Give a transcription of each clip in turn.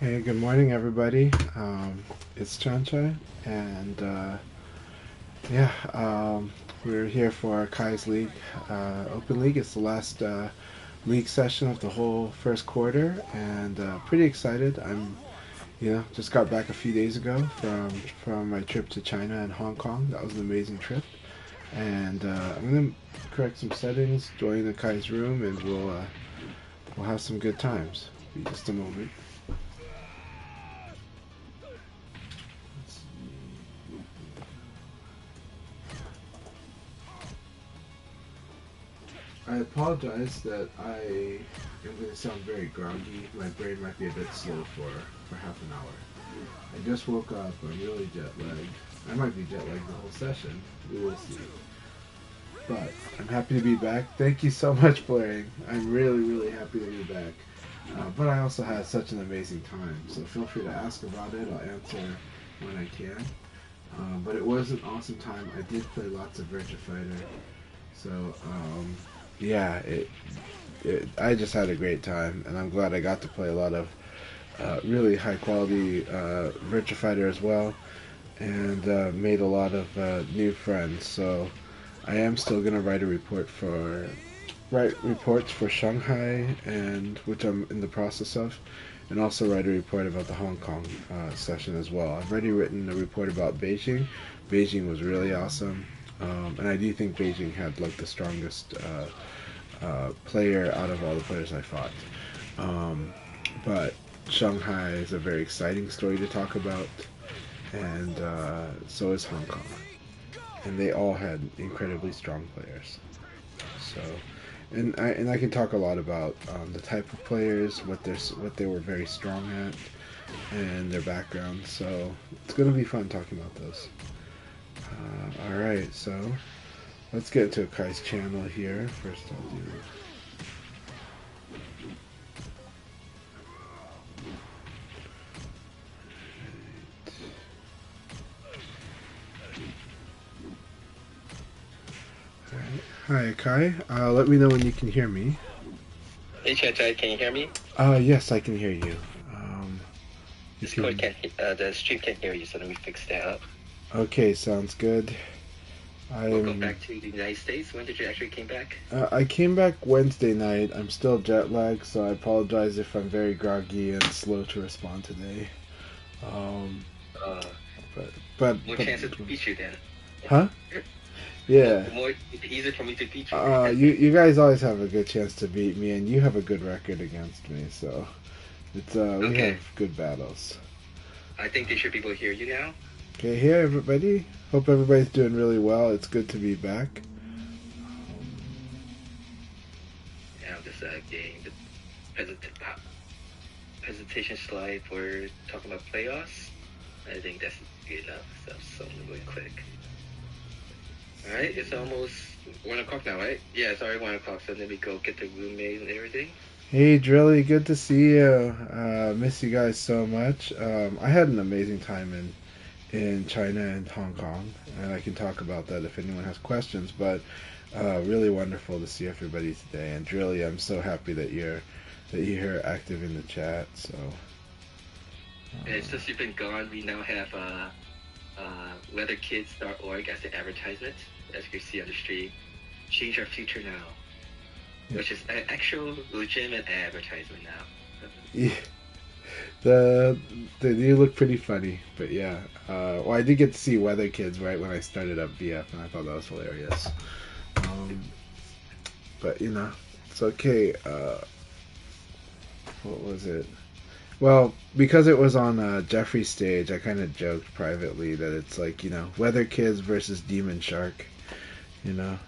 Hey, good morning, everybody. It's Chanchai, and yeah, we're here for Kai's League Open League. It's the last league session of the whole first quarter, and pretty excited. Just got back a few days ago from my trip to China and Hong Kong. That was an amazing trip, and I'm gonna correct some settings, join Kai's room, and we'll have some good times. Be just a moment. I apologize that I am going to sound very groggy. My brain might be a bit slow for half an hour. I just woke up. I'm really jet lagged. I might be jet lagged the whole session. We will see. But I'm happy to be back. Thank you so much, Blaring. I'm really, really happy to be back. But I also had such an amazing time. So feel free to ask about it. I'll answer when I can. But it was an awesome time. I did play lots of Virtua Fighter. So, yeah, I just had a great time, and I'm glad I got to play a lot of really high quality Virtua Fighter as well, and made a lot of new friends. So I am still gonna write reports for Shanghai, and which I'm in the process of, and also write a report about the Hong Kong session as well. I've already written a report about Beijing. Beijing was really awesome. And I do think Beijing had like the strongest player out of all the players I fought. But Shanghai is a very exciting story to talk about, and so is Hong Kong. And they all had incredibly strong players. So, and I can talk a lot about the type of players, what they were very strong at, and their background. So it's gonna be fun talking about those. All right, so let's get to Kai's channel here. First, I'll do. Hi, Kai. Let me know when you can hear me. Hey, Chanchai, can you hear me? Yes, I can hear you. You Discord can. the stream can't hear you, so let me fix that up. Okay, sounds good. Welcome I'm. back to the United States. When did you actually came back? I came back Wednesday night. I'm still jet lagged, so I apologize if I'm very groggy and slow to respond today. Um, Uh, but but more but. chances to beat you then. Huh? More, Yeah. more easier for me to beat you. You guys always have a good chance to beat me, and you have a good record against me, so it's we have Okay, good battles. I think they should be able to hear you now. Okay, here everybody. Hope everybody's doing really well. It's good to be back. Yeah, I'm just getting the presentation slide for talking about playoffs. I think that's good enough. So I'm going to click. All right, it's almost 1 o'clock now, right? Yeah, it's already 1 o'clock. So let me go get the roommate and everything. Hey, Drilly, good to see you. Miss you guys so much. I had an amazing time in China and Hong Kong, and I can talk about that if anyone has questions. But really wonderful to see everybody today. And Drilly, I'm so happy that you're active in the chat. So. And since you've been gone, we now have weatherkids.org as the advertisement, as you can see on the stream. Change our future now, which is an actual legitimate advertisement now. Yeah, they do look pretty funny, but yeah. Well, I did get to see Weather Kids right when I started up VF, and I thought that was hilarious. Um, but it's okay. What was it? Well, because it was on Jeffrey's stage, I kind of joked privately that it's like Weather Kids versus Demon Shark. The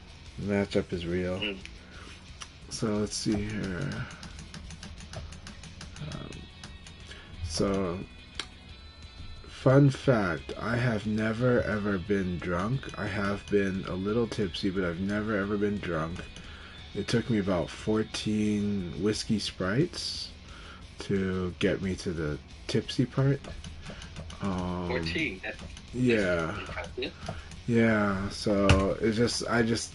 matchup is real. Mm. So let's see here. Um, so, fun fact, I have never ever been drunk. I have been a little tipsy, but I've never ever been drunk. It took me about 14 whiskey sprites to get me to the tipsy part. 14. Yeah. That's impressive. Yeah, so it's just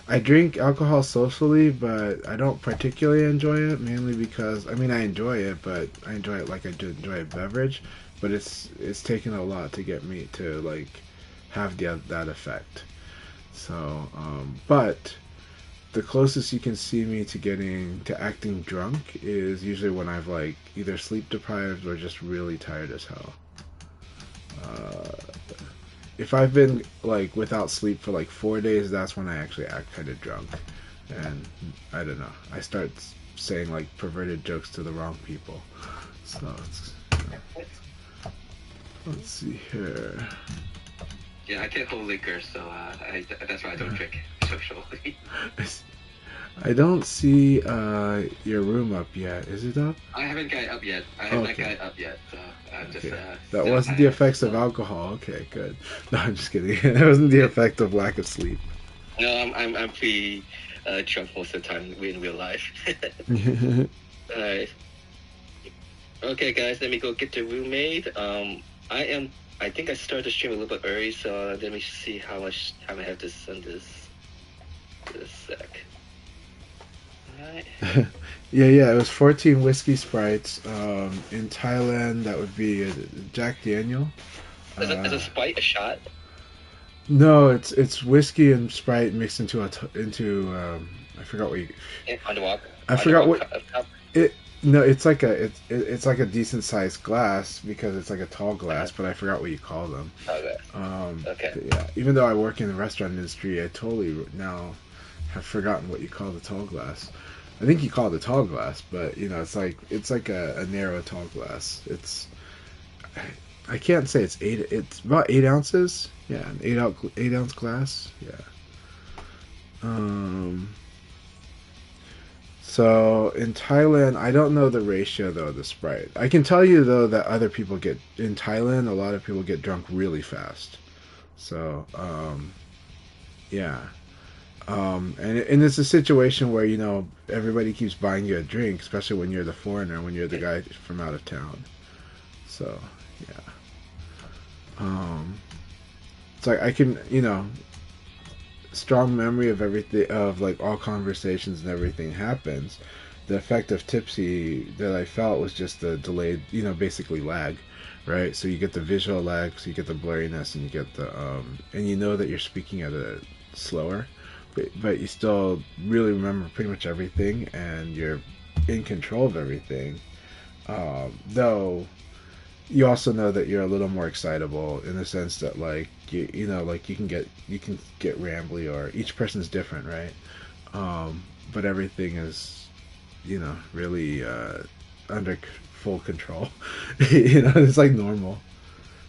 I drink alcohol socially, but I don't particularly enjoy it. Mainly because I mean I enjoy it, but I enjoy it like I do enjoy a beverage. But it's taken a lot to get me to like have that effect. So, but the closest you can see me to getting to acting drunk is usually when I've like either sleep deprived or just really tired as hell. Uh, if I've been like without sleep for like 4 days, that's when I actually act kind of drunk, and I don't know. I start saying like perverted jokes to the wrong people. So let's see here. Yeah, I can't hold liquor, so that's why I don't drink socially. I don't see your room up yet. Is it up? I haven't got it up yet. I have not got Okay. it up yet, so I'm just That still wasn't the high. effects of So, alcohol. Okay, good. No, I'm just kidding. That wasn't the effect of lack of sleep. no, I'm pretty drunk most of the time in real life. Alright. Okay, guys, let me go get the room made. I think I started the stream a little bit early, so let me see how much time I have to send this sec. Alright. Yeah. It was 14 whiskey sprites. In Thailand, that would be Jack Daniel. Is a Sprite a shot? No, it's whiskey and Sprite mixed into I forgot what you. On the walk? I On the forgot walk what cup? it. No, it's like it's like a decent sized glass because it's like a tall glass, but I forgot what you call them. Okay. Okay. Yeah, even though I work in the restaurant industry, I totally now have forgotten what you call the tall glass. I think you call it a tall glass, but you know, it's like a narrow tall glass. I can't say it's eight. It's about 8 ounces. Yeah, an 8 ounce glass. Yeah. So in Thailand, I don't know the ratio though of the Sprite. I can tell you though that other people get in Thailand. A lot of people get drunk really fast. So yeah. And it's a situation where you know everybody keeps buying you a drink, especially when you're the foreigner, when you're the guy from out of town. So yeah. It's like I can, you know, strong memory of everything, of like all conversations and everything happens. The effect of tipsy that I felt was just the delayed, you know, basically lag, right? So you get the visual lag, so you get the blurriness, and you get the and you know that you're speaking at a slower, but you still really remember pretty much everything, and you're in control of everything. Though you also know that you're a little more excitable in the sense that like you know like you can get rambly, or each person's different, right? But everything is, you know, really under full control. You know, it's like normal.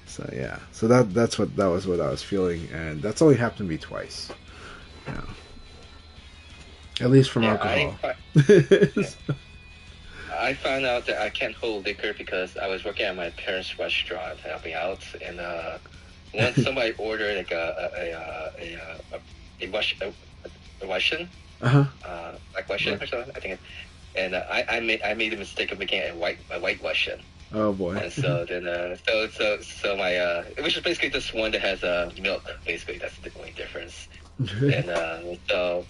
So yeah, so that was what I was feeling, and that's only happened to me twice. Yeah, at least from alcohol. Yeah. I found out that I can't hold liquor because I was working at my parents' restaurant helping out, and once somebody ordered like a Russian, like Russian or something, I think, and I made the mistake of making it a white Russian. Oh boy! And so then so my which is basically this one that has milk. Basically, that's the only difference. And so.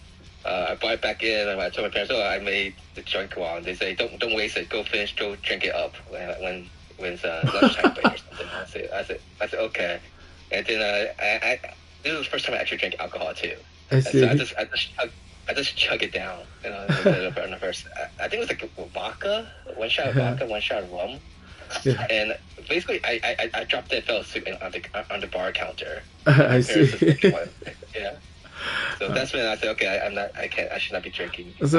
I brought it back in, and I told my parents, "Oh, I made the drink wrong." They say, "Don't waste it. Go drink it up when it's lunchtime break or something." I said, "Okay." And then this was the first time I actually drank alcohol too. I see. And so I just chug it down. You know, on the first. I think it was like vodka, one shot of vodka, one shot of rum. Yeah. And basically, I dropped it and fell asleep on the bar counter. I see. Yeah. So that's when I said, okay, I should not be drinking. It's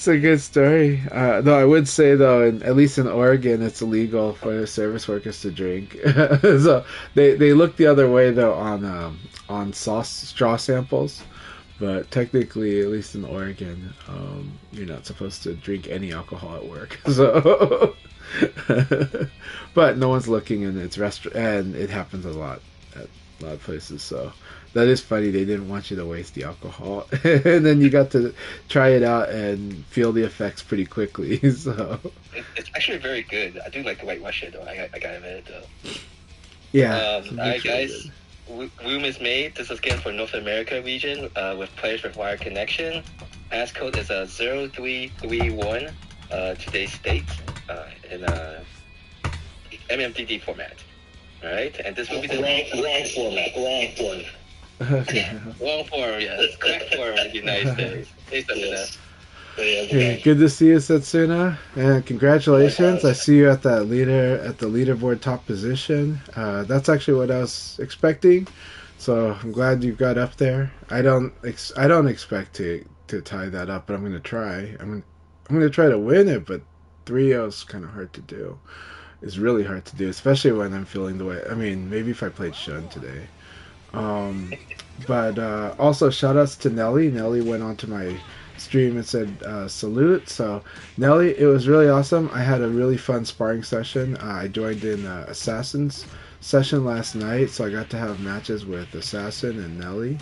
a good story. Though I would say though, at least in Oregon, it's illegal for service workers to drink. So they look the other way though on straw samples. But technically, at least in Oregon, you're not supposed to drink any alcohol at work. So, but no one's looking, and it's and it happens a lot at a lot of places. So. That is funny. They didn't want you to waste the alcohol, and then you got to try it out and feel the effects pretty quickly. So it's actually very good. I do like the white Russian though. I gotta admit it though. Yeah. All right, guys. room is made. This is again for North America region with players with wire connection. Passcode is 0331 today's date in MMDD format. All right, and this will be the wrong format. Okay. Wrong form, yes. Correct form would be nice. Yes. Okay, good to see you, Setsuna, and congratulations. I see you at the leaderboard top position. That's actually what I was expecting, so I'm glad you got up there. I don't expect to tie that up, but I'm gonna try. I'm gonna try to win it, but 3-0 is kind of hard to do. It's really hard to do, especially when I'm feeling the way. I mean, maybe if I played Shun today. But also shout outs to Nelly. Nelly went onto my stream and said salute. So Nelly, it was really awesome. I had a really fun sparring session. I joined in Assassin's session last night, so I got to have matches with Assassin and Nelly,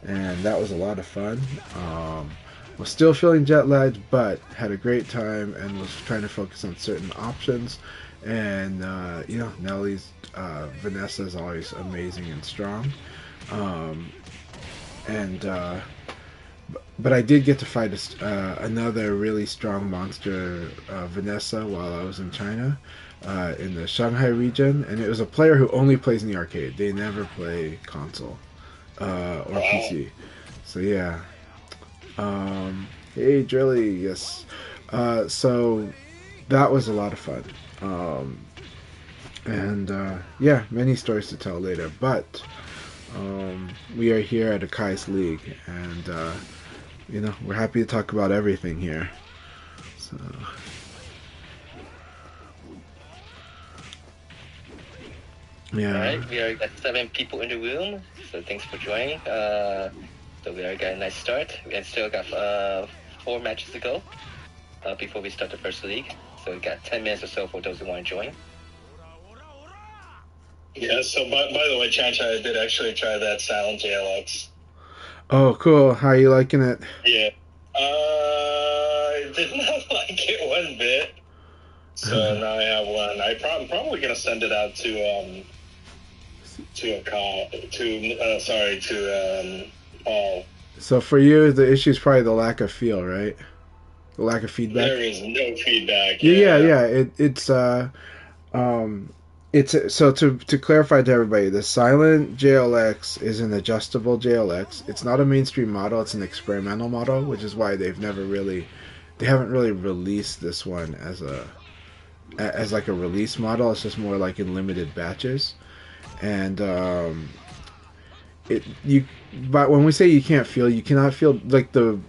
and that was a lot of fun. Was still feeling jet lagged, but had a great time and was trying to focus on certain options. And Nelly's Vanessa is always amazing and strong. But I did get to fight another really strong monster, Vanessa, while I was in China, in the Shanghai region, and it was a player who only plays in the arcade. They never play console or PC. So yeah. Hey, Drilly, yes. So that was a lot of fun. Yeah, many stories to tell later, but we are here at Akai's League, and we're happy to talk about everything here. So yeah. All right, we are got 7 people in the room, so thanks for joining. So we are got a nice start. We still got 4 matches to go before we start the first league. So we got 10 minutes or so for those who want to join. Yeah, so by the way, Chancha, I did actually try that Silent JLX. Oh, cool. How are you liking it? Yeah. I did not like it one bit. So now I have one. I'm probably going to send it out to Paul. So for you, the issue is probably the lack of feel, right? The lack of feedback. There is no feedback. Yeah. It's so to clarify to everybody, the Silent JLX is an adjustable JLX. It's not a mainstream model; it's an experimental model, which is why they haven't really released this one as like a release model. It's just more like in limited batches, and But when we say you can't feel, you cannot feel like the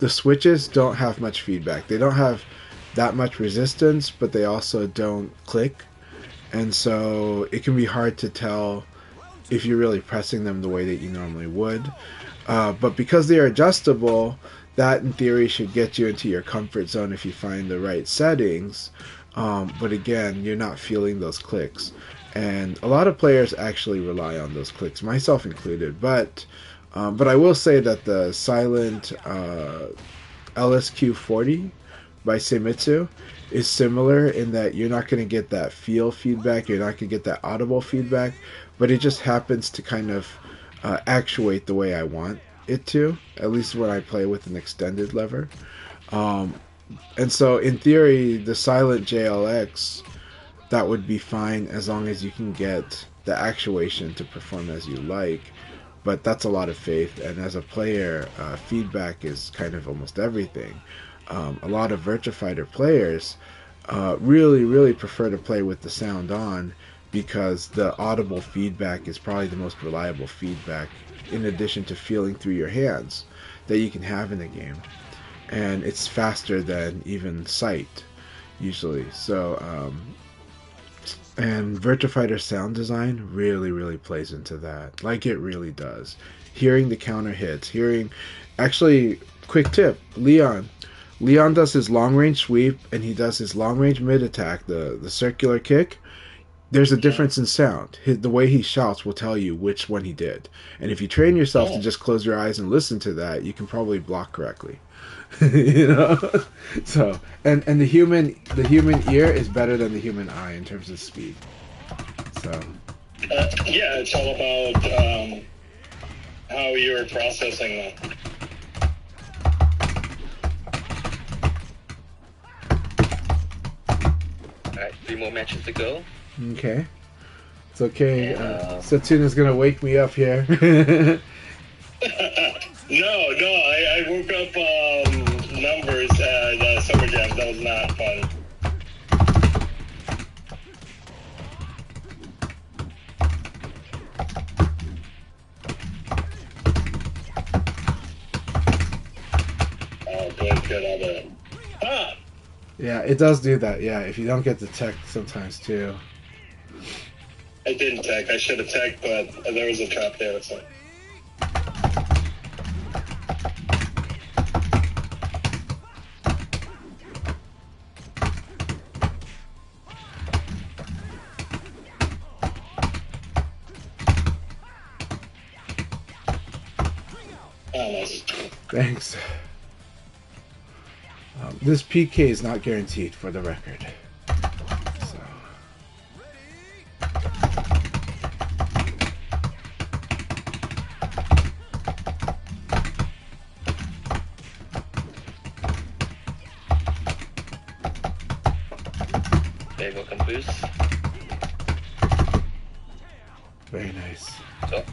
switches don't have much feedback. They don't have that much resistance, but they also don't click. And so it can be hard to tell if you're really pressing them the way that you normally would. But because they are adjustable, that in theory should get you into your comfort zone if you find the right settings. But again, you're not feeling those clicks. And a lot of players actually rely on those clicks, myself included. But I will say that the Silent LSQ40 by Seimitsu is similar in that you're not going to get that feel feedback, you're not going to get that audible feedback, but it just happens to kind of actuate the way I want it to, at least when I play with an extended lever. And so in theory, the Silent JLX, that would be fine as long as you can get the actuation to perform as you like. But that's a lot of faith, and as a player, feedback is kind of almost everything. A lot of Virtua Fighter players really prefer to play with the sound on, because the audible feedback is probably the most reliable feedback, in addition to feeling through your hands, that you can have in a game. And it's faster than even sight, usually. So, and Virtua Fighter sound design really plays into that. Like, it really does. Hearing the counter hits, actually, quick tip, Leon does his long range sweep, and he does his long range mid attack, the circular kick. There's a difference in sound. The way he shouts will tell you which one he did. And if you train yourself to just close your eyes and listen to that, you can probably block correctly. So, and the human ear is better than the human eye in terms of speed. So yeah, it's all about how you were processing that. Alright, 3 more matches to go. Okay. It's okay. And, Satsuna's gonna wake me up here. No, I woke up numbers at Summer Jam. That was not fun. Oh, good, I'll do it. Ah! Yeah, it does do that. Yeah, if you don't get the tech sometimes too. I didn't tech. I should have tech, but there was a trap there. So. Oh, nice. Thanks. This PK is not guaranteed, for the record. So. okay, welcome boost. Very nice. So,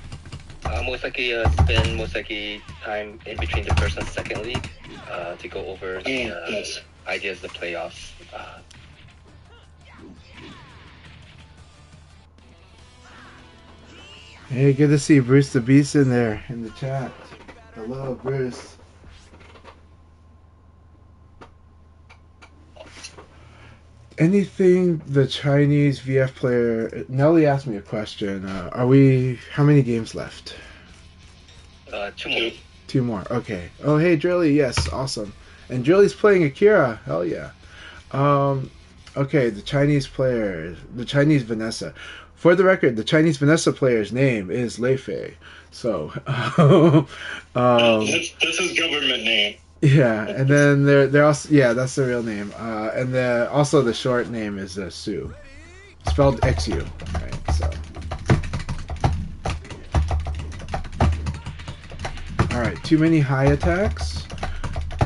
most likely spend most likely time in between the first and second league to go over the Yes. ideas of the playoffs. Hey, good to see Bruce the Beast in there in the chat. Hello, Bruce. Anything the Chinese VF player Nelly asked me a question. How many games left? 2 more. 2 more. Okay. Oh, hey, Drilly. Yes, awesome. And Drilly's playing Akira. Hell yeah. Okay, the Chinese Vanessa. For the record, the Chinese Vanessa player's name is Lei Fei. So, This is government name. yeah, and then they're also, yeah, that's the real name. And also the short name is Sue, spelled XU. Right. So, all right. Too many high attacks.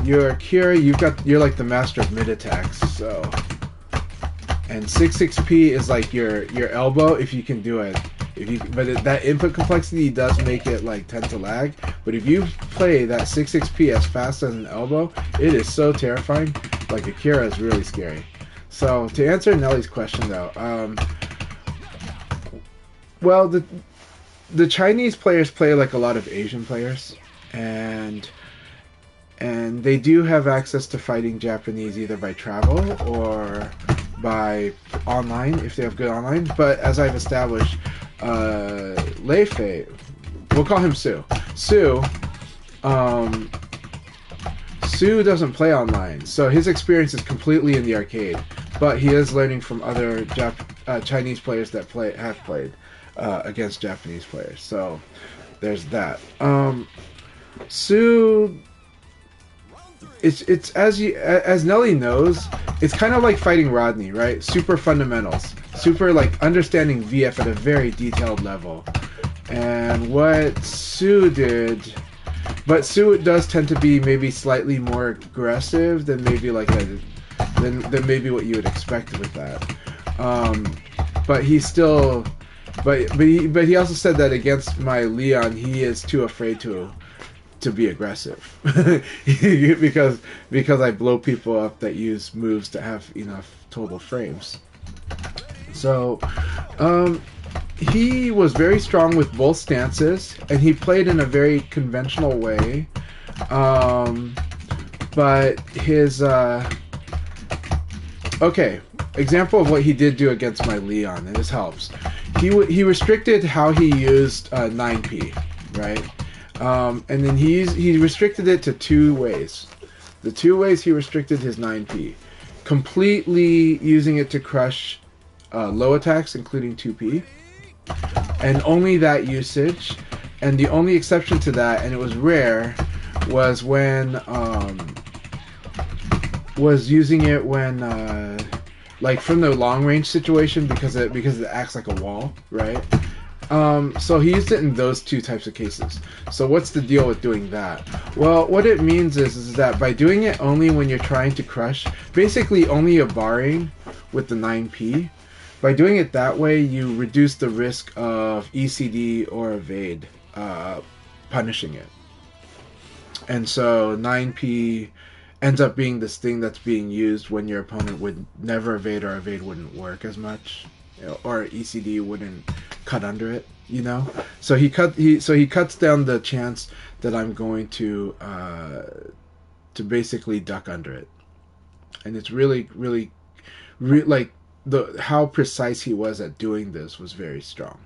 You're Akira. You're like the master of mid attacks. So. And 6-6P is like your elbow if you can do it. That input complexity does make it like tend to lag. But if you play that 6-6P as fast as an elbow, it is so terrifying. Like Akira is really scary. So to answer Nelly's question though, well the Chinese players play like a lot of Asian players, and they do have access to fighting Japanese either by travel or by online if they have good online. But as I've established, Lei Fei, we'll call him Sue. Sue doesn't play online, so his experience is completely in the arcade. But he is learning from other Chinese players that have played against Japanese players. So there's that. Sue. It's as Nelly knows, it's kind of like fighting Rodney, right? Super fundamentals, super like understanding VF at a very detailed level. And what Sue did, but Sue does tend to be maybe slightly more aggressive than maybe than maybe what you would expect with that. But he still, but he also said that against my Leon, he is too afraid to be aggressive because I blow people up that use moves that have enough total frames. So he was very strong with both stances, and he played in a very conventional way. But his okay, example of what he did do against my Leon, and this helps. He restricted how he used 9P, right? And then he restricted it to 2 ways. The 2 ways he restricted his 9P. Completely using it to crush low attacks, including 2P. And only that usage. And the only exception to that, and it was rare, was when... was using it when... like from the long range situation, because it acts like a wall, right? So he used it in those two types of cases. So what's the deal with doing that? Well, what it means is that by doing it only when you're trying to crush, basically only a barring with the 9P, by doing it that way, you reduce the risk of ECD or evade punishing it. And so 9P ends up being this thing that's being used when your opponent would never evade, or evade wouldn't work as much, or ECD wouldn't cut under it, you know. So he cuts down the chance that I'm going to basically duck under it, and it's really like how precise he was at doing this was very strong.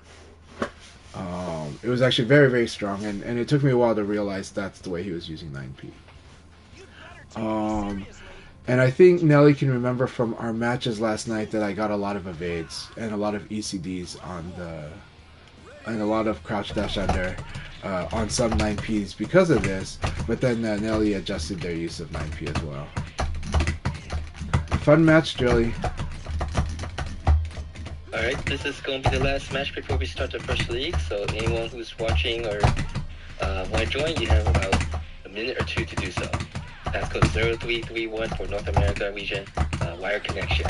It was actually very strong, and it took me a while to realize that's the way he was using 9P. And I think Nelly can remember from our matches last night that I got a lot of evades and a lot of ECDs and a lot of crouch dash under on some 9Ps because of this, but then Nelly adjusted their use of 9P as well. Fun match, Drilly. Alright, this is going to be the last match before we start the first league, so anyone who's watching or want to join, you have about a minute or two to do so. Passcode 0331 for North America region, wire connection.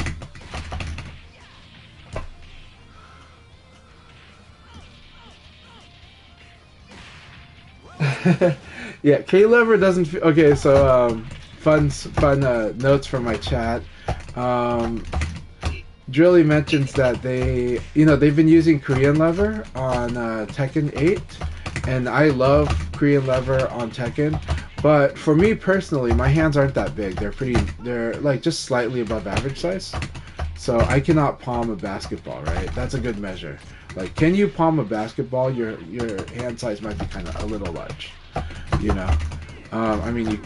Yeah, K-Lever doesn't okay, so fun notes from my chat. Drilly mentions that they've been using Korean lever on Tekken 8, and I love Korean lever on Tekken, but for me personally, my hands aren't that big. They're like just slightly above average size, so I cannot palm a basketball, right? That's a good measure. Like, can you palm a basketball? Your hand size might be kind of a little large, you know. I mean, I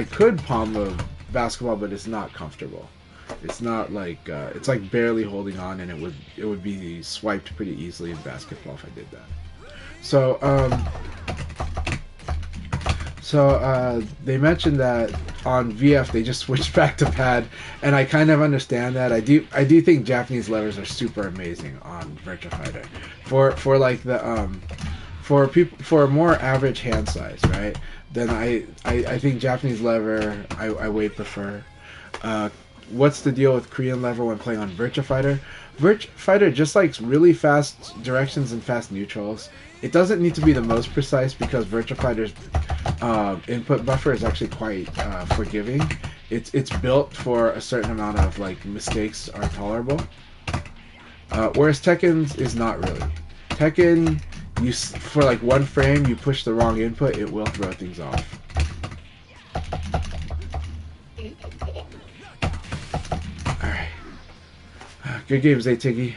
could palm a basketball, but it's not comfortable. It's not like it's like barely holding on, and it would be swiped pretty easily in basketball if I did that. So they mentioned that on VF they just switched back to pad, and I kind of understand that. I do think Japanese levers are super amazing on Virtua Fighter for like the for a more average hand size, right? Then I think Japanese lever I way prefer. What's the deal with Korean lever when playing on Virtua Fighter? Virtua Fighter just likes really fast directions and fast neutrals. It doesn't need to be the most precise because Virtua Fighter's input buffer is actually quite forgiving. It's built for a certain amount of like mistakes are tolerable. Whereas Tekken's is not really. Tekken, for like one frame, you push the wrong input, it will throw things off. Alright. Good games, Tiggy.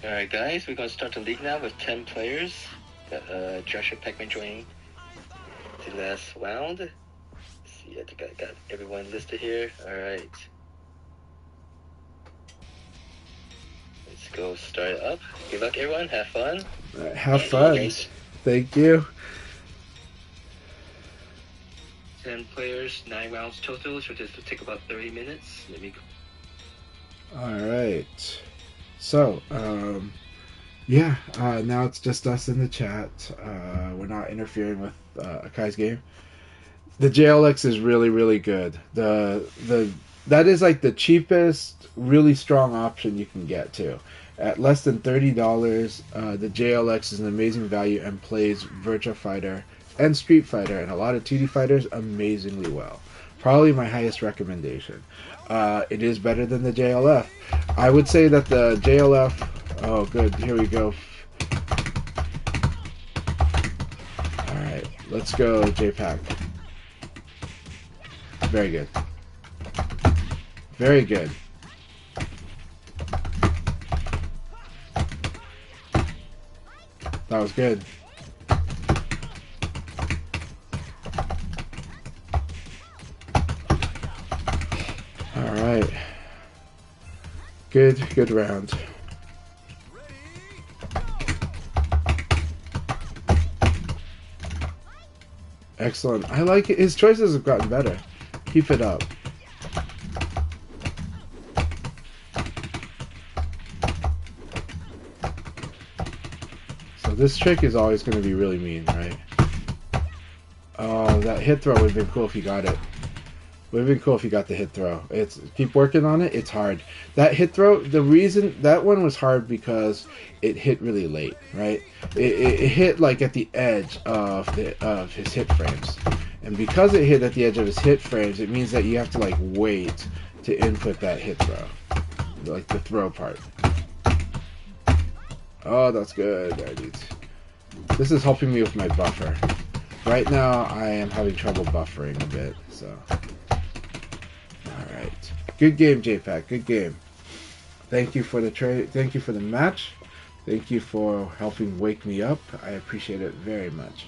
Alright guys, we're going to start the league now with 10 players. Got Joshua Peckman joining the last round. Let's see, I think I got everyone listed here. Alright. Let's go start it up. Good luck everyone, have fun. Have fun. Thank you. 10 players, 9 rounds total, so this will take about 30 minutes. Let me go. Alright. So, now it's just us in the chat. We're not interfering with Akai's game. The JLX is really, really good. That is like the cheapest, really strong option you can get too. At less than $30, the JLX is an amazing value and plays Virtua Fighter and Street Fighter and a lot of 2D fighters amazingly well. Probably my highest recommendation. It is better than the JLF. I would say that the JLF... Oh, good. Here we go. Alright. Let's go, JPAC. Very good. Very good. That was good. Alright. Good round. Excellent. I like it. His choices have gotten better. Keep it up. So this trick is always going to be really mean, right? Oh, that hit throw would have been cool if you got it. Would have been cool if you got the hit throw. It's keep working on it. It's hard. That hit throw, the reason that one was hard because it hit really late, right? It hit like at the edge of his hit frames, and because it hit at the edge of his hit frames, it means that you have to like wait to input that hit throw, like the throw part. Oh, that's good. This is helping me with my buffer. Right now, I am having trouble buffering a bit, so. Alright. Good game, JPack. Good game. Thank you for the trade. Thank you for the match. Thank you for helping wake me up. I appreciate it very much.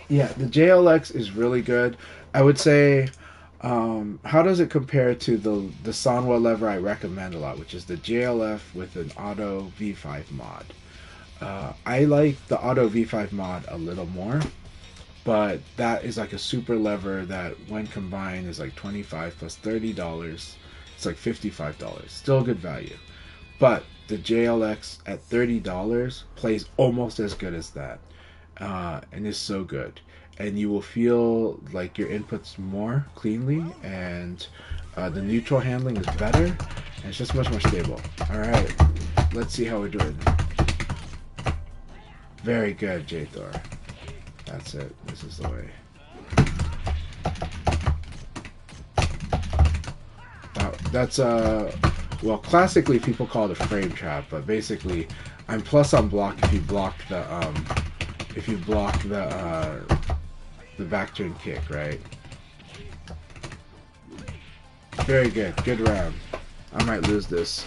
Yeah, the JLX is really good. I would say, how does it compare to the Sanwa lever I recommend a lot, which is the JLF with an auto V5 mod? I like the auto V5 mod a little more, but that is like a super lever that when combined is like $25 plus $30. It's like $55. Still a good value. But the JLX at $30 plays almost as good as that. And is so good. And you will feel like your inputs more cleanly, and the neutral handling is better, and it's just much more stable. Alright, let's see how we're doing. Very good, J-Thor. That's it. This is the way. That's well, classically people call it a frame trap, but basically I'm plus on block if you block the back turn kick, right? Very good. Good round. I might lose this.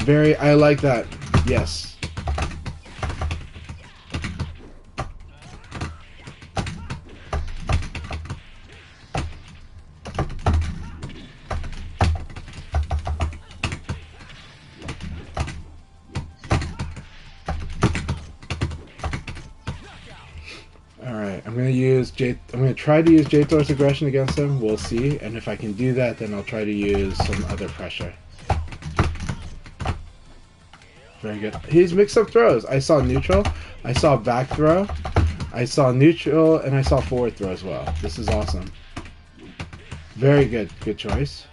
I like that. Yes. Alright, I'm gonna try to use J-Thor's aggression against him. We'll see. And if I can do that, then I'll try to use some other pressure. Very good. He's mixed up throws. I saw neutral, I saw back throw, I saw neutral, and I saw forward throw as well. This is awesome. Very good. Good choice.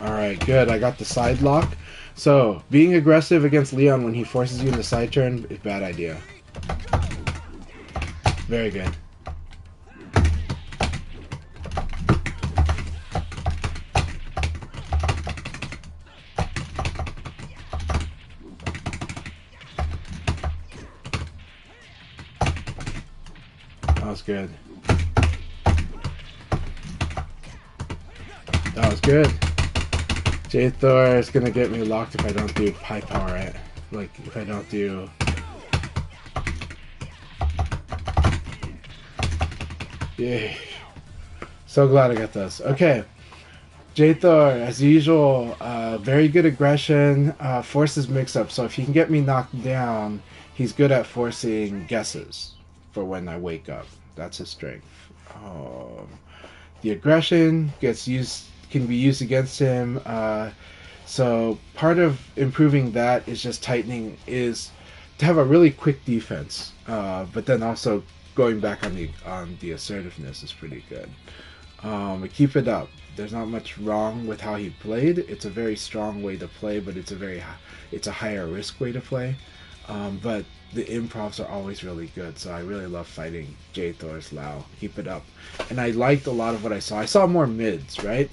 Alright, good. I got the side lock. So, being aggressive against Leon when he forces you in the side turn is a bad idea. Very good. That was good. That was good. J-Thor is gonna get me locked if I don't do high power, right? Like, if I don't do... Yay. So glad I got those. Okay. J-Thor, as usual, very good aggression, forces mix-up. So if he can get me knocked down, he's good at forcing guesses for when I wake up. That's his strength. The aggression can be used against him. So part of improving that is just tightening, is to have a really quick defense, but then also going back on the assertiveness is pretty good. Keep it up. There's not much wrong with how he played. It's a very strong way to play, but it's a higher risk way to play. But the improvs are always really good, so I really love fighting J-Thor's Lao. Keep it up. And I liked a lot of what I saw. I saw more mids, right?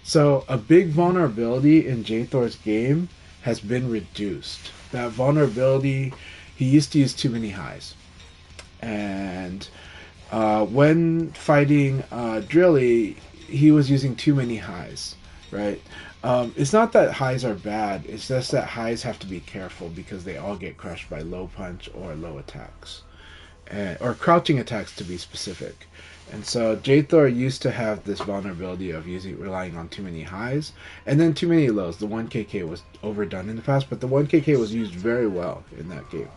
So a big vulnerability in J-Thor's game has been reduced. That vulnerability, he used to use too many highs. And when fighting Drilly, he was using too many highs, right? It's not that highs are bad, it's just that highs have to be careful because they all get crushed by low punch or low attacks. Or crouching attacks to be specific. And so J-Thor used to have this vulnerability of relying on too many highs and then too many lows. The 1KK was overdone in the past, but the 1KK was used very well in that game.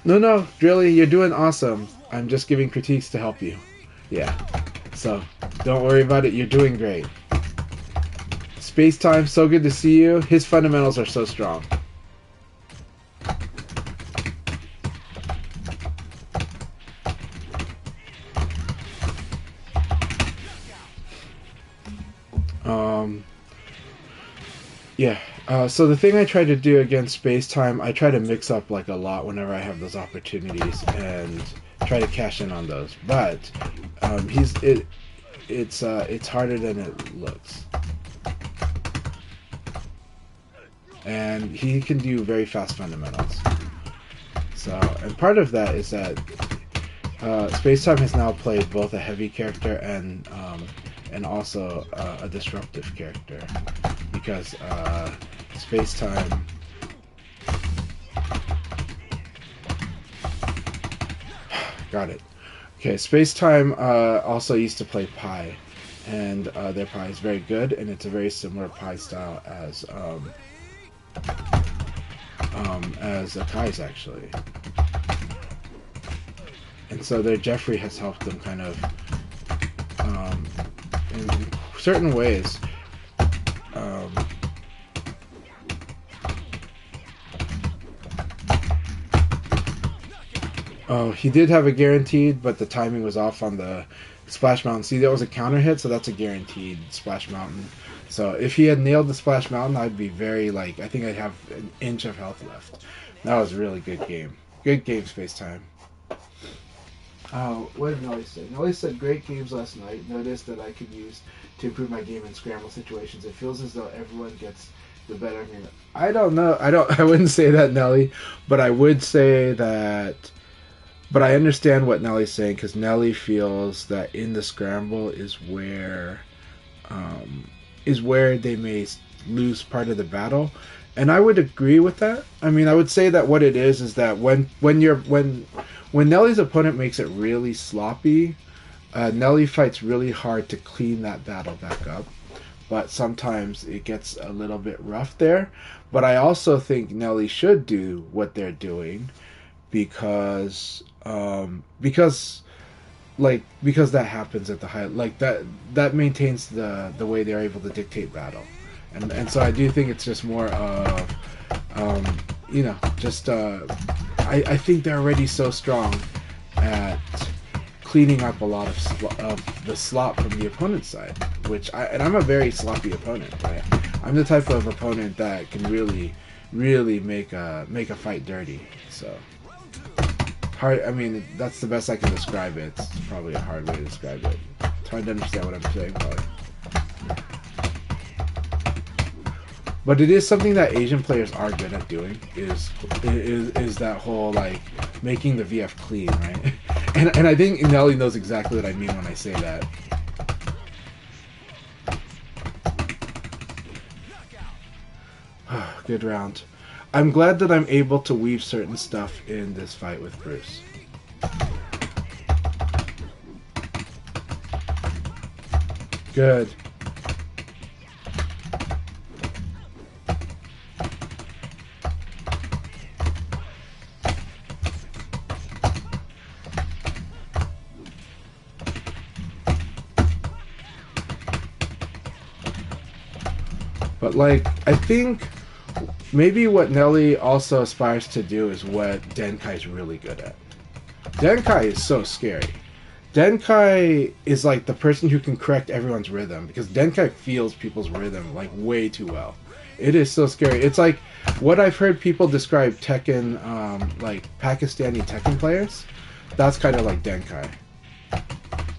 No, really, you're doing awesome. I'm just giving critiques to help you. Yeah. So, don't worry about it. You're doing great. Space Time, so good to see you. His fundamentals are so strong. Yeah. So the thing I try to do against Space Time, I try to mix up like a lot whenever I have those opportunities and try to cash in on those. But it's harder than it looks, and he can do very fast fundamentals. So, and part of that is that Space Time has now played both a heavy character and also a disruptive character, because Space Time. Got it. Okay, Space Time also used to play Pi, and their Pi is very good, and it's a very similar Pi style as Akai's actually. And so their Jeffrey has helped them kind of in certain ways. Oh, he did have a guaranteed, but the timing was off on the Splash Mountain. See, that was a counter hit, so that's a guaranteed Splash Mountain. So if he had nailed the Splash Mountain, I'd be very, I think I'd have an inch of health left. That was a really good game. Good game, Space Time. What did Nelly say? Nelly said, great games last night. Noticed that I could use to improve my game in scramble situations. It feels as though everyone gets the better of me. I don't know. I wouldn't say that, Nelly, but I would say that. But I understand what Nelly's saying, because Nelly feels that in the scramble is where they may lose part of the battle, and I would agree with that. I mean, I would say that what it is that when Nelly's opponent makes it really sloppy, Nelly fights really hard to clean that battle back up. But sometimes it gets a little bit rough there. But I also think Nelly should do what they're doing, because that happens at the high, that maintains the way they're able to dictate battle, and so I do think it's just more of I think they're already so strong at cleaning up a lot of the slop from the opponent's side, and I'm a very sloppy opponent, right? I'm the type of opponent that can really make a fight dirty. So hard. I mean, that's the best I can describe it. It's probably a hard way to describe it. It's hard to understand what I'm saying, but it is something that Asian players are good at doing. Is that whole making the VF clean, right? And I think Nelly knows exactly what I mean when I say that. Good round. I'm glad that I'm able to weave certain stuff in this fight with Bruce. Good. But I think maybe what Nelly also aspires to do is what Denkai's really good at. Denkai is so scary. Denkai is the person who can correct everyone's rhythm, because Denkai feels people's rhythm way too well. It is so scary. It's what I've heard people describe Tekken, Pakistani Tekken players. That's kind of like Denkai,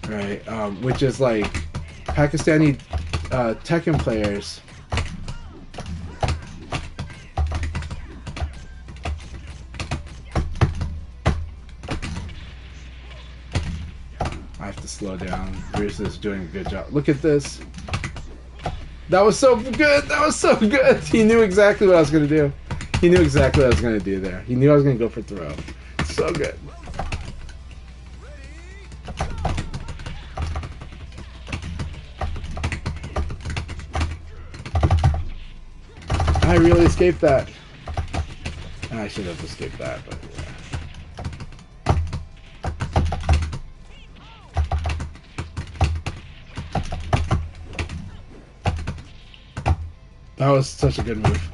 right? Which is Pakistani Tekken players. I have to slow down. Bruce is doing a good job. Look at this. That was so good. That was so good. He knew exactly what I was going to do. He knew exactly what I was going to do there. He knew I was going to go for throw. So good. I really escaped that. I should have escaped that, but yeah. That was such a good move.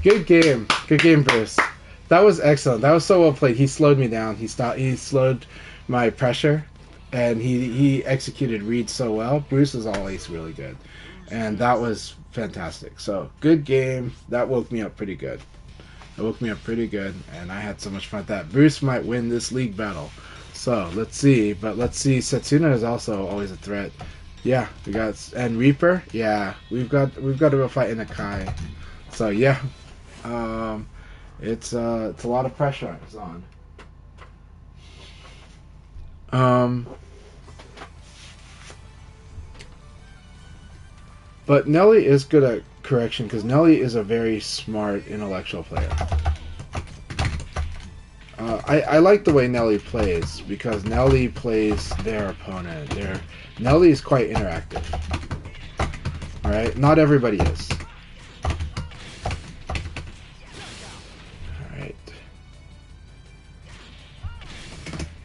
Good game, Bruce. That was excellent. That was so well played. He slowed me down. He slowed my pressure, and he executed reads so well. Bruce is always really good, and that was fantastic. So good game. That woke me up pretty good. And I had so much fun with that. Bruce might win this league battle. So let's see. Setsuna is also always a threat. Yeah, we got and Reaper. Yeah, we've got a real fight in Akai. So yeah. It's a lot of pressure is on. But Nelly is good at correction because Nelly is a very smart intellectual player. I like the way Nelly plays because Nelly plays their opponent. Nelly is quite interactive. Alright? Not everybody is.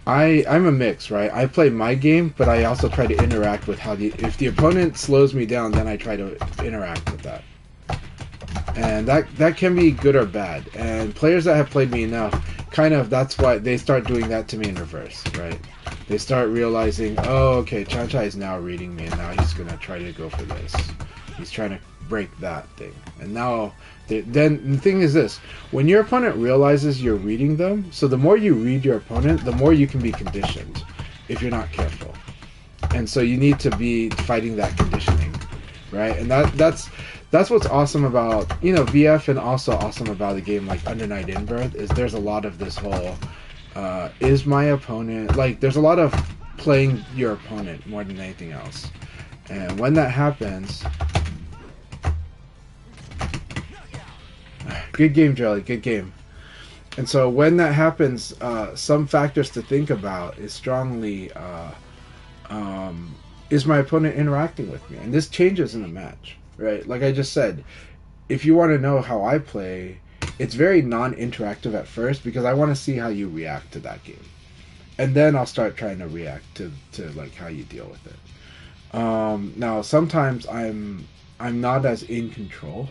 I'm a mix, right? I play my game, but I also try to interact with if the opponent slows me down, then I try to interact with that. And that can be good or bad. And players that have played me enough, that's why they start doing that to me in reverse, right? They start realizing, oh, okay, Chanchai is now reading me, and now he's going to try to go for this. He's trying to break that thing. And now... Then the thing is this, when your opponent realizes you're reading them, so the more you read your opponent, the more you can be conditioned if you're not careful. And so you need to be fighting that conditioning, right? And that's what's awesome about, VF, and also awesome about a game like Under Night In-Birth is there's a lot of this whole, is my opponent, like there's a lot of playing your opponent more than anything else. And when that happens... Good game, Jelly. Good game. And so when that happens, some factors to think about is strongly, is my opponent interacting with me? And this changes in the match, right? Like I just said, if you want to know how I play, it's very non-interactive at first because I want to see how you react to that game. And then I'll start trying to react to like how you deal with it. Now, sometimes I'm not as in control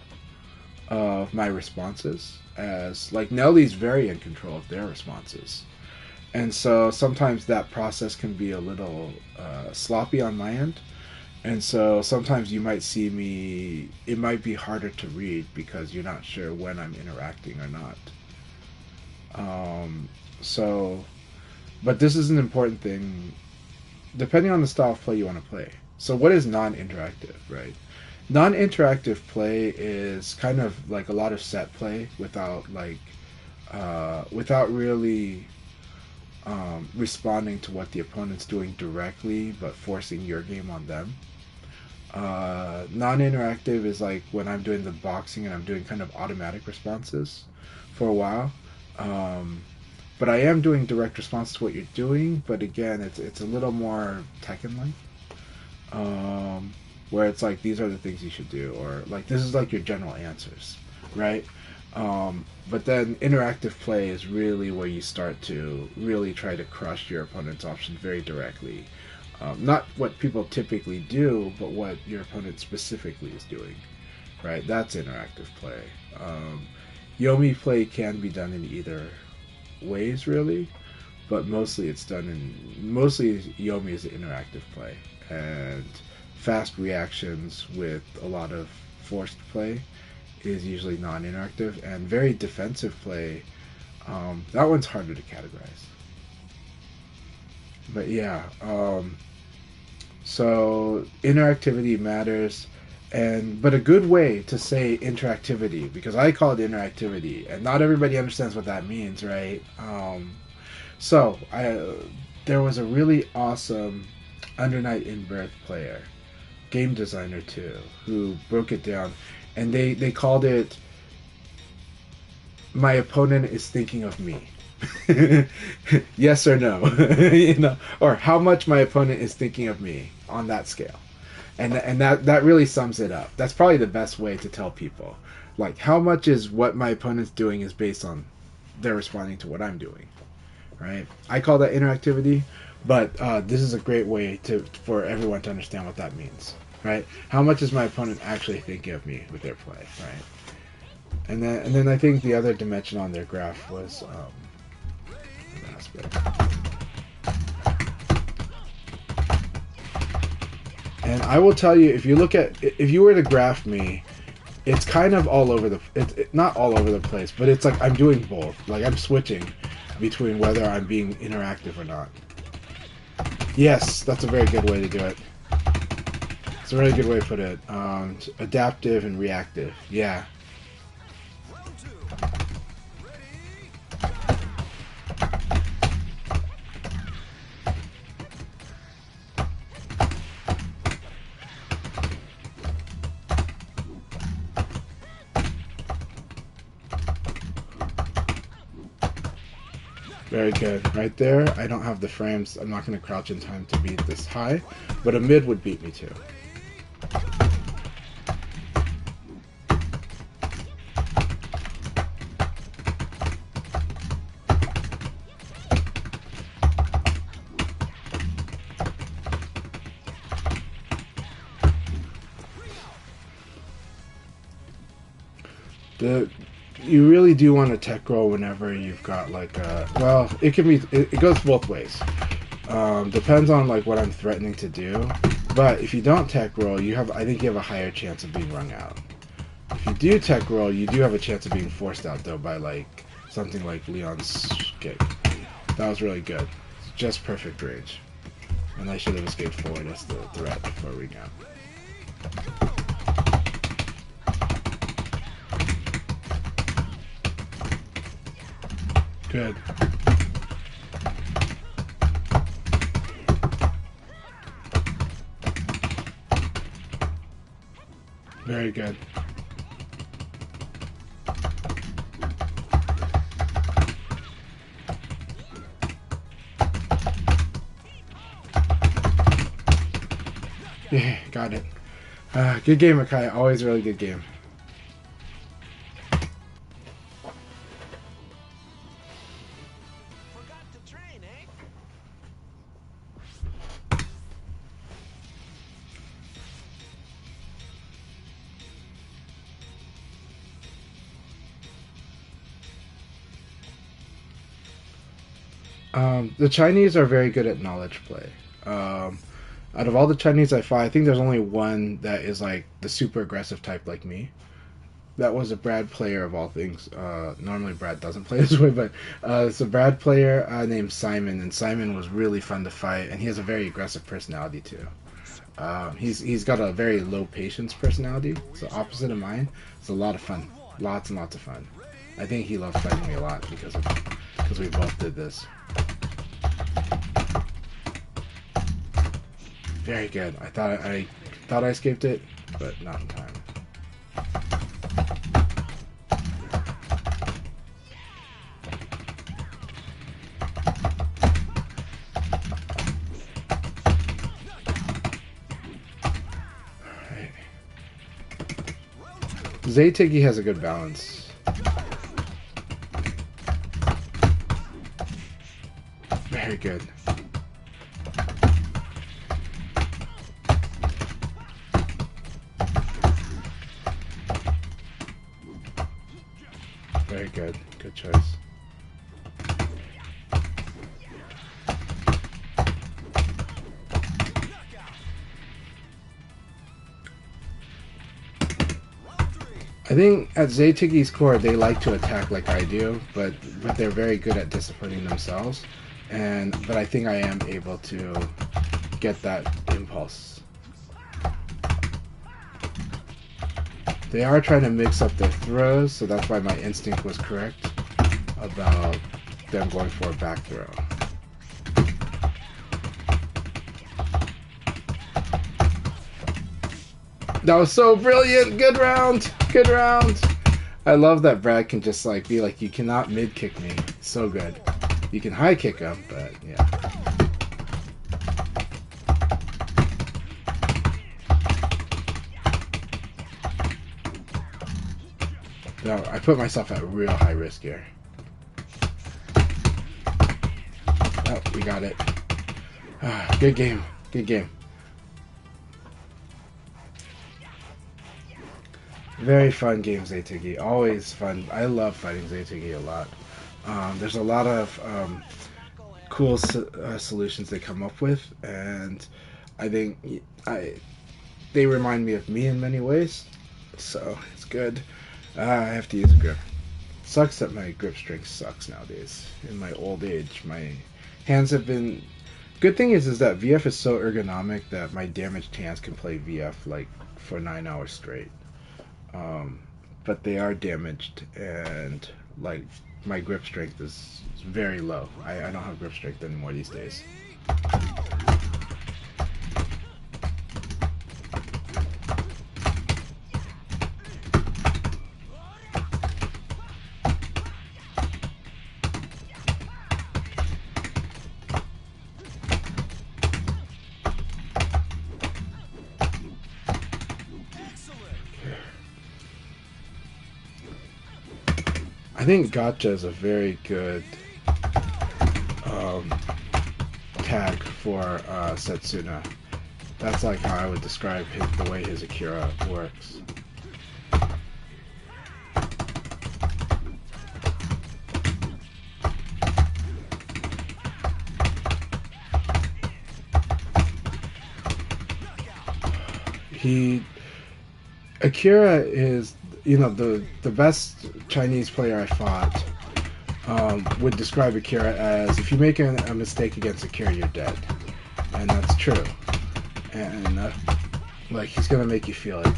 of my responses as like Nelly's very in control of their responses, and so sometimes that process can be a little sloppy on my end, and so sometimes you might see me, it might be harder to read because you're not sure when I'm interacting or not. But this is an important thing depending on the style of play you want to play. So what is non-interactive, right? Non-interactive play is kind of like a lot of set play without really responding to what the opponent's doing directly, but forcing your game on them. Non-interactive is like when I'm doing the boxing and I'm doing kind of automatic responses for a while. But I am doing direct response to what you're doing, but again, it's a little more Tekken-like. Where it's like, these are the things you should do, or like, this is like your general answers, right? But then interactive play is really where you start to really try to crush your opponent's options very directly. Not what people typically do, but what your opponent specifically is doing, right? That's interactive play. Yomi play can be done in either ways, really, but mostly Yomi is interactive play, and fast reactions with a lot of forced play is usually non-interactive, and very defensive play, that one's harder to categorize. But yeah, so interactivity matters, but a good way to say interactivity, because I call it interactivity, and not everybody understands what that means, right? There was a really awesome Under Night In-Birth player, game designer too, who broke it down, and they called it "My opponent is thinking of me." Yes or no? Or how much my opponent is thinking of me on that scale, and that really sums it up. That's probably the best way to tell people, like, how much is what my opponent's doing is based on they're responding to what I'm doing, right? I call that interactivity. But this is a great way for everyone to understand what that means, right? How much is my opponent actually thinking of me with their play, right? And then I think the other dimension on their graph was aspect. And I will tell you, if you were to graph me, it's kind of all over not all over the place, but it's like I'm doing both. Like I'm switching between whether I'm being interactive or not. Yes, that's a very good way to do it. It's a really good way to put it. Adaptive and reactive. Yeah. Very good. Right there, I don't have the frames. I'm not going to crouch in time to beat this high, but a mid would beat me too. You really do want to tech roll whenever you've got like well, it can be it goes both ways. Depends on like what I'm threatening to do. But if you don't tech roll, I think you have a higher chance of being rung out. If you do tech roll, you do have a chance of being forced out though by like something like Leon's kick. That was really good. Just perfect range. And I should have escaped forward as the threat for a ring out. Good. Very good. Yeah, got it. Good game, Akai. Always a really good game. The Chinese are very good at knowledge play. Out of all the Chinese I fought, I think there's only one that is like the super aggressive type like me. That was a Brad player of all things. Normally Brad doesn't play this way, but it's a Brad player named Simon, and Simon was really fun to fight, and he has a very aggressive personality too. He's got a very low patience personality, so opposite of mine. It's a lot of fun, lots and lots of fun. I think he loves fighting me a lot because we both did this. Very good. I thought I escaped it, but not in time. Alright. Zaytigi has a good balance. Very good. Very good. Good choice. I think at Zaytigi's core, they like to attack like I do, but they're very good at disciplining themselves. But I think I am able to get that impulse. They are trying to mix up their throws, so that's why my instinct was correct about them going for a back throw. That was so brilliant! Good round! Good round! I love that Brad can just like be like, you cannot mid kick me. So good. You can high kick him, but yeah. No, I put myself at real high risk here. Oh, we got it. Good game. Good game. Very fun game, Zaytigi. Always fun. I love fighting Zaytigi a lot. There's a lot of cool solutions they come up with, and I think they remind me of me in many ways. So it's good. I have to use a grip. Sucks that my grip strength sucks nowadays. In my old age, my hands have been. Good thing is that VF is so ergonomic that my damaged hands can play VF like for 9 hours straight. But they are damaged, and like my grip strength is very low. I don't have grip strength anymore these days. I think gotcha is a very good tag for Setsuna. That's like how I would describe the way his Akira works. Akira is, the best Chinese player I fought would describe Akira as, if you make a mistake against Akira, you're dead. And that's true. And, like, he's gonna make you feel it.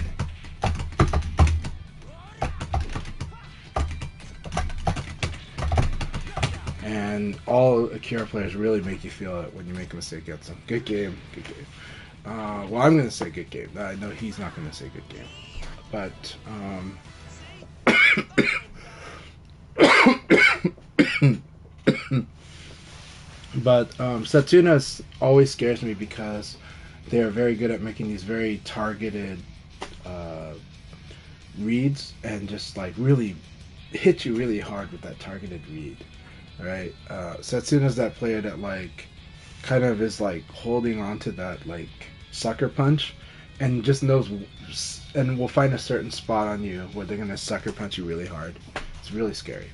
And all Akira players really make you feel it when you make a mistake against them. Good game, good game. Well, I'm gonna say good game. I know he's not gonna say good game. But, Setsuna always scares me because they are very good at making these very targeted reads and just like really hit you really hard with that targeted read, right? Setsuna's that player that like kind of is like holding on to that like sucker punch and just knows and will find a certain spot on you where they're gonna sucker punch you really hard. It's really scary.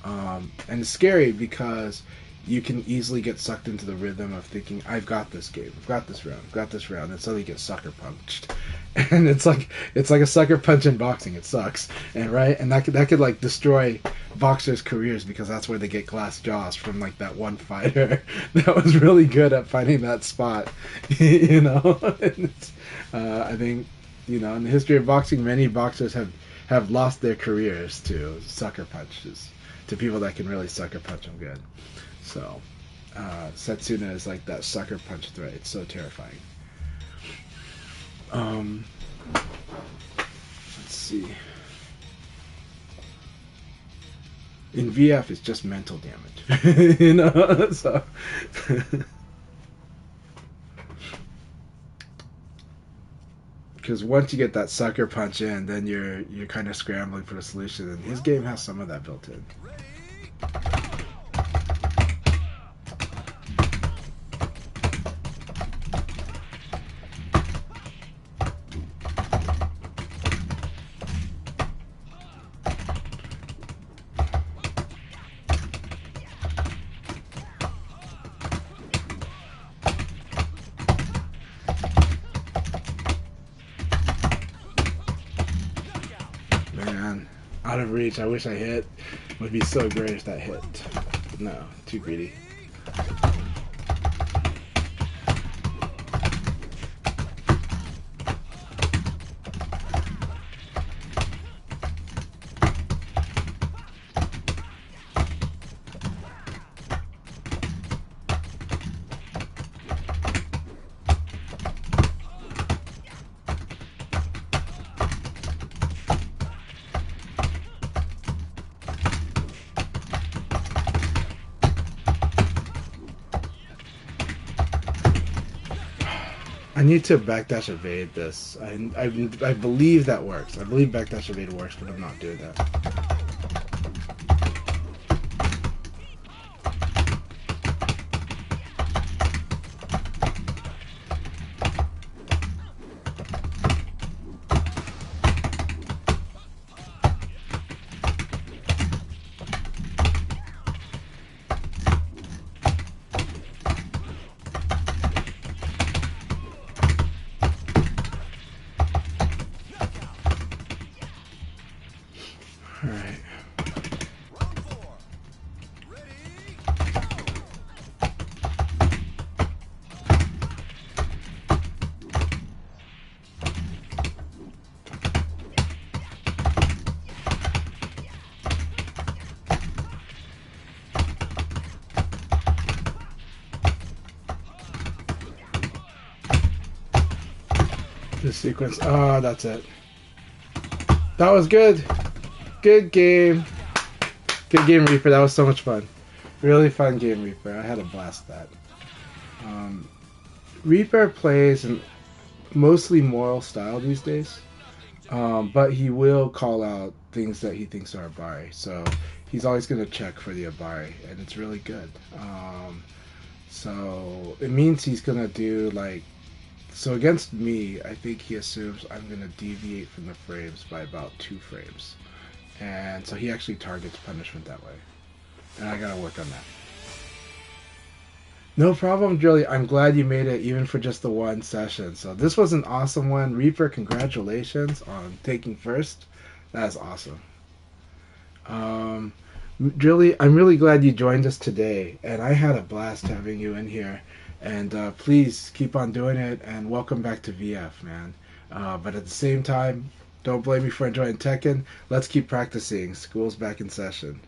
And it's scary because you can easily get sucked into the rhythm of thinking, I've got this game, I've got this round, I've got this round, and suddenly you get sucker punched. And it's like a sucker punch in boxing. It sucks. And right? And that could like destroy boxers' careers because that's where they get glass jaws from, like that one fighter that was really good at finding that spot. And I think, in the history of boxing, many boxers have lost their careers to sucker punches, to people that can really sucker punch them good. So, Setsuna is like that sucker punch threat. It's so terrifying. Let's see. In VF, it's just mental damage. So. Because once you get that sucker punch in, then you're kind of scrambling for the solution, and his game has some of that built in. Out of reach. I wish I hit. It would be so great if that hit. No, too greedy. I need to backdash evade this. I believe that works. I believe backdash evade works, but I'm not doing that. This sequence. Oh, that's it. That was good. Good game. Good game, Reaper. That was so much fun. Really fun game, Reaper. I had a blast with that. Reaper plays in mostly moral style these days, but he will call out things that he thinks are Abari. So he's always going to check for the Abari, and it's really good. So it means he's going to do like... So against me, I think he assumes I'm going to deviate from the frames by about 2 frames. And so he actually targets punishment that way. And I got to work on that. No problem, Drilly. I'm glad you made it even for just the one session. So this was an awesome one. Reaper, congratulations on taking first. That is awesome. Drilly, I'm really glad you joined us today. And I had a blast having you in here. And please keep on doing it, and welcome back to VF, man. But at the same time, don't blame me for enjoying Tekken. Let's keep practicing. School's back in session.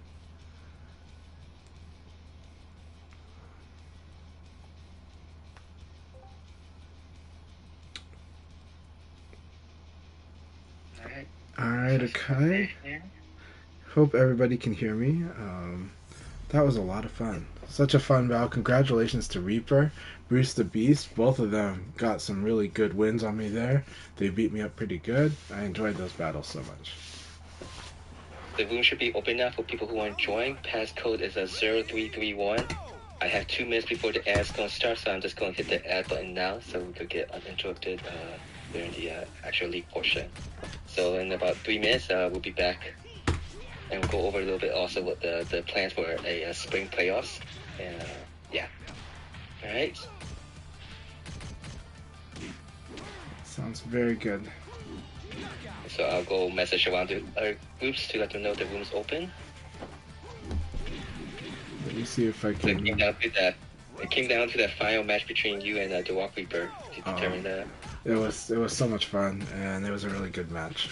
Alright, Akai. Hope everybody can hear me. That was a lot of fun. Such a fun battle. Congratulations to Reaper, Bruce the Beast. Both of them got some really good wins on me there. They beat me up pretty good. I enjoyed those battles so much. The room should be open now for people who want to join. Passcode is a 0331. I have 2 minutes before the ad's going to start, so I'm just going to hit the ad button now so we could get uninterrupted during the actual league portion. So in about 3 minutes, we'll be back. And we'll go over a little bit also what the plans for a spring playoffs. And yeah. Alright. Sounds very good. So I'll go message around the other groups to let them know the room's open. Let me see if I can... It came down to that final match between you and the Walk Reaper to determine that. It was so much fun, and it was a really good match.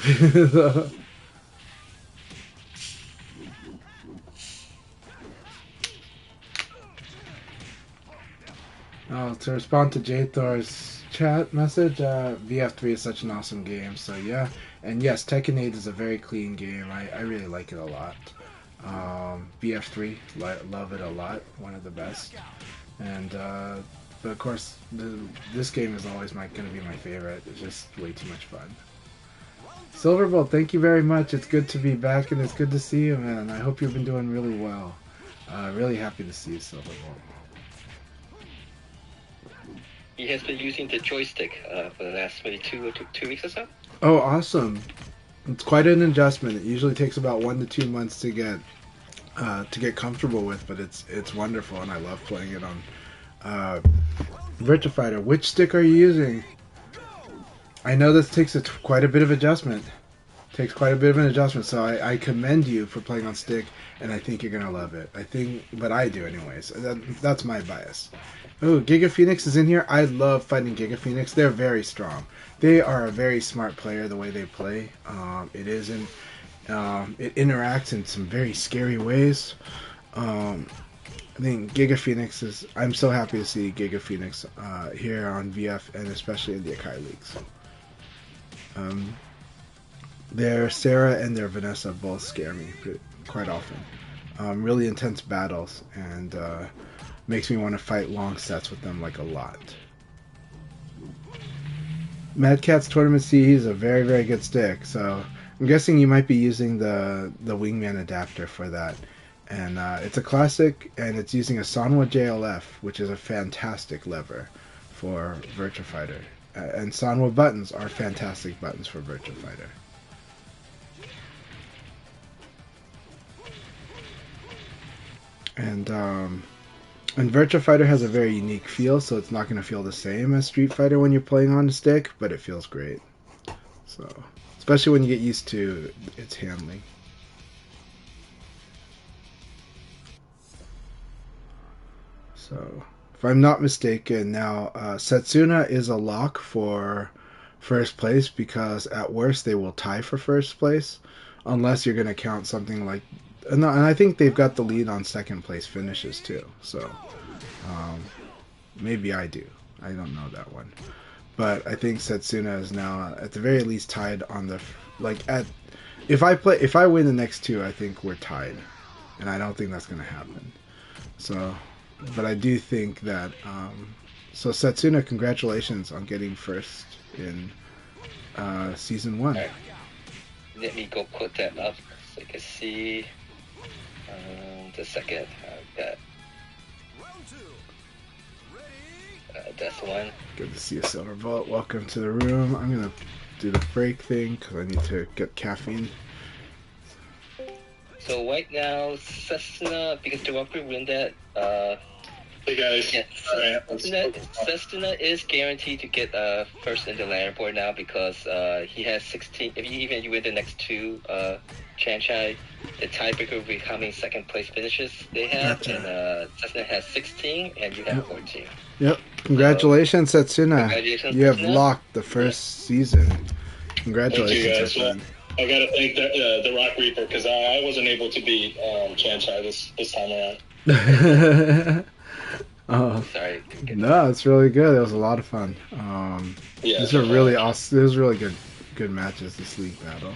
To respond to J Thor's chat message, VF3 is such an awesome game, so yeah. And yes, Tekken 8 is a very clean game. I really like it a lot. VF3, love it a lot. One of the best. And but of course, this game is always going to be my favorite. It's just way too much fun. Silverbolt, thank you very much. It's good to be back, and it's good to see you, man. I hope you've been doing really well. Really happy to see you, Silverbolt. He has been using the joystick for the last maybe two weeks or so. Oh, awesome! It's quite an adjustment. It usually takes about 1 to 2 months to get comfortable with, but it's wonderful, and I love playing it on Virtua Fighter. Which stick are you using? I know this takes quite a bit of adjustment. Takes quite a bit of an adjustment, so I commend you for playing on stick, and I think you're gonna love it. But I do anyways. That's my bias. Oh, Giga Phoenix is in here. I love fighting Giga Phoenix. They're very strong. They are a very smart player the way they play. It interacts in some very scary ways. I think Giga Phoenix is... I'm so happy to see Giga Phoenix here on VF, and especially in the Akai leagues. Their Sarah and their Vanessa both scare me quite often. Really intense battles, and makes me want to fight long sets with them like a lot. Mad Cat's Tournament C is a very, very good stick, so I'm guessing you might be using the Wingman adapter for that. And it's a classic, and it's using a Sanwa JLF, which is a fantastic lever for Virtua Fighter. And Sanwa buttons are fantastic buttons for Virtua Fighter. And Virtua Fighter has a very unique feel, so it's not going to feel the same as Street Fighter when you're playing on a stick, but it feels great. So, especially when you get used to its handling. So, if I'm not mistaken, now Setsuna is a lock for first place, because at worst they will tie for first place, unless you're going to count something like... And I think they've got the lead on second place finishes too. So maybe I do. I don't know that one. but I think Setsuna is now at the very least tied on the if I win the next two, I think we're tied, and I don't think that's going to happen. So, but I do think that so Setsuna, congratulations on getting first in season 1. Right. Let me go put that up so you can see the second. That's one. Good to see you, Silverbolt. Welcome to the room. I'm gonna do the break thing because I need to get caffeine. So right now, Cessna, because the Walker win that, Hey guys. yeah, Cessna is guaranteed to get first in the leaderboard now because he has 16. If you win the next two Chanchai, the tiebreaker will be how many second place finishes they have, Gotcha. and Cessna has 16, and you have 14. Yep. Congratulations, Setsuna. Congratulations, You have Setsuna. locked the first season. Congratulations, Thank you, guys. Setsuna. I gotta thank the Rock Reaper because I wasn't able to beat Chanchai this time around. Oh, Sorry. no, it's really good. It was a lot of fun. Yeah, These are really awesome. There's really good matches this league battle,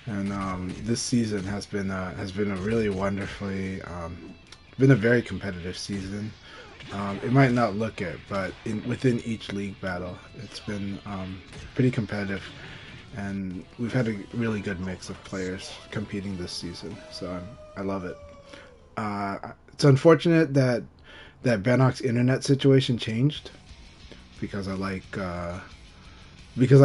and this season has been a really wonderfully been a very competitive season. It might not look it, but within each league battle, it's been pretty competitive, and we've had a really good mix of players competing this season. So I love it. It's unfortunate that Bannock's internet situation changed because I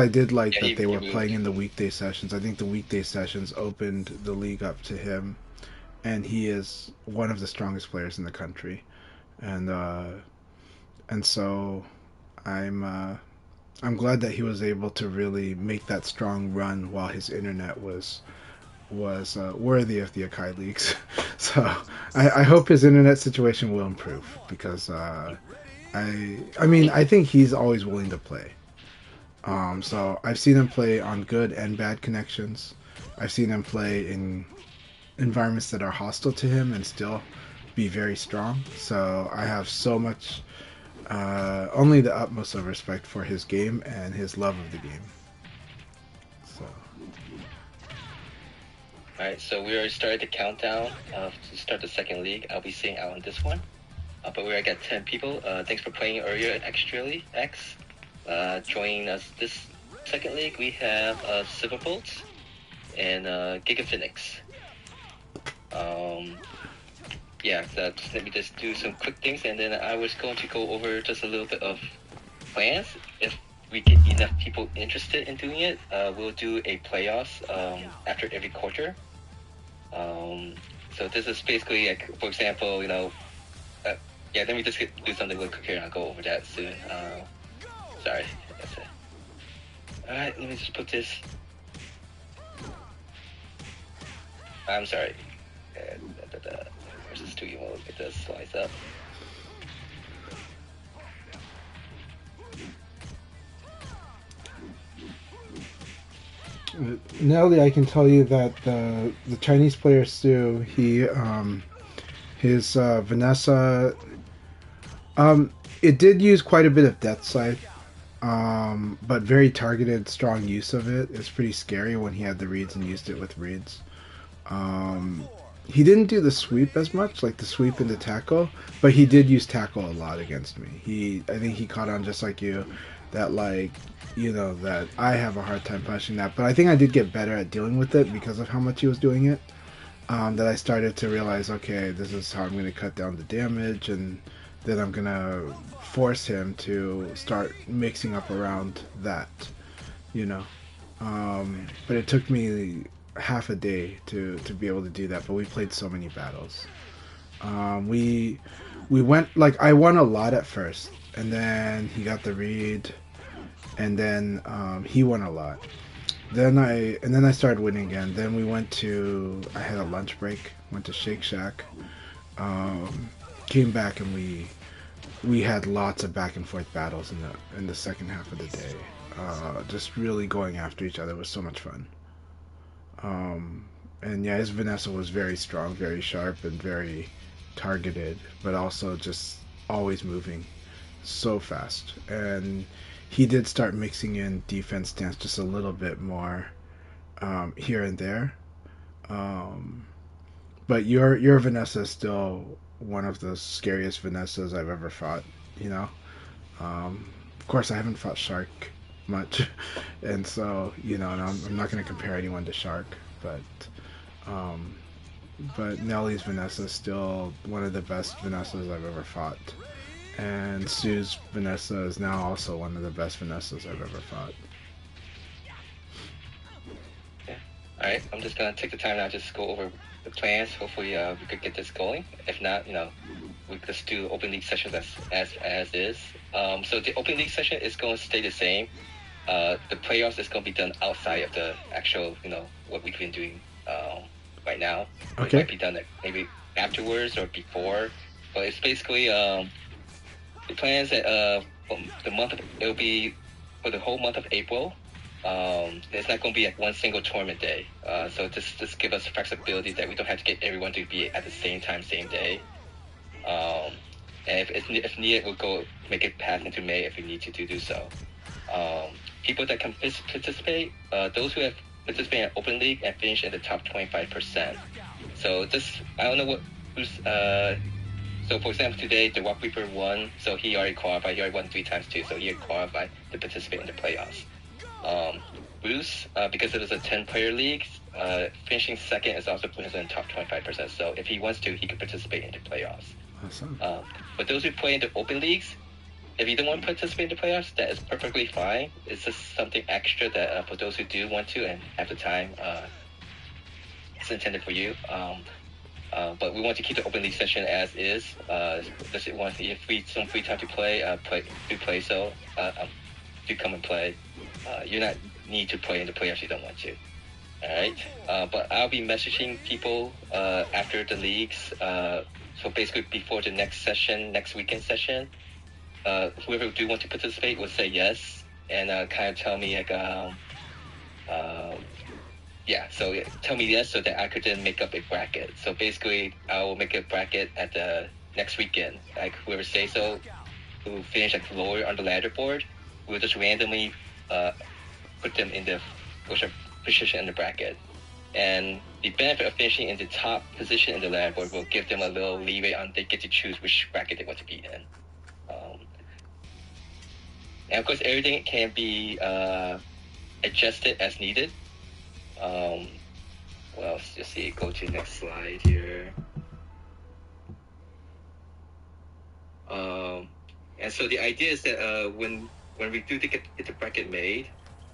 did like Yeah, that they were moved. playing in the weekday sessions. I think the weekday sessions opened the league up to him, and he is one of the strongest players in the country, and so I'm glad that he was able to really make that strong run while his internet was worthy of the Akai leagues. So I hope his internet situation will improve because I think he's always willing to play. So I've seen him play on good and bad connections. I've seen him play in environments that are hostile to him and still be very strong. So I have so much, only the utmost of respect for his game and his love of the game. So. Alright, so we already started the countdown to start the second league. I'll be sitting out on this one. But we already got 10 people. Thanks for playing earlier at Extra League X. Joining us this second league, we have Silverbolt and GigaPhoenix. Let me just do some quick things, and then I was going to go over just a little bit of plans. If we get enough people interested in doing it, we'll do a playoffs after every quarter. So this is basically, like, for example, let me just do something really quick here, and I'll go over that soon. Sorry, that's it. Alright, let me just put this. I'm sorry. Where's the studio mode? It does slice up. Nelly, I can tell you that the Chinese player Stu, his Vanessa, it did use quite a bit of Death Scythe, but very targeted, strong use of it. It's pretty scary when he had the reads and used it with reads. He didn't do the sweep as much, like the sweep into tackle, but he did use tackle a lot against me. I think he caught on just like you, that that I have a hard time punishing that. But I think I did get better at dealing with it because of how much he was doing it. That I started to realize, okay, this is how I'm going to cut down the damage, and then I'm going to force him to start mixing up around that, But it took me half a day to be able to do that, but we played so many battles. We went, I won a lot at first, and then he got the read, and then he won a lot. Then I started winning again. Then I had a lunch break, went to Shake Shack, came back, and we had lots of back and forth battles in the second half of the day. Just really going after each other was so much fun. And yeah, his Vanessa was very strong, very sharp, and very targeted, but also just always moving so fast. And he did start mixing in defense stance just a little bit more here and there. Um, but your Vanessa is still one of the scariest Vanessas I've ever fought. You know, of course I haven't fought Shark much, and so and I'm not going to compare anyone to Shark, um, but Nellie's Vanessa is still one of the best Vanessas I've ever fought. And Sue's Vanessa is now also one of the best Vanessas I've ever fought. Yeah. All right. I'm just gonna take the time now just go over the plans. Hopefully, we could get this going. If not, we could just do open league sessions as is. So the open league session is going to stay the same. The playoffs is going to be done outside of the actual, what we've been doing right now. Okay. It might be done maybe afterwards or before, but it's basically the plans that it'll be for the whole month of April. It's not going to be like one single tournament day. So just give us flexibility that we don't have to get everyone to be at the same time, same day. And if needed, we'll go make it pass into May if we need to do so. People that can participate, those who have participated in Open League and finished in the top 25%. So I don't know who's. So for example, today the Walk Reaper won, so he already qualified. He already won 3 times too, so he had qualified to participate in the playoffs. Bruce, because it was a 10-player league, finishing second is also putting us in the top 25%. So if he wants to, he could participate in the playoffs. Awesome. But those who play in the open leagues, if you don't want to participate in the playoffs, that is perfectly fine. It's just something extra that for those who do want to and have the time, it's intended for you. But we want to keep the open league session as is. If some free time to play, play so. Do come and play. You not need to play in the playoffs if you don't want to. All right. But I'll be messaging people after the leagues. So basically before the next weekend session, whoever do want to participate will say yes and kind of tell me so tell me yes so that I could then make up a bracket. So basically I will make a bracket at the next weekend. Like whoever say so, who finish like lower on the ladder board, we'll just randomly put them in the position in the bracket. And the benefit of finishing in the top position in the ladder board will give them a little leeway on they get to choose which bracket they want to be in. And of course, everything can be adjusted as needed. Well, let's see. Go to the next slide here. And so the idea is that when we do get the bracket made,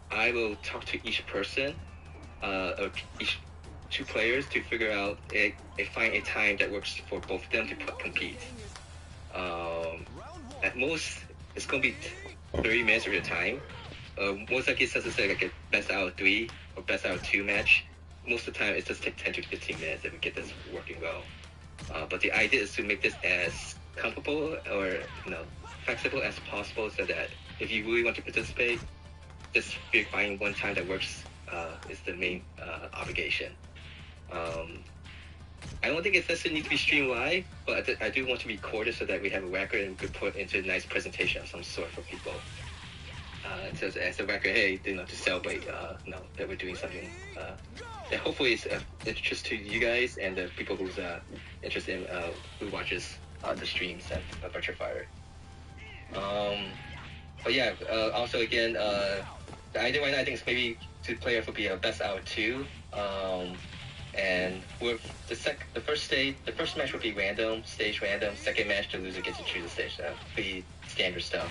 I will talk to each person, or each 2 players to figure out find a time that works for both of them to compete. At most, it's going to be 30 minutes of your time. Most likely it's just like a best out of 3 or best out of 2 match. Most of the time it's just take 10 to 15 minutes if we get this working well. But the idea is to make this as comfortable or flexible as possible so that if you really want to participate, just find one time that works is the main obligation. I don't think it necessarily needs to be streamed live, but I do want to record it so that we have a record and we could put into a nice presentation of some sort for people. Just as a record, hey, to celebrate, that we're doing something that hopefully is of interest to you guys and the people who's interested in who watches the streams at Virtual Fire. But yeah, also again, the idea right now I think is maybe 2 players will be a best out of 2. And with the first match would be random, stage random. Second match, the loser gets to choose the stage. That would be standard stuff.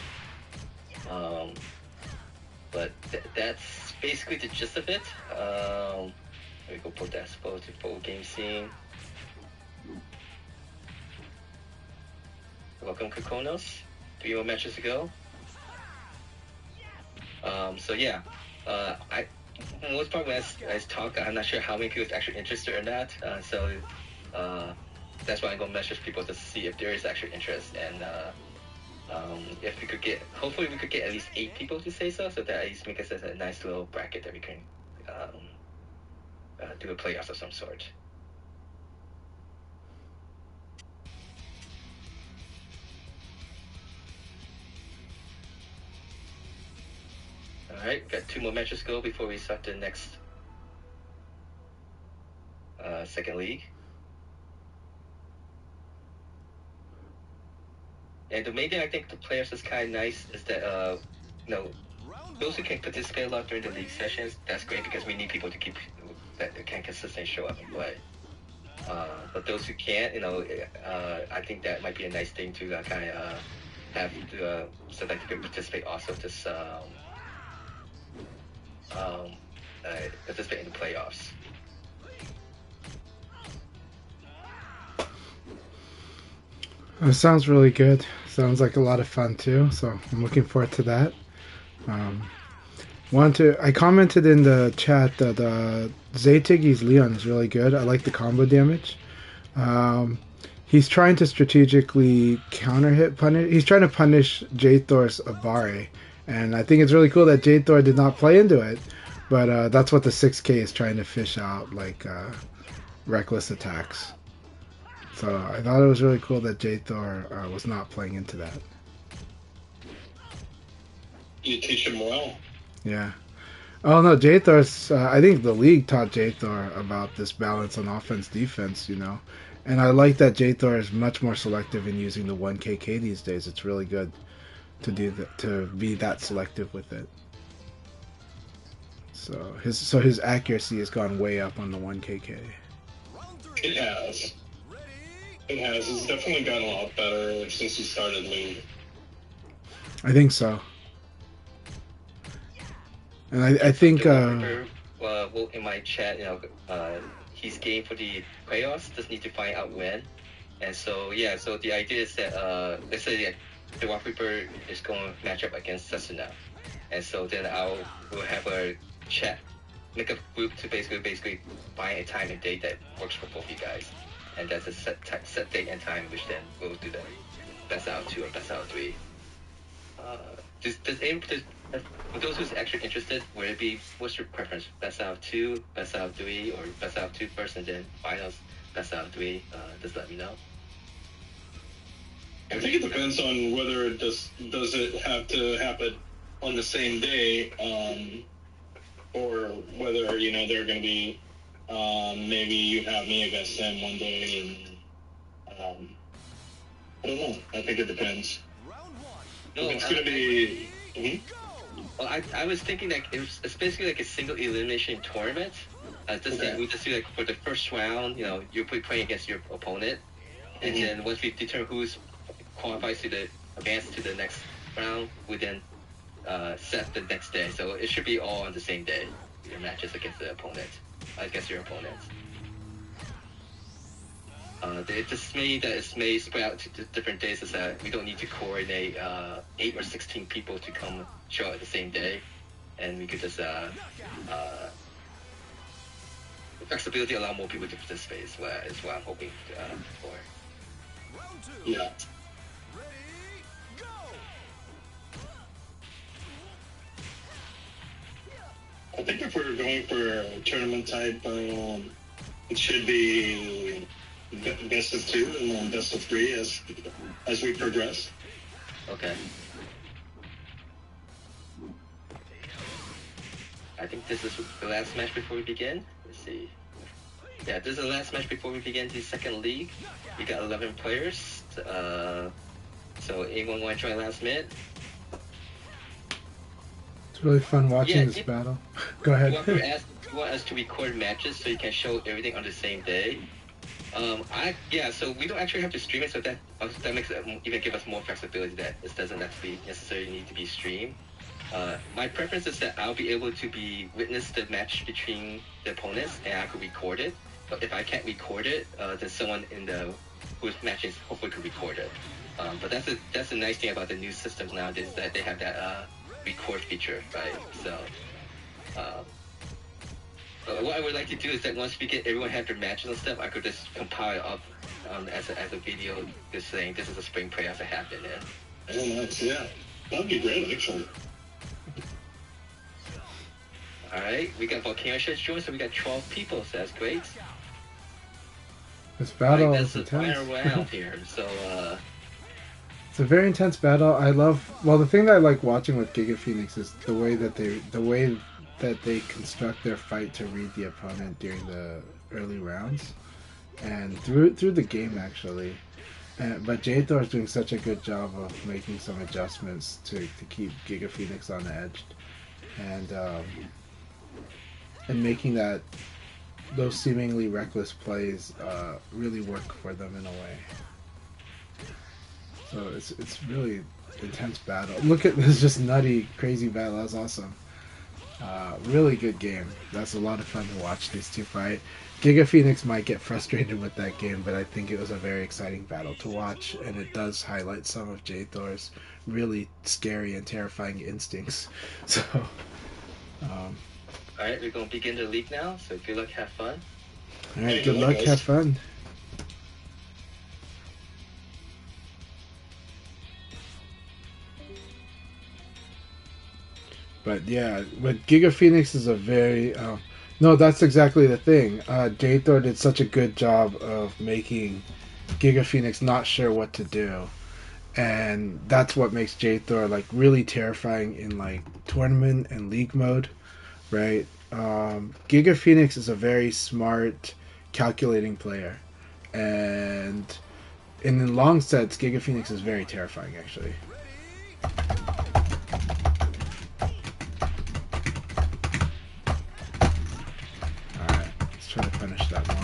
But that's basically the gist of it. Let me go put that to full game scene. Welcome, Kokonos. 3 more matches to go. So yeah, most part when I talk, I'm not sure how many people are actually interested or not. So that's why I'm gonna message people to see if there is actual interest and if we could hopefully we could get at least 8 people to say so that at least make us a nice little bracket that we can do a playoffs of some sort. Alright, got 2 more matches to go before we start the next second league. And the main thing I think the players is kind of nice is that, those who can participate a lot during the league sessions, that's great because we need people to keep that can consistently show up and play. But those who can't, I think that might be a nice thing to kind of have so that you can participate also this participate in the playoffs. It sounds really good. Sounds like a lot of fun too. So I'm looking forward to that. I commented in the chat that Zaytigi's Leon is really good. I like the combo damage. He's trying to strategically punish. He's trying to punish Jthor's Abare, and I think it's really cool that Jthor did not play into it. But that's what the 6K is trying to fish out, like reckless attacks. So I thought it was really cool that Jthor was not playing into that. You teach him well. Yeah. Oh no, Jthor's. I think the league taught Jthor about this balance on offense, defense. And I like that Jthor is much more selective in using the 1KK these days. It's really good to do that, to be that selective with it. So his accuracy has gone way up on the 1KK. It has. It's definitely gotten a lot better since he started league. I think so. And I think in my chat, he's game for the playoffs. Just need to find out when. And so so the idea is that let's say the Walk Reaper is going to match up against Sesuna, and so then we'll have a chat, make a group to basically find a time and date that works for both you guys, and that's a set date and time, which then we'll do the best out of 2 or best out of 3. For those who's actually interested, what's your preference? Best out of 2, best out of 3, or best out of 2 first and then finals, best out of 3? Just let me know. I think it depends on whether does it have to happen on the same day, or whether they're going to be maybe you have me against them one day, and I don't know. I think it depends. No, it's going to be. Well, I was thinking that it's basically like a single elimination tournament. We just do like for the first round, you're playing against your opponent, and then once we determine who's qualifies to advance to the next round, we then set the next day. So it should be all on the same day. Your matches against your opponents. It just made that it's may spread out to different days, is that we don't need to coordinate 8 or 16 people to come show up at the same day, and we could just flexibility allow more people to participate is what I'm hoping for. Yeah. I think if we're going for a tournament type, it should be best of 2 and then best of 3 as we progress. Okay. I think this is the last match before we begin. Let's see. Yeah, this is the last match before we begin the second league. We got 11 players. So anyone want to join last minute? It's really fun watching this battle. Go ahead. You want us to record matches so you can show everything on the same day. So we don't actually have to stream it, so that makes it even give us more flexibility that it doesn't necessarily need to be streamed. My preference is that I'll be able to witness the match between the opponents, and I could record it. But if I can't record it, then someone who's matching hopefully could record it. But that's the nice thing about the new systems nowadays, is that they have that record feature, right? So what I would like to do is that once we get everyone have their matches and stuff, I could just compile it up as a video, just saying this is a spring playoff that happened. Oh, nice, yeah. That'd be great, actually. Alright, we got Volcano Sheds joined, so we got 12 people, so that's great. This battle is intense. That's the final round here, so It's a very intense battle. I love. Well, the thing that I like watching with Giga Phoenix is the way that they construct their fight to read the opponent during the early rounds and through the game actually. But Jade Thor is doing such a good job of making some adjustments to keep Giga Phoenix on edge and making those seemingly reckless plays really work for them in a way. So it's really intense battle. Look at this just nutty, crazy battle. That was awesome. Really good game. That's a lot of fun to watch these two fight. Giga Phoenix might get frustrated with that game, but I think it was a very exciting battle to watch, and it does highlight some of Jade Thor's really scary and terrifying instincts. So, Alright, we're gonna begin the league now, so good luck, have fun. Alright, good luck, have fun. But yeah, but Giga Phoenix is a very no, that's exactly the thing. Jade Thor did such a good job of making Giga Phoenix not sure what to do, and that's what makes Jade Thor like really terrifying in like tournament and league mode, right? Giga Phoenix is a very smart, calculating player, and in the long sets, Giga Phoenix is very terrifying actually. Try to finish that more.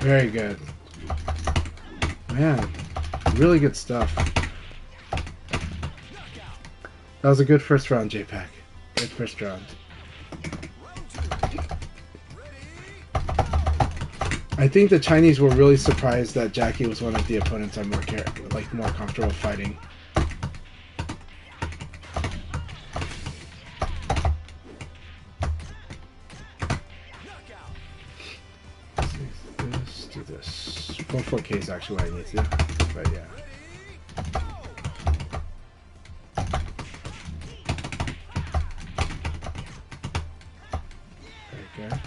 Very good. Man, really good stuff. That was a good first round, JPEG. Good first round. I think the Chinese were really surprised that Jackie was one of the opponents I'm more comfortable fighting. Let's do this. 4K is actually what I need to do, but yeah. There we go.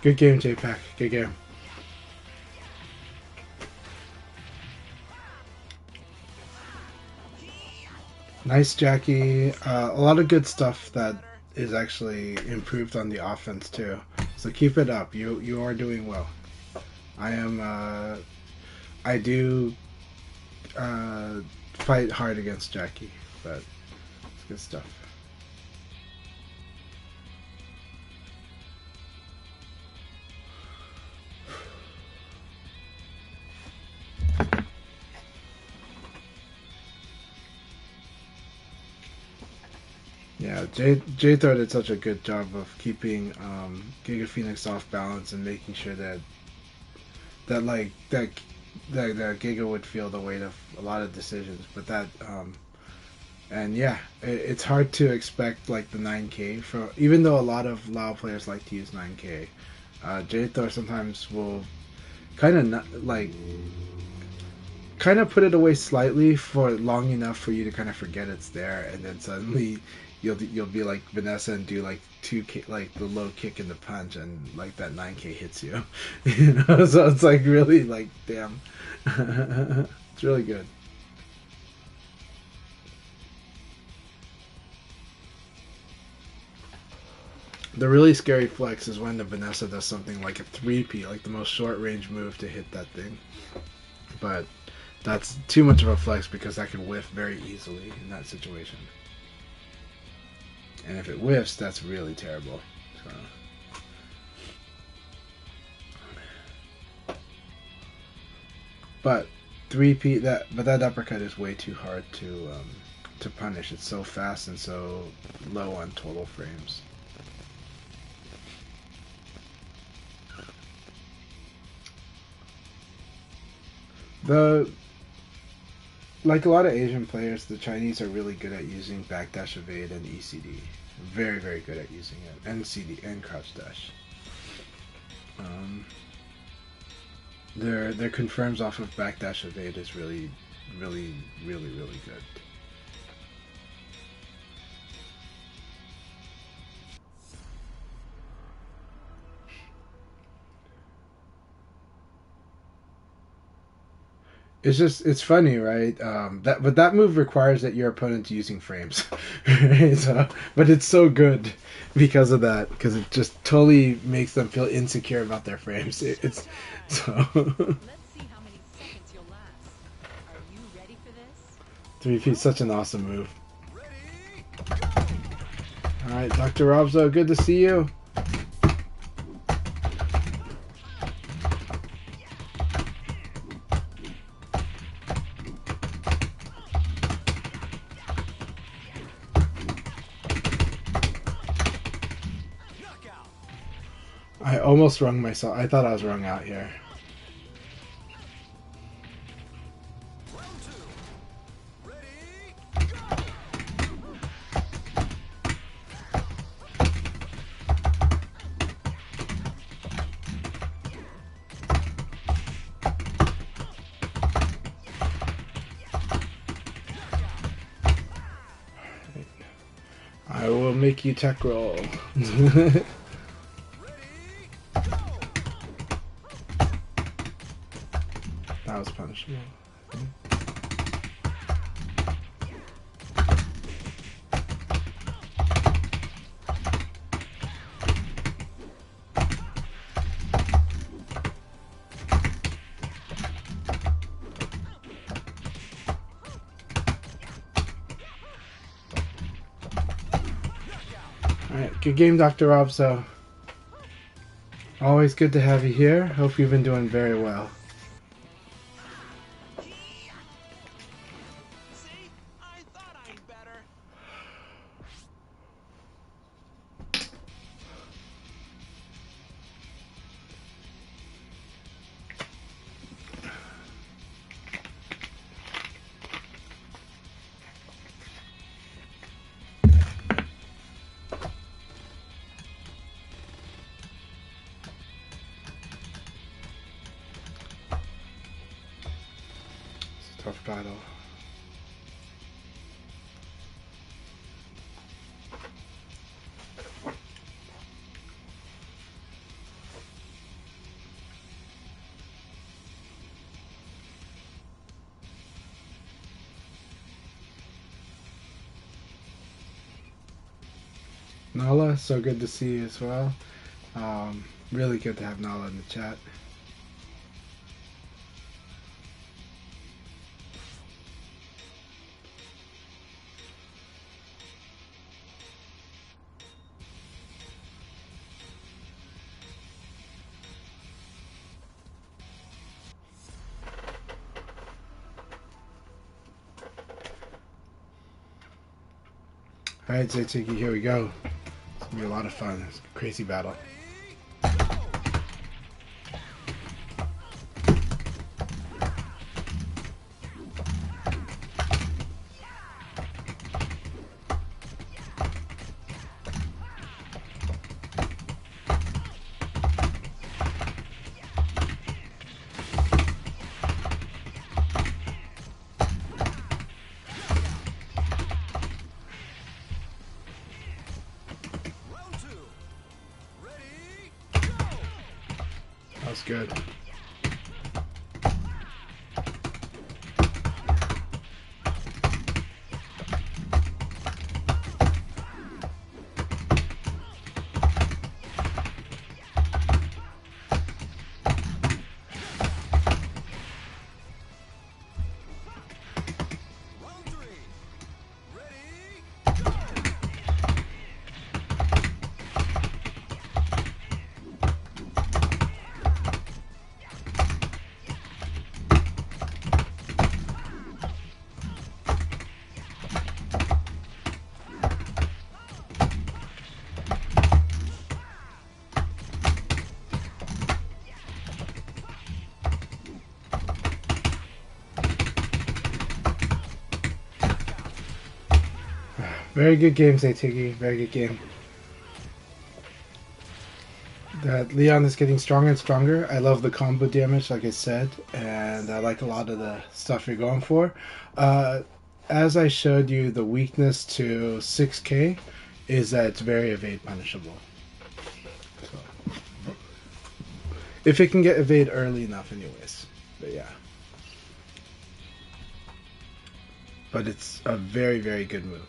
Good game, JPEG. Good game. Nice, Jackie. A lot of good stuff that is actually improved on the offense too. So keep it up. You are doing well. I do fight hard against Jackie, but it's good stuff. Yeah, Jade Thor did such a good job of keeping Giga Phoenix off balance and making sure that Giga would feel the weight of a lot of decisions. But and yeah, it's hard to expect like the 9K from, even though a lot of Lao players like to use 9K. Jade Thor sometimes will kind of put it away slightly for long enough for you to kind of forget it's there, and then suddenly you'll be like Vanessa and do like 2K, like the low kick and the punch, and like that 9K hits you. You know, so it's like really like damn. It's really good. The really scary flex is when the Vanessa does something like a 3P, like the most short range move to hit that thing. But that's too much of a flex because that can whiff very easily in that situation. And if it whiffs, that's really terrible. So. But 3P, that uppercut is way too hard to punish. It's so fast and so low on total frames. like a lot of Asian players, the Chinese are really good at using backdash evade and ECD. Very, very good at using it, and CD and crouch dash. Their confirms off of backdash evade is really, really, really, really good. It's funny, right? But that move requires that your opponent's using frames, right? So, but it's so good because of that, because it just totally makes them feel insecure about their frames. It's so. Let's see how many seconds you'll last. Are you ready for this? 3P, such an awesome move. All right, Dr. Robzo, good to see you. I almost wrung myself. I thought I was wrung out here. I will make you tech roll. That was punishable. Alright, good game, Dr. Robso. Always good to have you here. Hope you've been doing very well. Tough battle. Nala, so good to see you as well. Really good to have Nala in the chat. Alright, Zaytiki, here we go. It's gonna be a lot of fun. It's a crazy battle. That's good. Very good game, Zaytigi. Very good game. That Leon is getting stronger and stronger. I love the combo damage, like I said, and I like a lot of the stuff you're going for. As I showed you, the weakness to 6K is that it's very evade punishable. So, if it can get evade early enough, anyways. But yeah. But it's a very, very good move.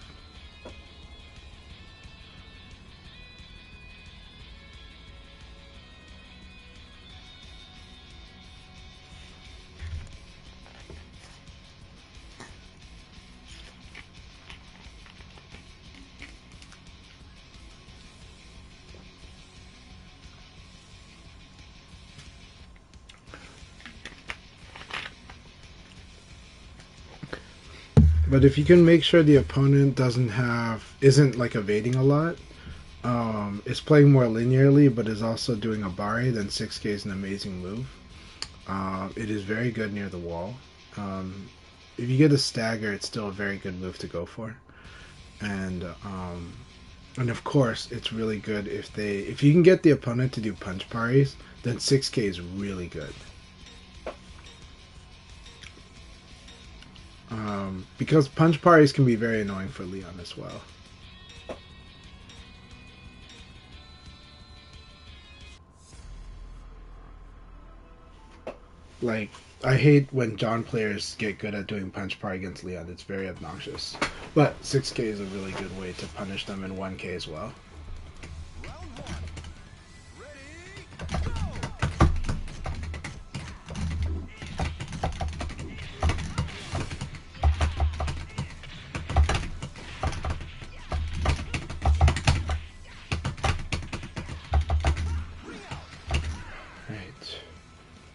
But if you can make sure the opponent isn't like evading a lot, is playing more linearly, but is also doing a Bari, then 6K is an amazing move. It is very good near the wall. If you get a stagger, it's still a very good move to go for. And of course, it's really good if you can get the opponent to do punch paris, then 6K is really good. Because punch paris can be very annoying for Leon as well. Like, I hate when John players get good at doing punch par against Leon. It's very obnoxious. But 6K is a really good way to punish them in 1K as well.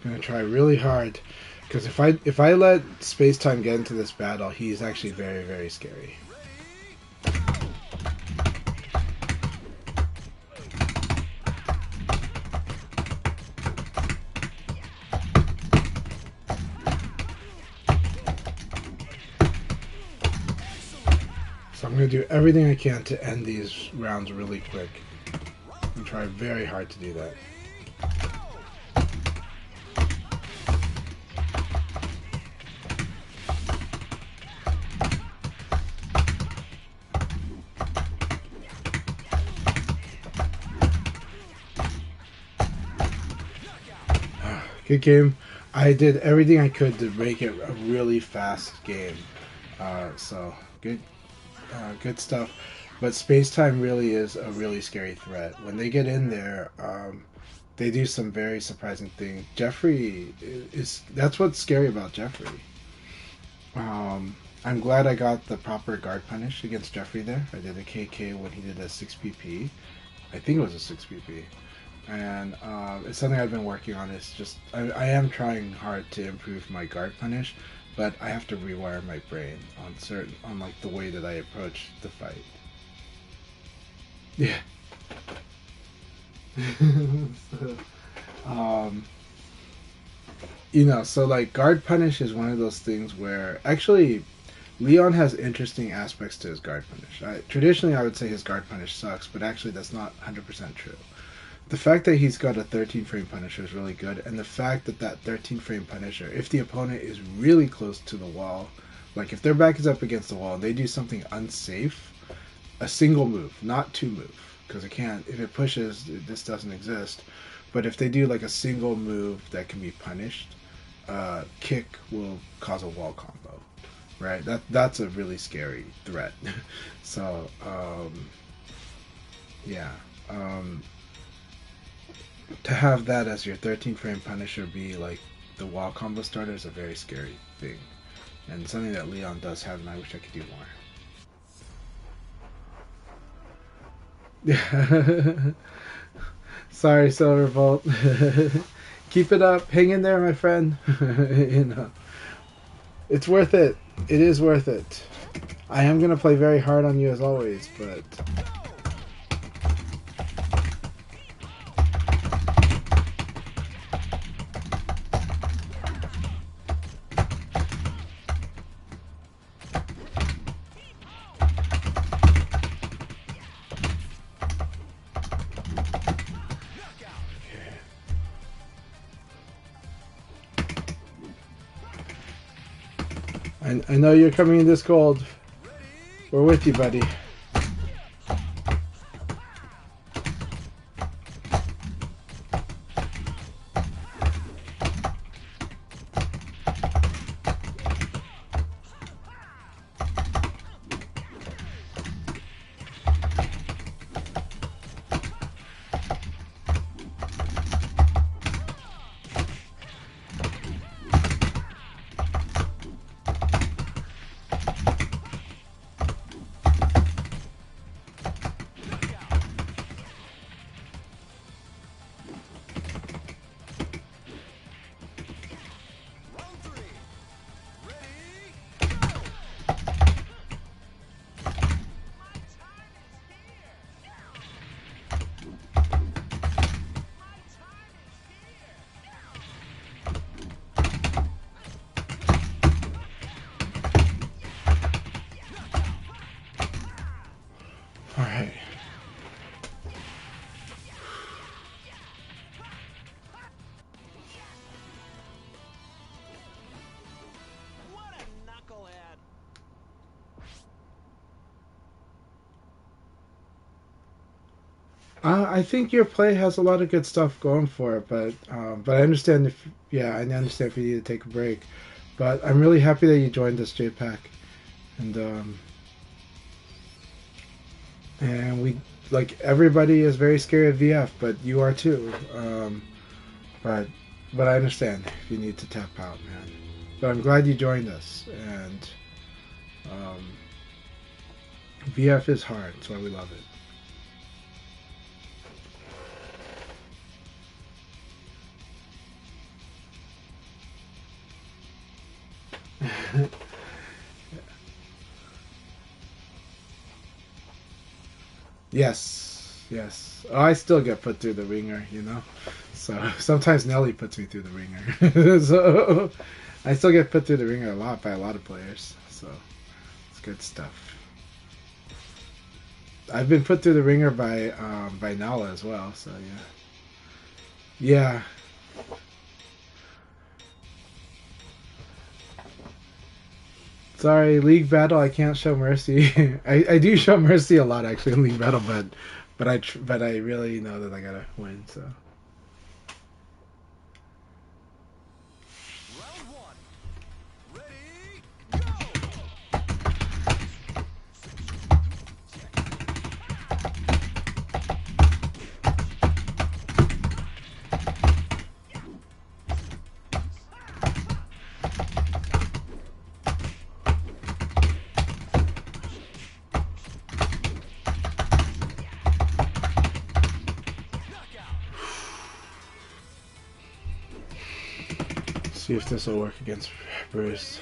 I'm gonna try really hard, because if I let Space-Time get into this battle, he's actually very, very scary. So I'm gonna do everything I can to end these rounds really quick, and try very hard to do that. Good game. I did everything I could to make it a really fast game. So good, good stuff. But Space-Time really is a really scary threat. When they get in there, they do some very surprising things. Jeffrey that's what's scary about Jeffrey. I'm glad I got the proper guard punish against Jeffrey there. I did a KK when he did a 6PP. I think it was a 6PP. And it's something I've been working on. It's just I am trying hard to improve my guard punish, but I have to rewire my brain on like the way that I approach the fight. Yeah. So, so like guard punish is one of those things where actually Leon has interesting aspects to his guard punish. Traditionally, I would say his guard punish sucks, but actually that's not 100% true. The fact that he's got a 13 frame Punisher is really good, and the fact that that 13 frame Punisher, if the opponent is really close to the wall, like if their back is up against the wall and they do something unsafe, a single move, not two move, because it can't, if it pushes, this doesn't exist, but if they do like a single move that can be punished, kick will cause a wall combo, right? That's a really scary threat. So, yeah. To have that as your 13 frame Punisher be like the wall combo starter is a very scary thing, and something that Leon does have, and I wish I could do more. Sorry, Silverbolt. Keep it up. Hang in there, my friend. It's worth it. It is worth it. I am gonna play very hard on you as always, but. I know you're coming in this cold. We're with you, buddy. All right. What a knucklehead. I think your play has a lot of good stuff going for it, but I understand if I understand if you need to take a break. But I'm really happy that you joined us, JPack, and we like everybody is very scared of VF, but you are too. But I understand if you need to tap out, man. But I'm glad you joined us, and VF is hard. That's why we love it. Yes, yes. Oh, I still get put through the ringer, you know. So sometimes Nelly puts me through the ringer. So I still get put through the ringer a lot by a lot of players. So it's good stuff. I've been put through the ringer by Nala as well. So yeah. Sorry, League Battle. I can't show mercy. I do show mercy a lot actually in League Battle, but I really know that I gotta win. So. Round one. Ready, go! See if this will work against Bruce.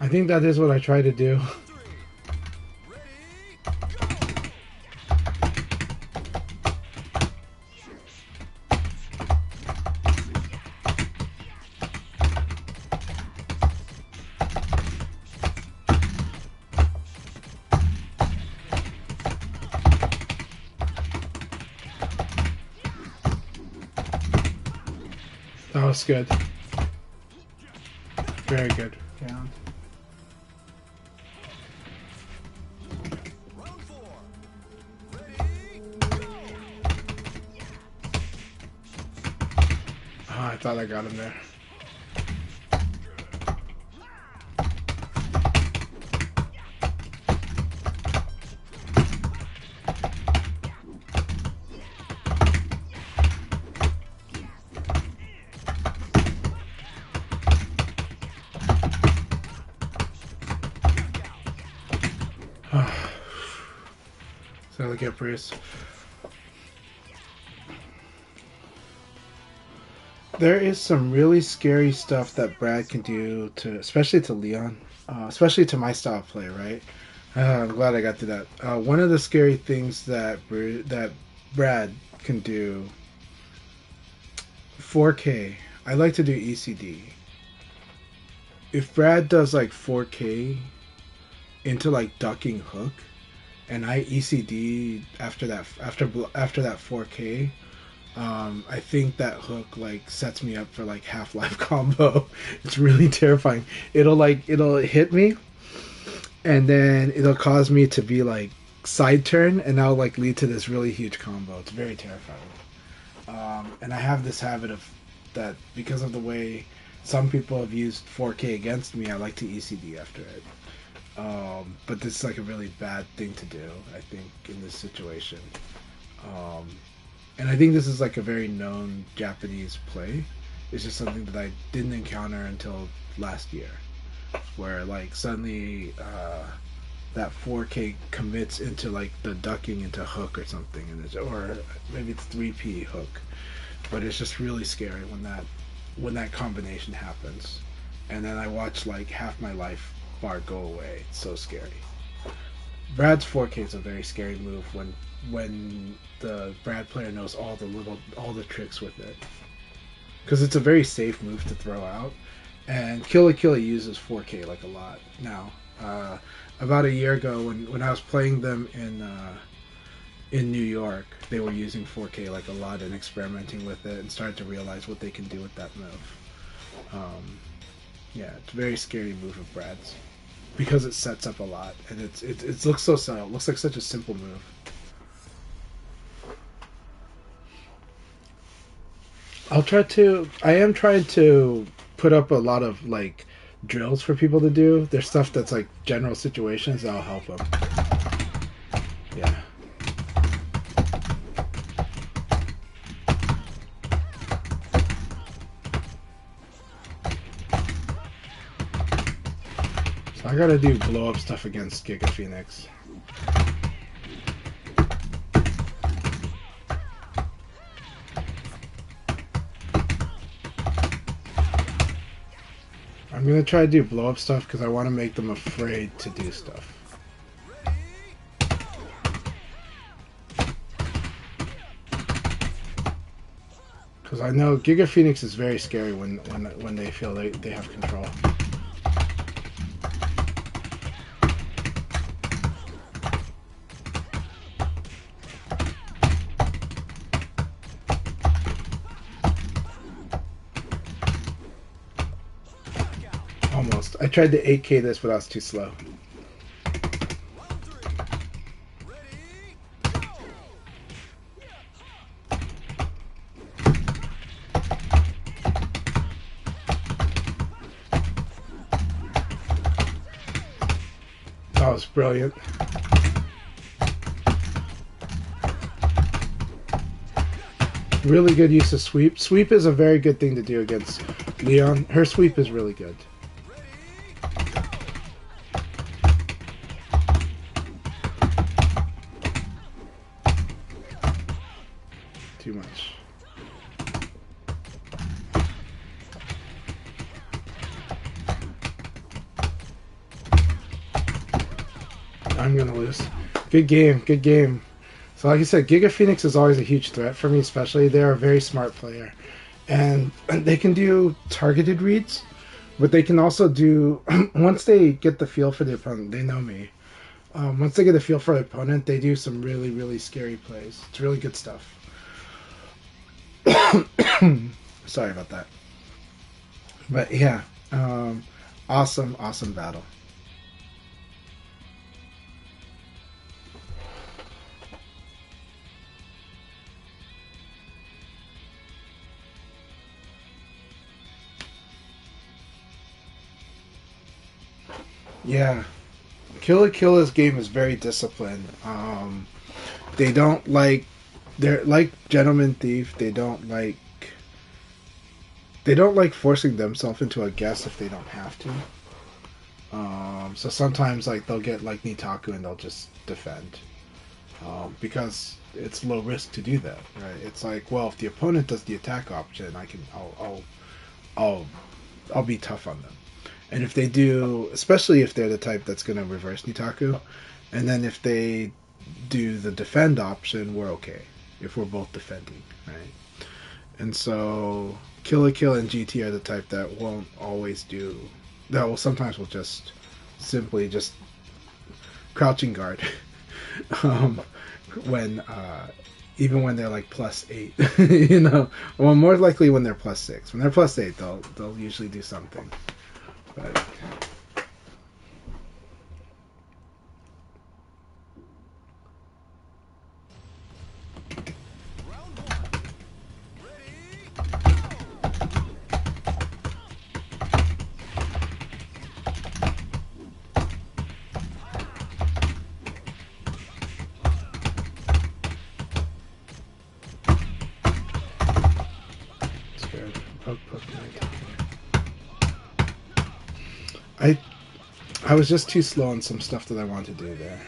I think that is what I try to do. That was good. Very good. Yeah. Round four. Ready, go! Oh, I thought I got him there. So look at Bruce. There is some really scary stuff that Brad can do to, especially to Leon, especially to my style of play, right? I'm glad I got to that. One of the scary things that Brad can do, 4K. I like to do ECD. If Brad does like 4K into like ducking hook, and I ECD after that 4K, I think that hook like sets me up for like Half-Life combo. It's really terrifying. It'll hit me, and then it'll cause me to be like side turn, and that'll like lead to this really huge combo. It's very terrifying. And I have this habit of that because of the way some people have used 4K against me. I like to ECD after it. But this is like a really bad thing to do, I think, in this situation. Um, and I think this is like a very known Japanese play. It's just something that I didn't encounter until last year, where like suddenly that 4K commits into like the ducking into hook or something, or maybe it's 3P hook, but it's just really scary when that combination happens, and then I watch like half my life bar go away. It's so scary. Brad's 4K is a very scary move when the Brad player knows all the tricks with it, because it's a very safe move to throw out. And Kill uses 4K like a lot now. About a year ago, when I was playing them in New York, they were using 4K like a lot and experimenting with it, and started to realize what they can do with that move. Yeah, it's a very scary move of Brad's because it sets up a lot, and it looks so subtle. It looks like such a simple move. I am trying to put up a lot of like drills for people to do. There's stuff that's like general situations that'll help them. Yeah. So I gotta do blow up stuff against Giga Phoenix. I'm gonna try to do blow up stuff because I want to make them afraid to do stuff. Because I know Giga Phoenix is very scary when they feel they have control. Almost. I tried to 8K this, but I was too slow. That was brilliant. Really good use of sweep. Sweep is a very good thing to do against Leon. Her sweep is really good. Too much. I'm gonna lose. Good game, good game. So like I said, Giga Phoenix is always a huge threat for me, especially they're a very smart player. And they can do targeted reads, but they can also do, once they get the feel for the opponent, they know me. Once they get a feel for the opponent, they do some really, really scary plays. It's really good stuff. Sorry about that. But yeah, awesome battle. Yeah, Killa's game is very disciplined. They don't like, they're like Gentleman Thief. They don't like forcing themselves into a guess if they don't have to. So sometimes like they'll get like Nitaku and they'll just defend, because it's low risk to do that, right? It's like, well, if the opponent does the attack option, I'll be tough on them. And if they do, especially if they're the type that's going to reverse Nitaku, and then if they do the defend option, we're okay. If we're both defending, right? And so Kill la Kill and GT are the type that won't always do, that will sometimes will just simply just crouching guard. When even when they're like +8, you know, well, more likely when they're +6. When they're +8, they'll usually do something. But Round one. Ready, go! it's good. I was just too slow on some stuff that I wanted to do there.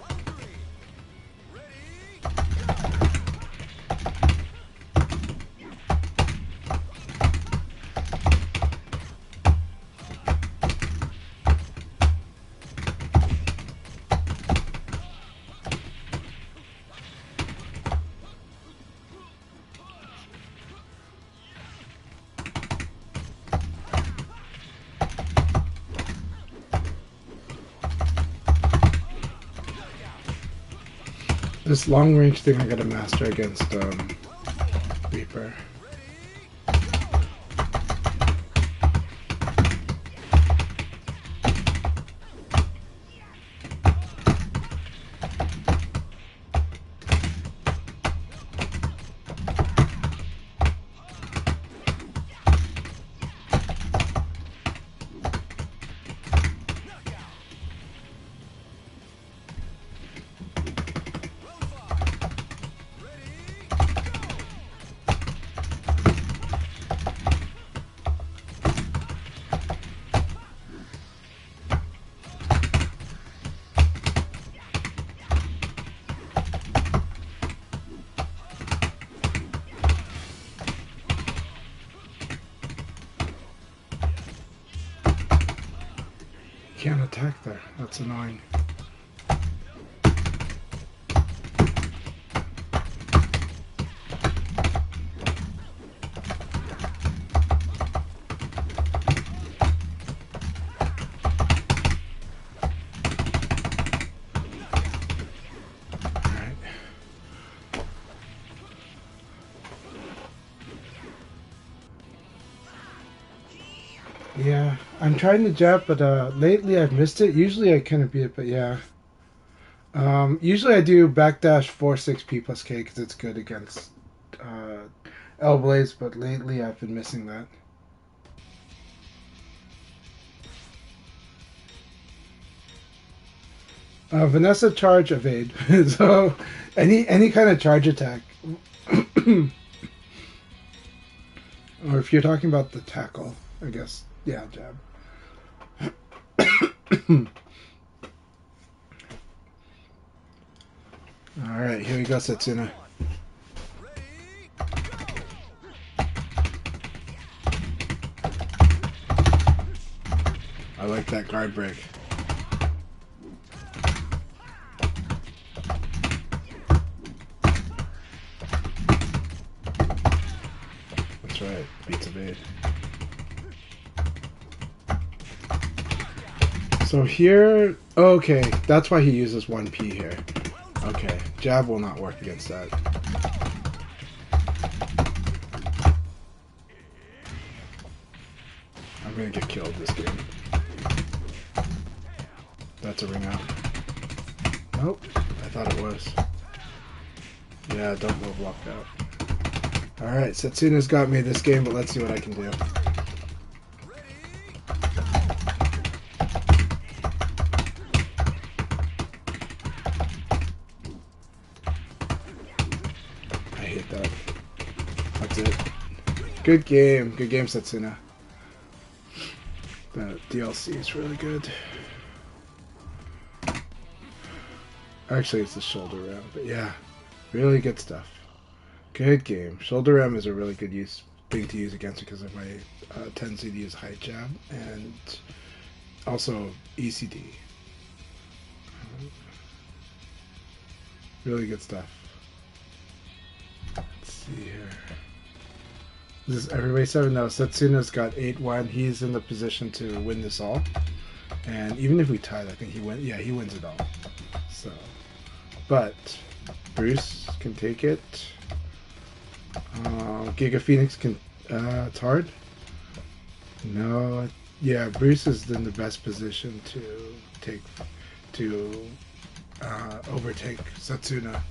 Round three. Ready, This long range thing I gotta master against Reaper. round five. Ready, go! Can't attack there. That's annoying. Alright. Yeah, I'm trying to jab, but lately I've missed it. Usually I kind of beat it, but yeah. Usually I do backdash 4-6P plus K because it's good against L Blaze, but lately I've been missing that. Vanessa charge evade. So any kind of charge attack. Or if you're talking about the tackle, I guess. Yeah, jab. Alright, here we go, Setsuna. Ready, go! I like that guard break. That's right, beats evade. So here, okay, that's why he uses 1P here. Okay, jab will not work against that. I'm gonna get killed this game. That's a ring out. Nope, I thought it was. Yeah, don't move locked out. Alright, Setsuna's got me this game, but let's see what I can do. that. That's it. Good game. Good game, Setsuna. The DLC is really good. Actually, it's the shoulder ram, but yeah, really good stuff. Good game. Shoulder ram is a really good thing to use against it because of my tendency to use high jab and also ECD. Really good stuff. Let's see here. This is everybody 7 now. Setsuna's got 8-1. He's in the position to win this all. And even if we tied, I think he wins. Yeah, he wins it all. So, but Bruce can take it. Giga Phoenix can. It's hard. No, yeah, Bruce is in the best position to overtake Setsuna.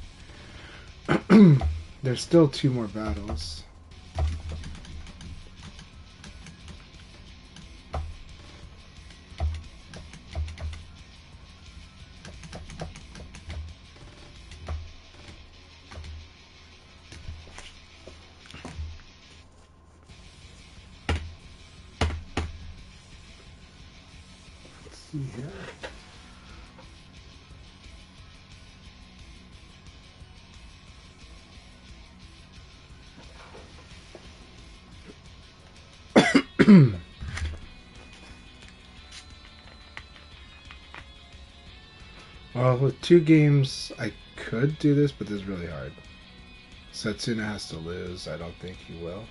There's still 2 more battles. Let's see here. Well, with 2 games, I could do this, but this is really hard. Setsuna has to lose. I don't think he will.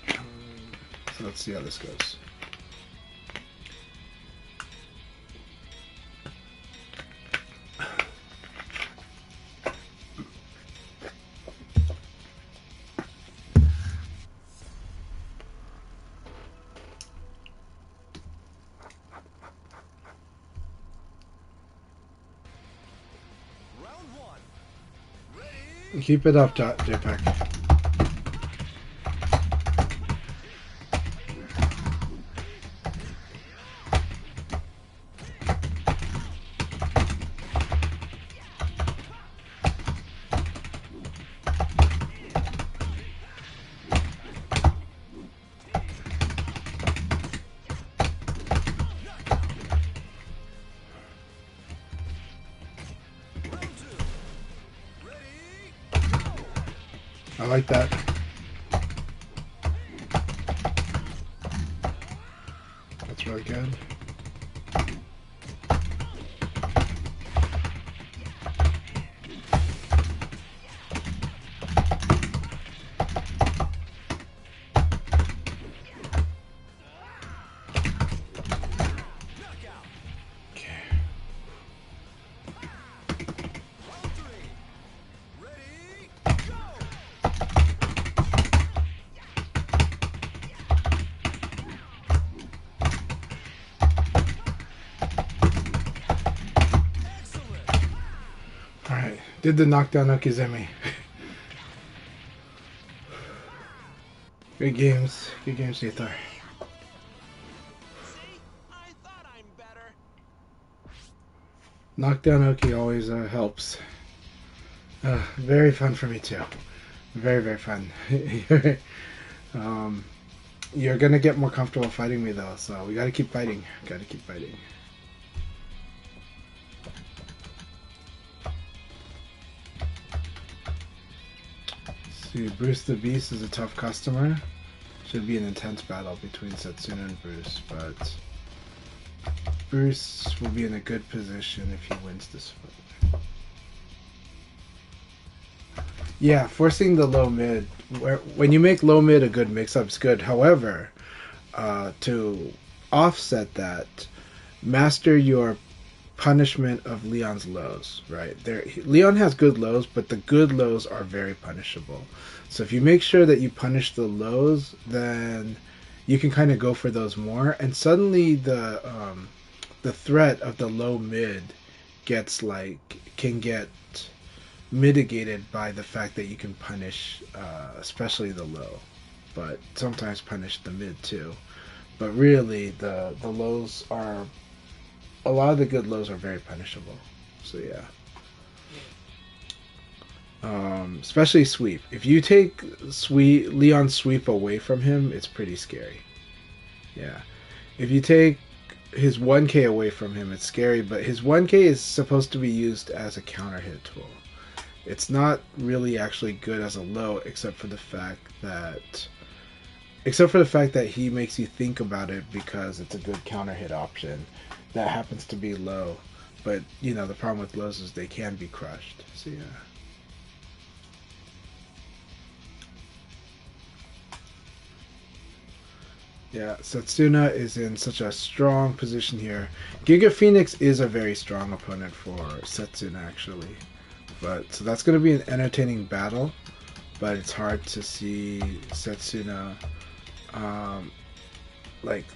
So let's see how this goes. Round 1. Ready? Keep it up, Jetpack. Round 2. Ready? I like that. That's really good. Knockout. Okay. Round 3. Ready? Go! Excellent. Alright. Did the knockdown Okizeme. Good games. Good games, Ethar. See? I thought I'm better. Knockdown Oki always helps. Very fun for me too. Very, very fun. You're gonna get more comfortable fighting me though, so we gotta keep fighting. Gotta keep fighting. Let's see, Bruce the Beast is a tough customer. Should be an intense battle between Setsuna and Bruce, but Bruce will be in a good position if he wins this fight. Yeah, forcing the low mid. When you make low mid a good mix-up, it's good. However, to offset that, master your punishment of Leon's lows. Right there, Leon has good lows, but the good lows are very punishable. So if you make sure that you punish the lows, then you can kind of go for those more, and suddenly the threat of the low mid can get mitigated by the fact that you can punish especially the low, but sometimes punish the mid too. But really the lows are, a lot of the good lows are very punishable. So yeah. especially sweep. If you take Leon's sweep away from him, it's pretty scary. Yeah. If you take his 1K away from him, it's scary, but his 1K is supposed to be used as a counter hit tool. It's not really actually good as a low, except for the fact that he makes you think about it because it's a good counter hit option that happens to be low. But the problem with lows is they can be crushed. So yeah. Yeah, Setsuna is in such a strong position here. Giga Phoenix is a very strong opponent for Setsuna, actually. So that's going to be an entertaining battle, but it's hard to see Setsuna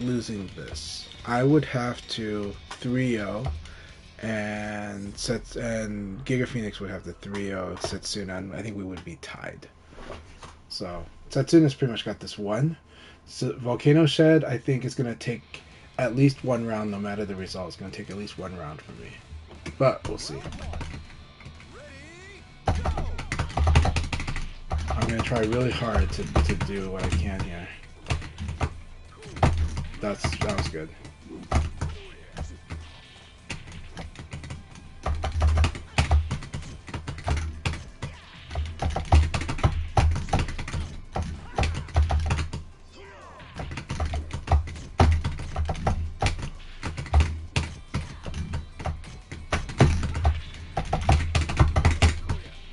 losing this. I would have to 3-0, and Giga Phoenix would have to 3-0 Setsuna, and I think we would be tied. So Setsuna's pretty much got this one. So Volcano Shed, I think, is going to take at least one round, no matter the result. It's going to take at least one round for me. But we'll see. I'm going to try really hard to do what I can here. That was good.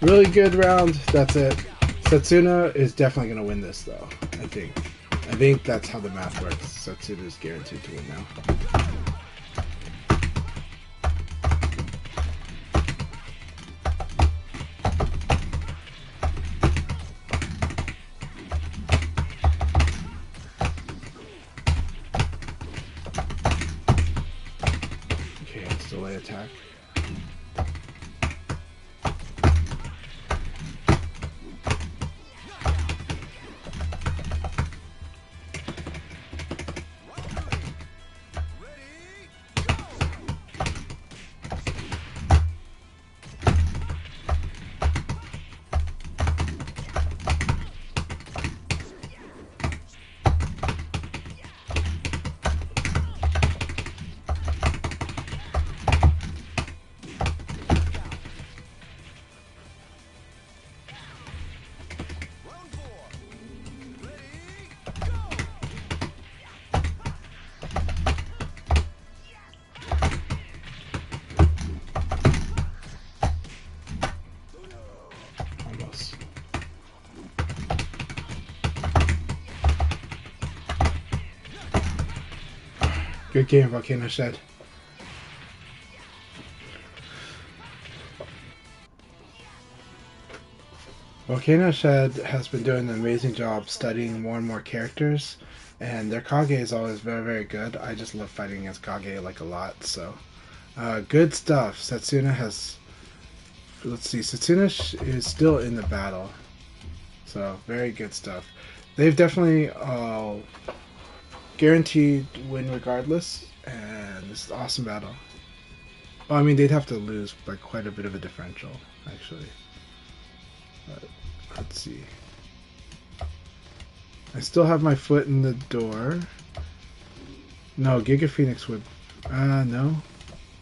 Really good round. That's it. Setsuna is definitely going to win this, though. I think that's how the math works. Setsuna is guaranteed to win now. Okay, let's delay attack. Good game, Volcano Shed. Volcano Shed has been doing an amazing job studying more and more characters, and their Kage is always very, very good. I just love fighting against Kage a lot, so good stuff. Setsuna has... Let's see, Setsuna is still in the battle, so very good stuff. They've definitely guaranteed win regardless, and this is an awesome battle. Well, I mean, they'd have to lose by quite a bit of a differential, actually. But let's see. I still have my foot in the door. No, Giga Phoenix would... no.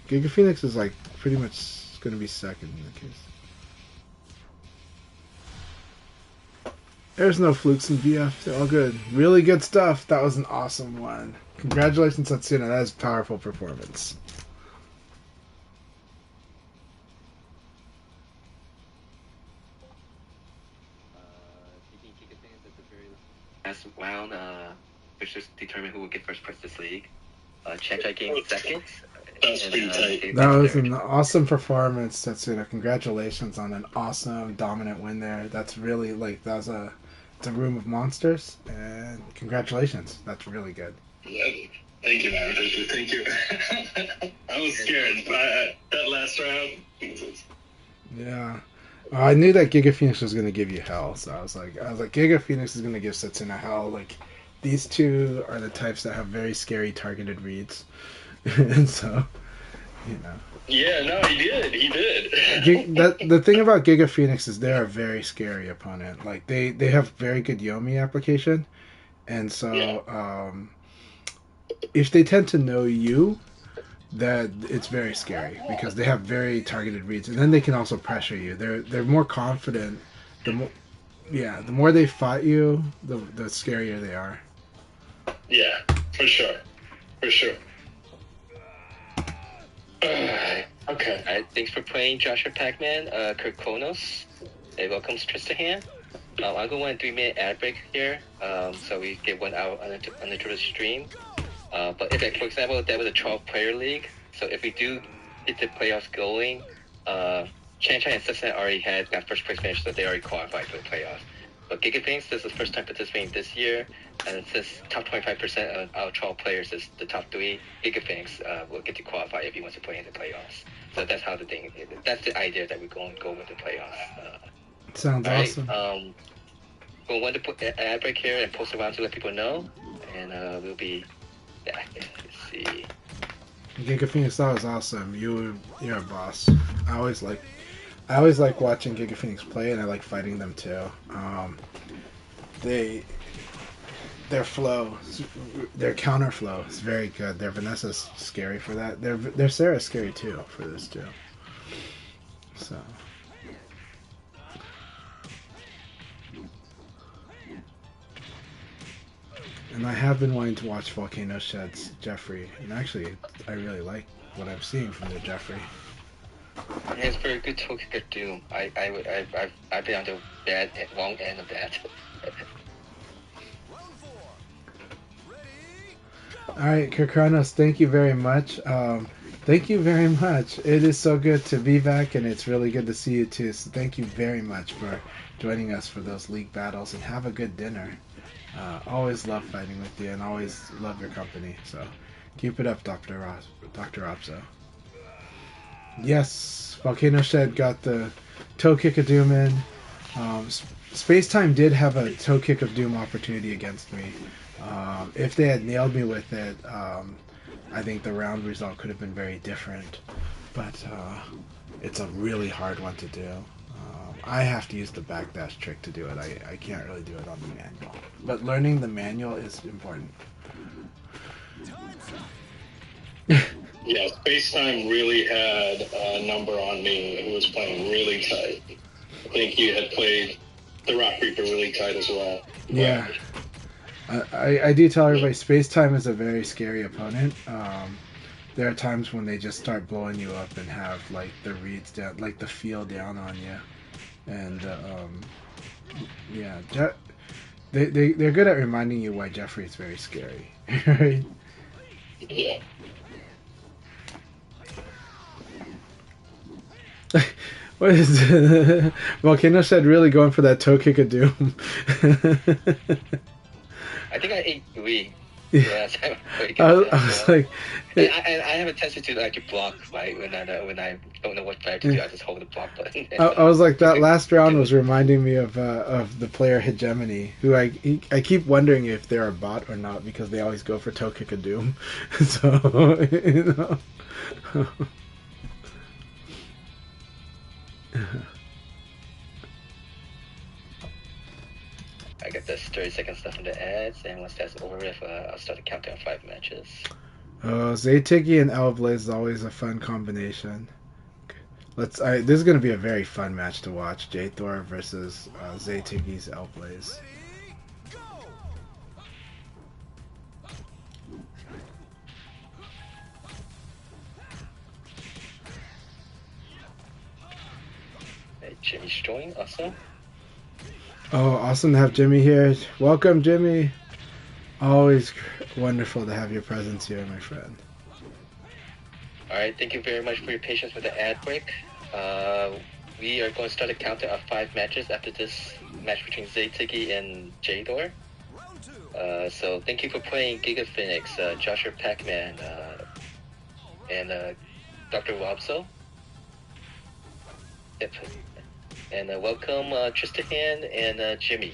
Giga Phoenix is like pretty much going to be second in that case. There's no flukes in VF. They're all good. Really good stuff. That was an awesome one. Congratulations, Setsuna. That is a powerful performance. Last round, which just determine who will get first place this league. Check game second. That's pretty tight. That was an awesome performance, Setsuna. Congratulations on an awesome, dominant win there. That's really, it's a room of monsters, and congratulations. That's really good. Yeah. Thank you, man. Thank you. I was scared that last round. Jesus. Yeah. I knew that Giga Phoenix was going to give you hell, so I was like, Giga Phoenix is going to give Setsuna hell. Like, these two are the types that have very scary targeted reads. And so, You know. Yeah, no, he did. He did. The thing about Giga Phoenix is they're a very scary opponent. Like they have very good Yomi application, and so Yeah. if they tend to know you, that it's very scary because they have very targeted reads, and then they can also pressure you. They're more confident. The more the more they fight you, the scarier they are. Yeah, for sure. For sure. Alright. Okay. Alright, thanks for playing Joshua Pac-Man, Kirk Konos. Hey, welcome to Tristahan. I'm going to 3-minute ad break here, so we get 1 hour uninterrupted stream. But if, like, for example, that was a 12-player league, so if we do get the playoffs going, Chan and Setsuna already had that first place finish, so they already qualified for the playoffs. But Giga Phoenix, this is the first time participating this year, and since top 25% of our 12 players is the top 3, Giga Phoenix will get to qualify if he wants to play in the playoffs. So that's how the thing. That's the idea that we're going to go with the playoffs. Sounds awesome. We'll want to put an ad break here and post around to let people know, and we'll be back. Let's see. Giga Phoenix, that was awesome. You're a boss. I always like watching Giga Phoenix play, and I like fighting them too. Their flow, their counter flow is very good. Their Vanessa's scary for that. Their Sarah's scary too for this too. So. And I have been wanting to watch Volcano Shed's Jeffrey, and actually, I really like what I'm seeing from their Jeffrey. Yeah, it's very good to get Doom. I've been on the wrong end of that. All right, Kirkranos, thank you very much. Thank you very much. It is so good to be back, and it's really good to see you too. So thank you very much for joining us for those league battles, and have a good dinner. Always love fighting with you, and always love your company. So keep it up, Dr. Opso. Yes, Volcano Shed got the toe kick of Doom in. Space Time did have a toe kick of Doom opportunity against me. If they had nailed me with it, I think the round result could have been very different. But it's a really hard one to do. I have to use the backdash trick to do it. I can't really do it on the manual. But learning the manual is important. Yeah, FaceTime really had a number on me. He was playing really tight. I think you had played the Rock Reaper really tight as well. Yeah. I do tell everybody, Space Time is a very scary opponent. There are times when they just start blowing you up and have like the reads down, like the feel down on you. And yeah, they're good at reminding you why Jeffrey is very scary, right? Yeah. What is it? Volcano Shed really going for that toe kick of Doom. I think I ate 3. Yeah. I was like, I have a tendency to like to block when I don't know what to do. I just hold the block button. I was like, that last round was reminding me of the player Hegemony, who I keep wondering if they're a bot or not because they always go for toe kick of Doom. So you know. I get this 30 second stuff in the ads, and once that's over with, I'll start the countdown 5 matches. Zaytigi and Elblaze is always a fun combination. This is going to be a very fun match to watch. J-Thor versus Zaytigi's Elblaze. Hey, Jimmy's joining also. Oh, awesome to have Jimmy here. Welcome, Jimmy. Always wonderful to have your presence here, my friend. Alright, thank you very much for your patience with the ad break. We are going to start a countdown of 5 matches after this match between Zaytigi and J-Thor. So thank you for playing Giga Phoenix, Joshua Pac-Man, and Dr. Robso. Yep. And welcome Tristahan and Jimmy.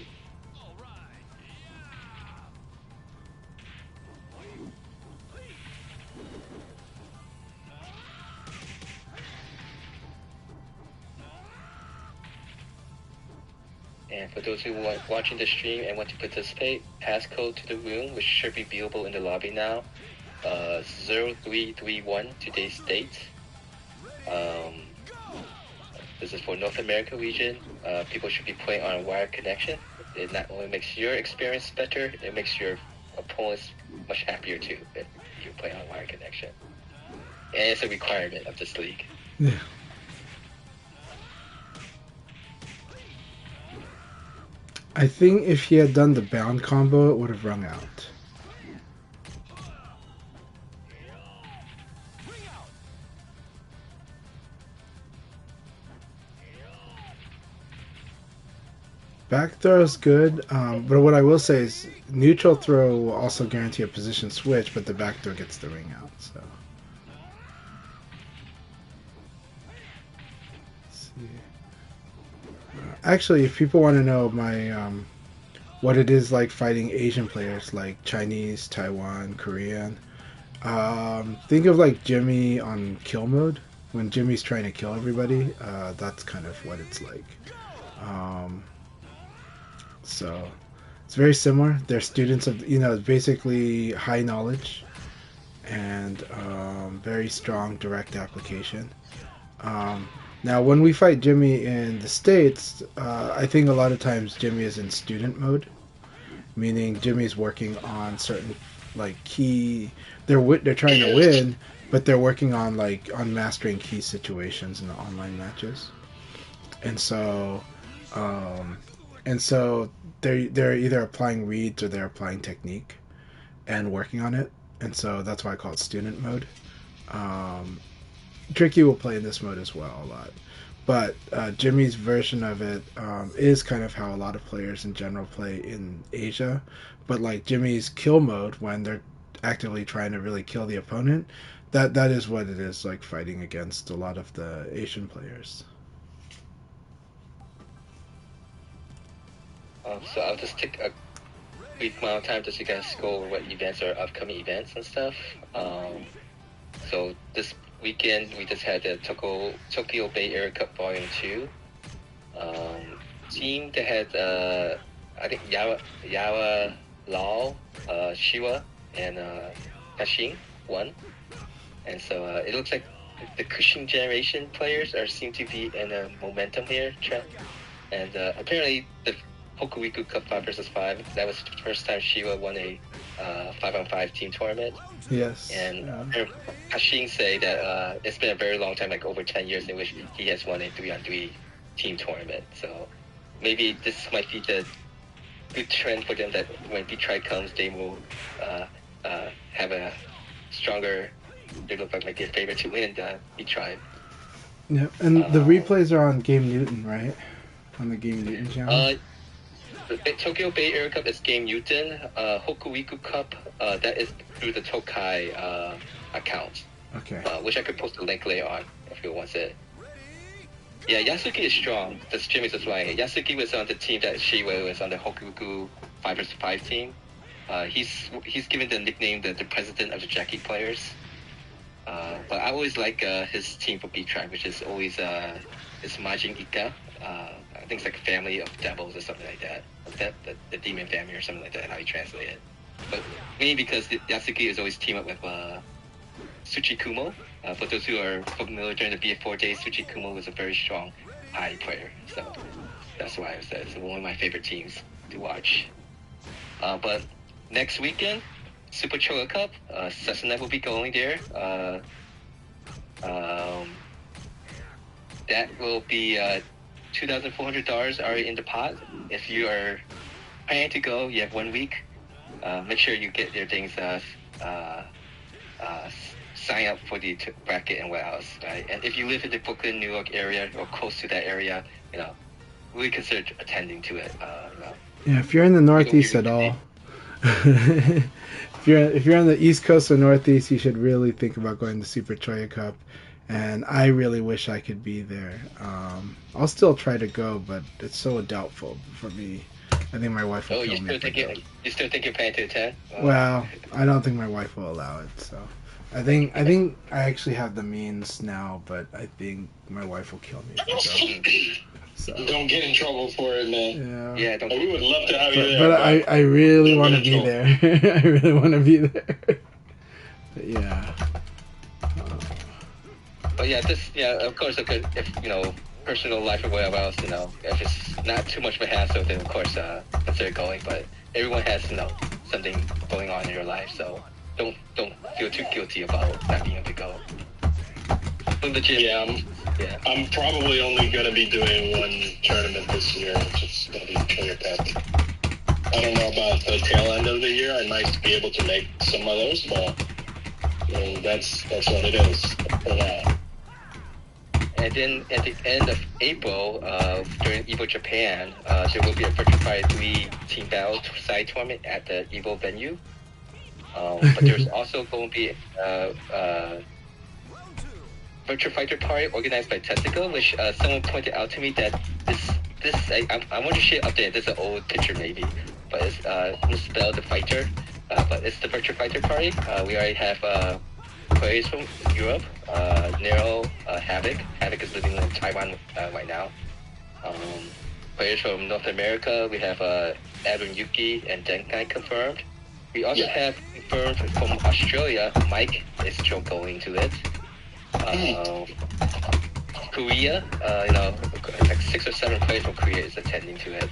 And for those who are watching the stream and want to participate, passcode to the room, which should be viewable in the lobby now, 0331, today's date. This is for North America region. People should be playing on a wired connection. It not only makes your experience better, it makes your opponents much happier too if you play on a wired connection. And it's a requirement of this league. Yeah. I think if he had done the bound combo, it would have rung out. Back throw is good, but what I will say is neutral throw will also guarantee a position switch, but the back throw gets the ring out. So, let's see. Actually, if people want to know my what it is like fighting Asian players like Chinese, Taiwan, Korean, think of like Jimmy on kill mode. When Jimmy's trying to kill everybody, that's kind of what it's like. So it's very similar. They're students of, basically high knowledge and very strong direct application. Now, when we fight Jimmy in the States, I think a lot of times Jimmy is in student mode, meaning Jimmy's working on certain like key. They're trying to win, but they're working on mastering key situations in the online matches, and so. They're either applying reads or they're applying technique and working on it. And so that's why I call it student mode. Tricky will play in this mode as well a lot. But Jimmy's version of it is kind of how a lot of players in general play in Asia. But like Jimmy's kill mode, when they're actively trying to really kill the opponent, that is what it is like fighting against a lot of the Asian players. So I'll just take a brief amount of time just to guys go over what events are upcoming events and stuff. So this weekend we just had the Tokyo Bay Area Cup Volume 2. Team that had I think Yawa Lao, Shiwa, and Kashin won. And so it looks like the Cushing generation players seem to be in a momentum here, and apparently the Hokuiku Cup 5 vs 5. That was the first time Shiwa won a 5-on-5 team tournament. Yes. And Hashin say that it's been a very long time, like over 10 years, in which he has won a 3-on-3 team tournament. So maybe this might be the good trend for them that when Detroit comes, they will have a stronger. They look like their favorite to win Detroit. Yeah, and the replays are on Game Newton, right? On the Game Newton channel. The Tokyo Bay Area Cup is Game Newton. Hokuiku Cup, that is through the Tokai account. Okay. Which I could post a link later on if you want it. Yeah, Yasuki is strong. That's Jimmy's flying. Yasuki was on the team that Shiwa was on the Hokuiku 5 vs 5 team. He's given the nickname the president of the Jackie players. But I always like his team for B-Tribe, which is always is Majin Ika. I think it's like a family of devils or something like that. The demon family or something like that, how you translate it. But mainly because Yasuki is always team up with Tsuchikumo. For those who are familiar during the VF4 days, Tsuchikumo was a very strong high player. So that's why it's one of my favorite teams to watch. But next weekend, Super Choga Cup, Sasana will be going there. That will be $2,400 already in the pot. If you are planning to go, you have 1 week. Make sure you get your things, sign up for the bracket and what else, right? And if you live in the Brooklyn, New York area or close to that area, really consider attending to it. Yeah, if you're in the Northeast at all, if you're on the East Coast or Northeast, you should really think about going to Super Choya Cup. And I really wish I could be there. I'll still try to go, but it's so doubtful for me. I think my wife will kill me. You still think you're planning to attend? Well, I don't think my wife will allow it. So, I think I actually have the means now, but I think my wife will kill me if I go. Don't get in trouble for it, man. Yeah. Yeah, don't. We would love to have you But, there. but I really don't want to get in be there. I really want to be there. But yeah. But yeah, of course, if personal life or whatever else, if it's not too much of a hassle, then of course, consider going. But everyone has, something going on in your life, so don't feel too guilty about not being able to go. From the gym. Yeah, I'm probably only going to be doing one tournament this year, which is going to be Clear Pet. I don't know about the tail end of the year. I might be able to make some of those, but that's what it is for now. And then at the end of April, during Evo Japan, there will be a Virtua Fighter 3 Team Battle side tournament at the Evo venue. But there's also going to be Virtua Fighter party organized by Testicle, which someone pointed out to me that I want to share update. This is an old picture maybe, but it's misspelled the fighter. But it's the Virtua Fighter party. We already have players from Europe, Nero, Havoc. Havoc is living in Taiwan right now. Players from North America, we have Adam Yuki and Denkai confirmed. We also have confirmed from Australia, Mike is still going to it. Korea, like 6 or 7 players from Korea is attending to it.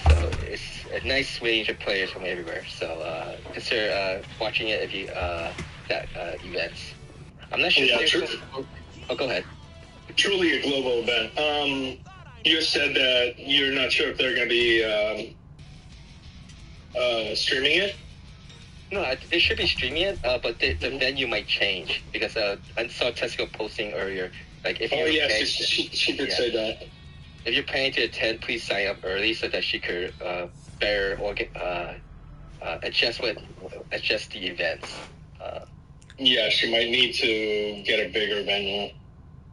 So it's a nice range of players from everywhere. So consider watching it if you that events. I'm not sure. Go ahead. Truly a global event. You said that you're not sure if they're going to be streaming it. No, they should be streaming it, but the venue might change because I saw Tesco posting earlier. Like if she did say that. If you're planning to attend, please sign up early so that she could better adjust the events. Yeah, she might need to get a bigger venue.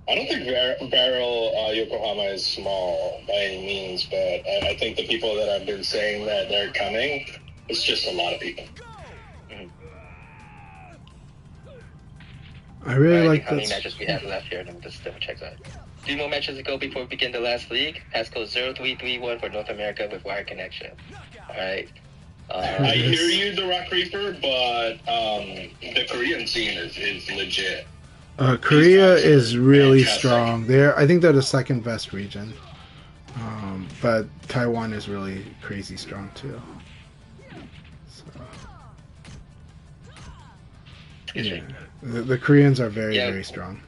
I don't think Barrel Yokohama is small by any means, but I think the people that have been saying that they're coming, it's just a lot of people. I really like how many matches we have left here. Let me just double check that. 3 more matches to go before we begin the last league. Passcode 0331 for North America with wire connection. All right. I hear you, The Rock Reaper, but the Korean scene is legit. Korea is really strong. I think they're the second best region. But Taiwan is really crazy strong too. So, yeah, the Koreans are very, very strong.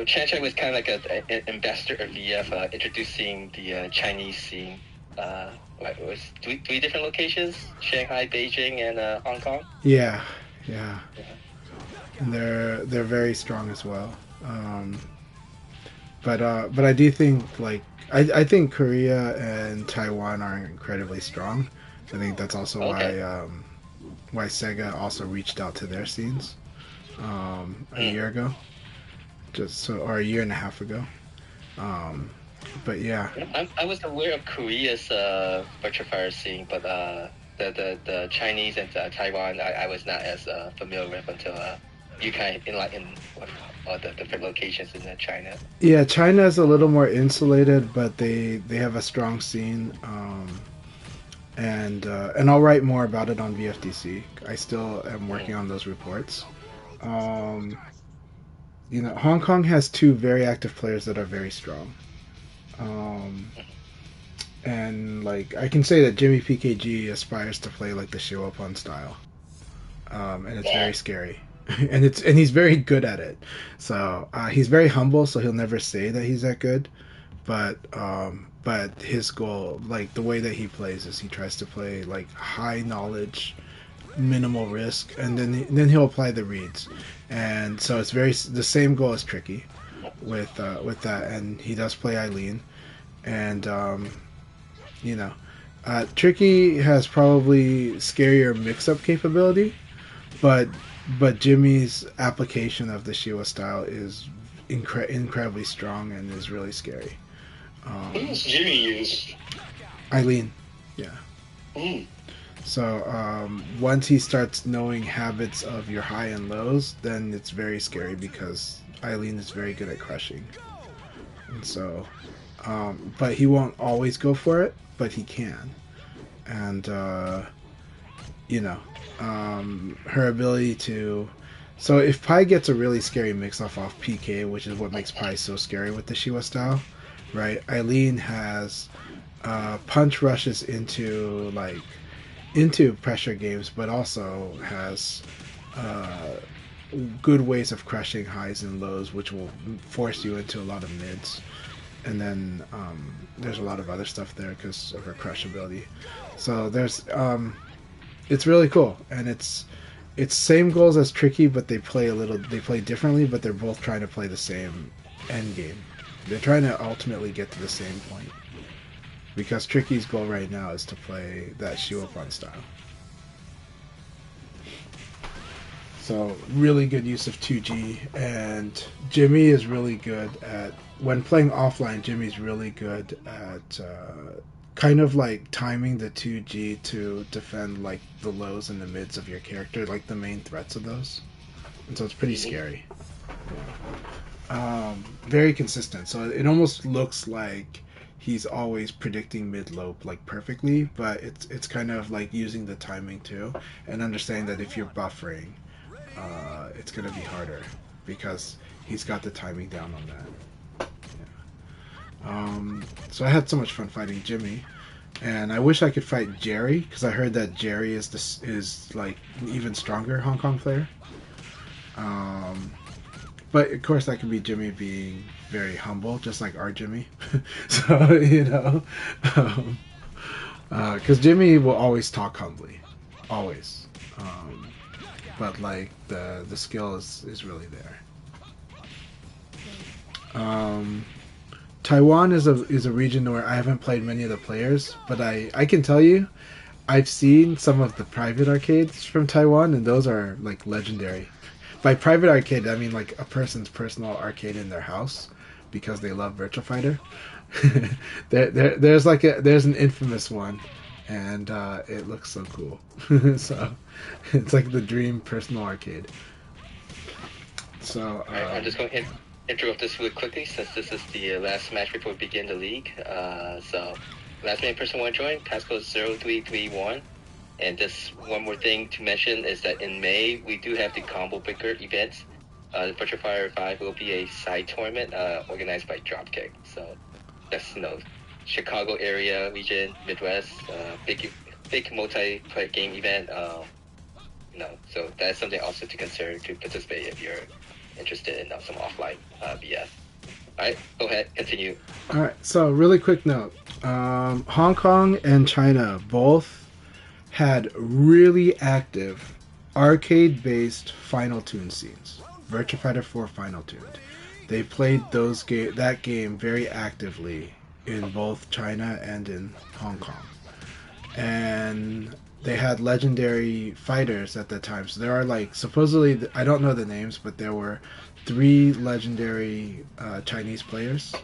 Chan was kind of like an ambassador of VF, introducing the Chinese scene. It was 3 different locations: Shanghai, Beijing, and Hong Kong. Yeah. And they're very strong as well. But I do think I think Korea and Taiwan are incredibly strong. I think that's also why Sega also reached out to their scenes a year ago, or a year and a half ago. But yeah, I was aware of Korea's Virtua Fighter scene, but the Chinese and Taiwan I was not as familiar with until you kind of in all the different locations in China. Yeah, China is a little more insulated, but they have a strong scene. And I'll write more about it on VFDC. I still am working on those reports. Hong Kong has 2 very active players that are very strong. And I can say that Jimmy PKG aspires to play like the Shiwapon style. And it's very scary. and he's very good at it. So he's very humble, so he'll never say that he's that good. But his goal, the way that he plays, is he tries to play high knowledge, minimal risk, and then he'll apply the reads. And so it's the same goal as Tricky with that, and he does play Eileen, and Tricky has probably scarier mix-up capability, but Jimmy's application of the Shiwa style is incredibly strong and is really scary. Who does Jimmy use? Eileen, yeah. So once he starts knowing habits of your high and lows, then it's very scary because Eileen is very good at crushing. And so but he won't always go for it, but he can. And you know, her ability to. So if Pi gets a really scary mix-off off PK, which is what makes Pi so scary with the Shiwa style, right? Eileen has punch rushes into pressure games, but also has good ways of crushing highs and lows, which will force you into a lot of mids. And then there's a lot of other stuff there because of her crush ability. So it's really cool, and it's same goals as Tricky, but they play differently, but they're both trying to play the same end game. They're trying to ultimately get to the same point, because Tricky's goal right now is to play that Shiwapan style. So really good use of 2G, and Jimmy is really good at, when playing offline, Jimmy's really good at kind of like timing the 2G to defend like the lows and the mids of your character, like the main threats of those. And so it's pretty scary. Very consistent. So it almost looks like he's always predicting mid-low like perfectly, but it's kind of like using the timing too, and understanding that if you're buffering, it's going to be harder because he's got the timing down on that. So I had so much fun fighting Jimmy, and I wish I could fight Jerry, because I heard that Jerry is like an even stronger Hong Kong player. But of course that could be Jimmy being very humble, just like our Jimmy. So because Jimmy will always talk humbly, always. But like the skill is really there. Taiwan is a region where I haven't played many of the players, but I can tell you, I've seen some of the private arcades from Taiwan, and those are like legendary. By private arcade, I mean like a person's personal arcade in their house, because they love Virtua Fighter. There's an infamous one, and it looks so cool. So it's like the dream personal arcade. So I'm just going to interrupt this really quickly, since this is the last match before we begin the league. So last minute person want to join, passcode 0331. And this one more thing to mention is that in May we do have the Combo Breaker event. The Virtua Fighter 5 will be a side tournament organized by Dropkick. So that's Chicago area region, Midwest, big multi-player game event. So that's something also to consider to participate if you're interested in some offline VF. Alright, go ahead, continue. Alright, so really quick note. Hong Kong and China both had really active arcade-based Final Tune scenes. Virtua Fighter 4 Final Tuned. They played that game very actively in both China and in Hong Kong. And they had legendary fighters at that time. So there are like, supposedly, I don't know the names, but there were 3 legendary Chinese players.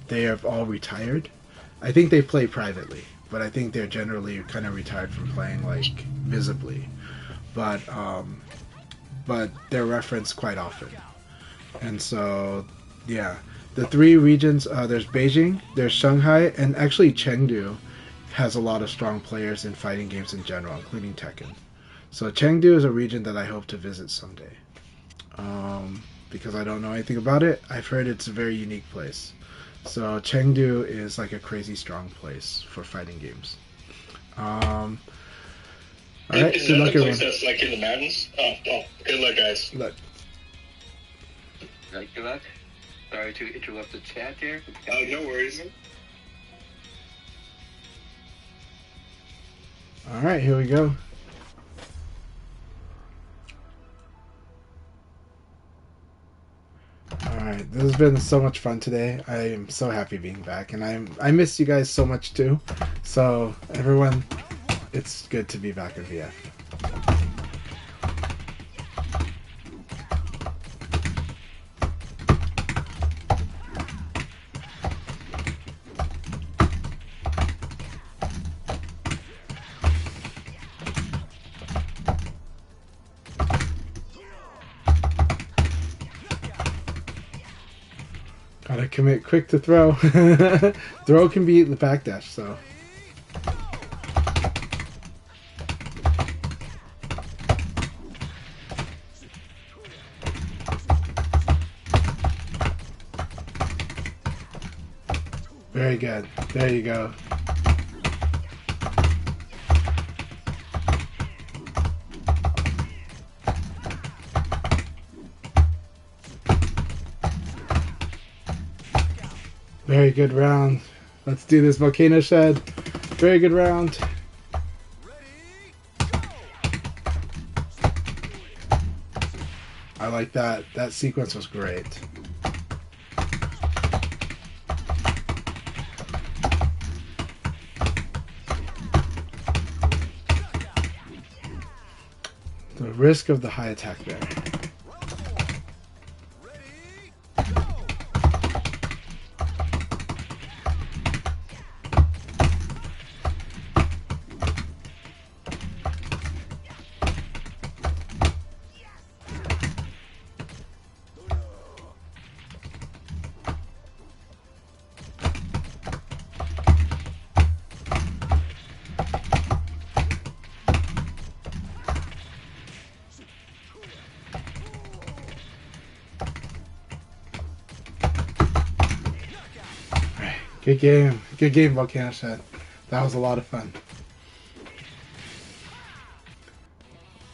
They have all retired. I think they play privately, but I think they're generally kind of retired from playing like visibly. But they're referenced quite often. And so, yeah, the 3 regions, there's Beijing, there's Shanghai, and actually Chengdu has a lot of strong players in fighting games in general, including Tekken. So Chengdu is a region that I hope to visit someday. Because I don't know anything about it, I've heard it's a very unique place. So Chengdu is like a crazy strong place for fighting games. Alright, is that the place that's like in the mountains? Oh, good luck, guys. Look. Right, good luck. Sorry to interrupt the chat here. Oh, no worries. Alright, here we go. Alright, this has been so much fun today. I am so happy being back, and I miss you guys so much too. So everyone, it's good to be back in VF. Gotta commit quick to throw. Throw can beat the backdash, so. Very good. There you go. Very good round. Let's do this volcano shed. Very good round. I like that. That sequence was great. The risk of the high attack there. Good game. Good game, Volcano Shed. That was a lot of fun.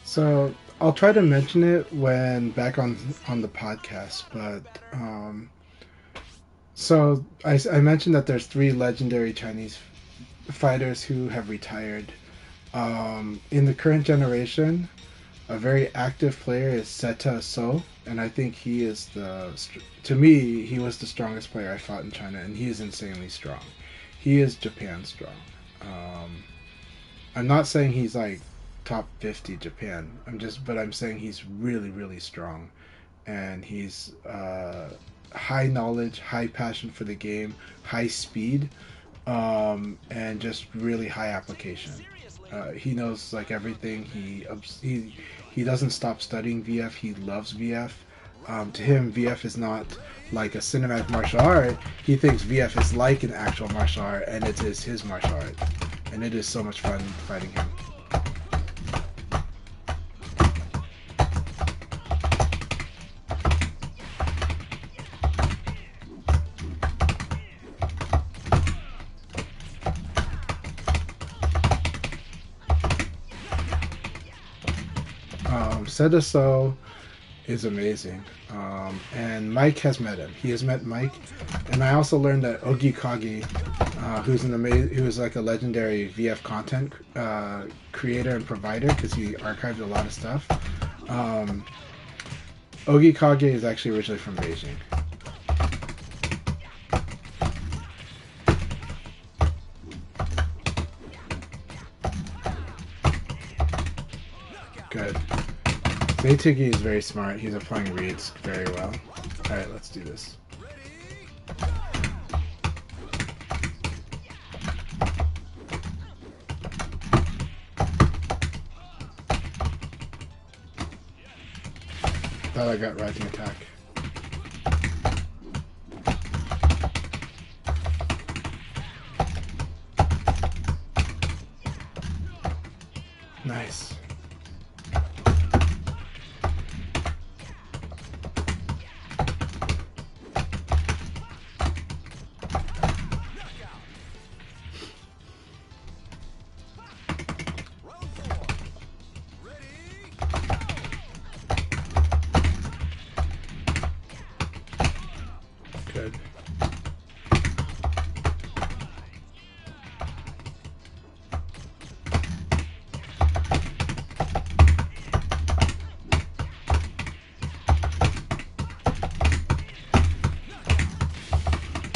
So I'll try to mention it when back on the podcast, but so I mentioned that there's 3 legendary Chinese fighters who have retired. In the current generation, a very active player is Seta So, and I think he is to me, he was the strongest player I fought in China, and he is insanely strong. He is Japan strong. I'm not saying he's like top 50 Japan. But I'm saying he's really, really strong, and he's high knowledge, high passion for the game, high speed, and just really high application. He knows like everything. He doesn't stop studying VF. He loves VF. To him, VF is not like a cinematic martial art. He thinks VF is like an actual martial art, and it is his martial art. And it is so much fun fighting him. Sedaso is amazing, and Mike has met him. He has met Mike, and I also learned that Ogi Kage, who is like a legendary VF content creator and provider because he archived a lot of stuff. Ogi Kage is actually originally from Beijing. Good. Maytigi is very smart. He's applying reads very well. Alright, let's do this. Thought I got rising attack. Nice. Good.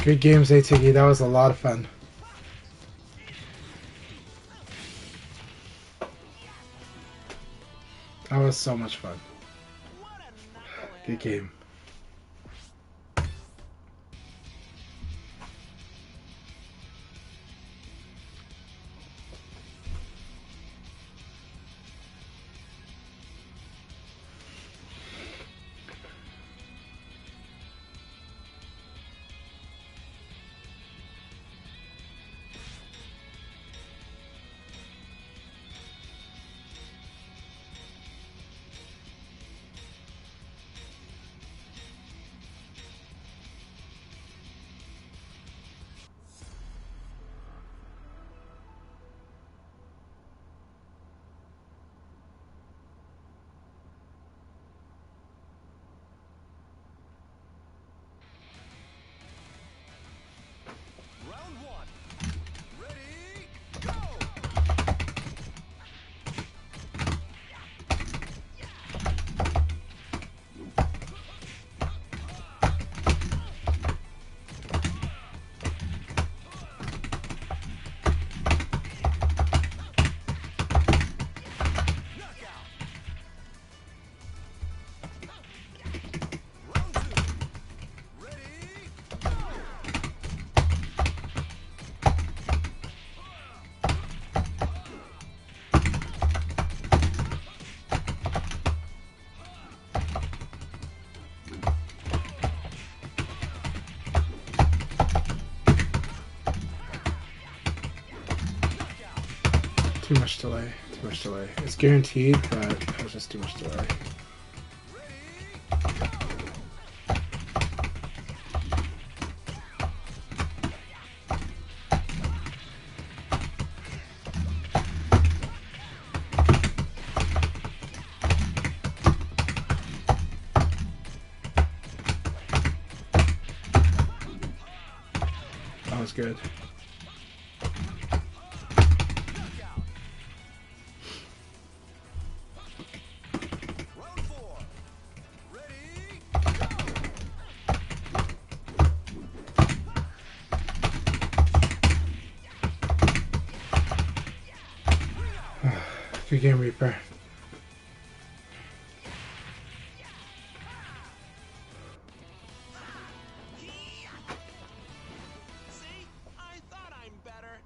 Good games, ATG. That was a lot of fun. That was so much fun. Good game. Too much delay. Too much delay. It's guaranteed, but it was just too much delay. That was good. Round 4. Ready? Good game, Reaper. See? I thought I'm better.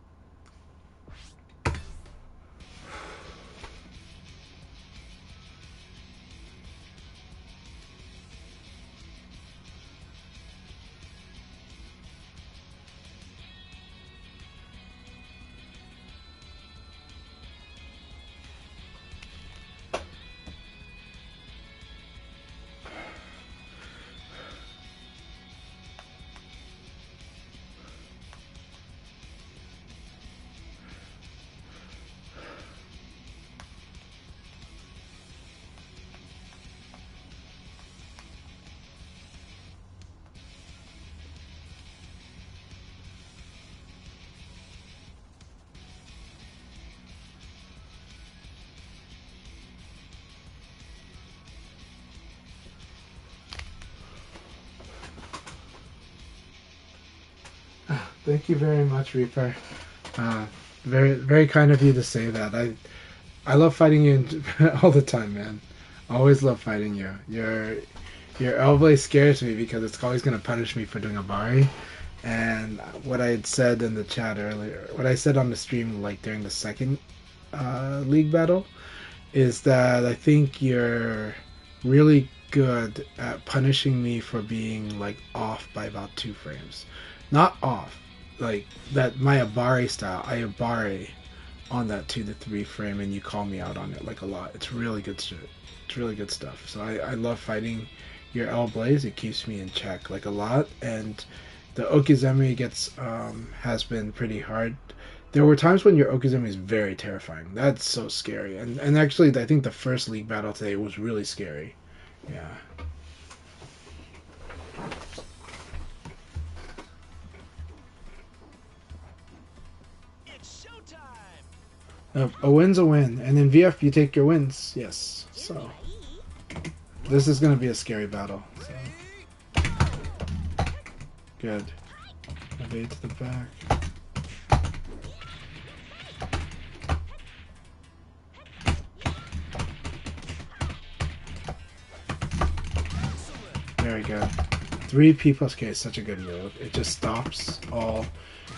Thank you very much, Reaper. Very, very kind of you to say that. I love fighting you all the time, man. Always love fighting you. Your L-Blade scares me because it's always going to punish me for doing a Bari. And what I had said in the chat earlier, what I said on the stream, like during the second league battle, is that I think you're really good at punishing me for being like off by about 2 frames. Not off, like that my Abari style, I Abari on that 2 to 3 frame and you call me out on it like a lot. It's really good shit. It's really good stuff. So I love fighting your L Blaze. It keeps me in check like a lot, and the Okizeme gets has been pretty hard. There were times when your Okizeme is very terrifying. That's so scary. And actually I think the first league battle today was really scary. Yeah. It's showtime. A win's a win, and in VF you take your wins. Yes. So this is gonna be a scary battle. So. Good. Evade to the back. Very good. 3 P plus K is such a good move. It just stops all.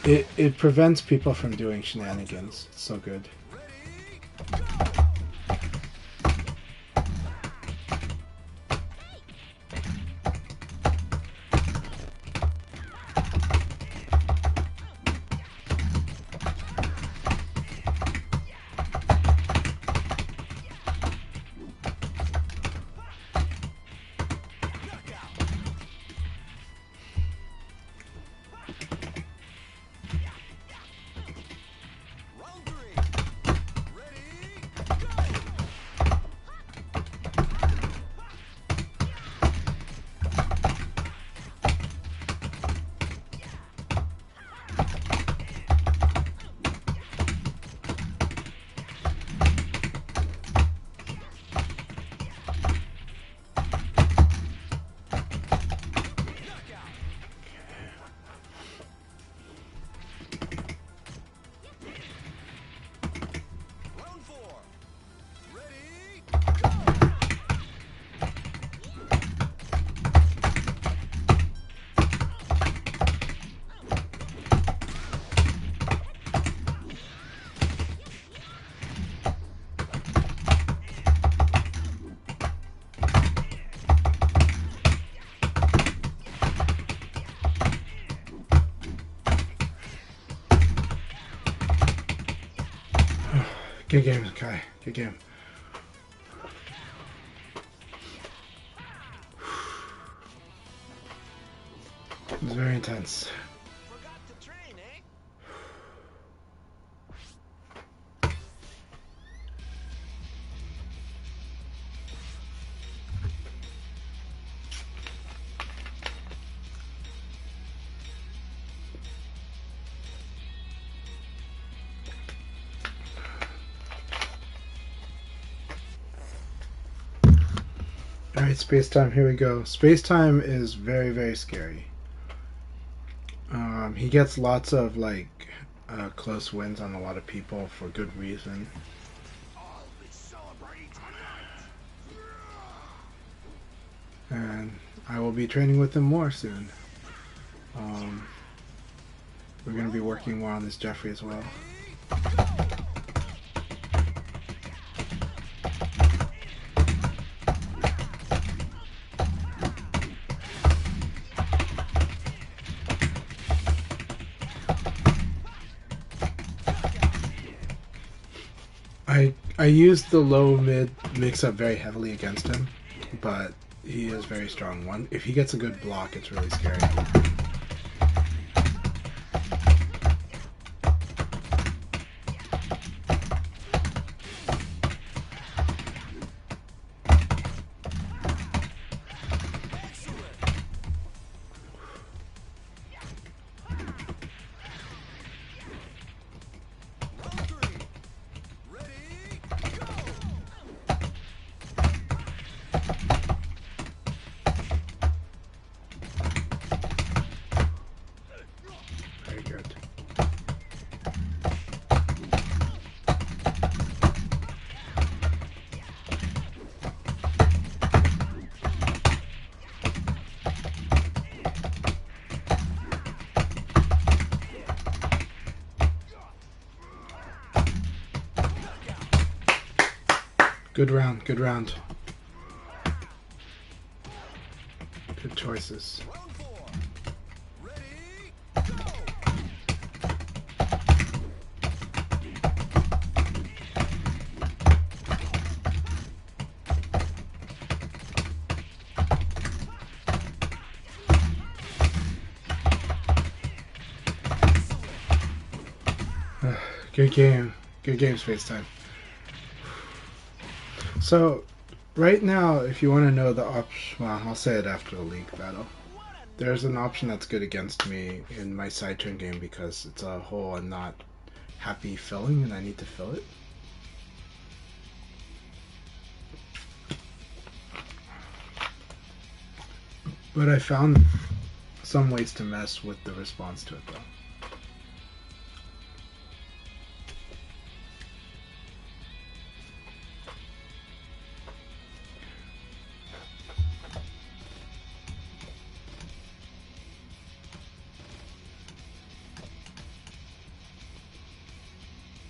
It prevents people from doing shenanigans. It's so good. Round 3. Good game, Akai. Good game. It was very intense. Forgot to train, eh? Alright, space-time, here we go. Space-time is very, very scary. He gets lots of, like, close wins on a lot of people for good reason. I'll be celebrating tonight. And I will be training with him more soon. We're going to be working more on this Jeffrey as well. I used the low-mid mix-up very heavily against him, but he is very strong. If he gets a good block, it's really scary. Very good. Good round, good round. Good choices. Round 4. Ready, go! Good game. Good game, Space-Time. So, right now, if you want to know the option, well, I'll say it after the league battle. There's an option that's good against me in my side turn game because it's a hole I'm not happy filling and I need to fill it. But I found some ways to mess with the response to it though.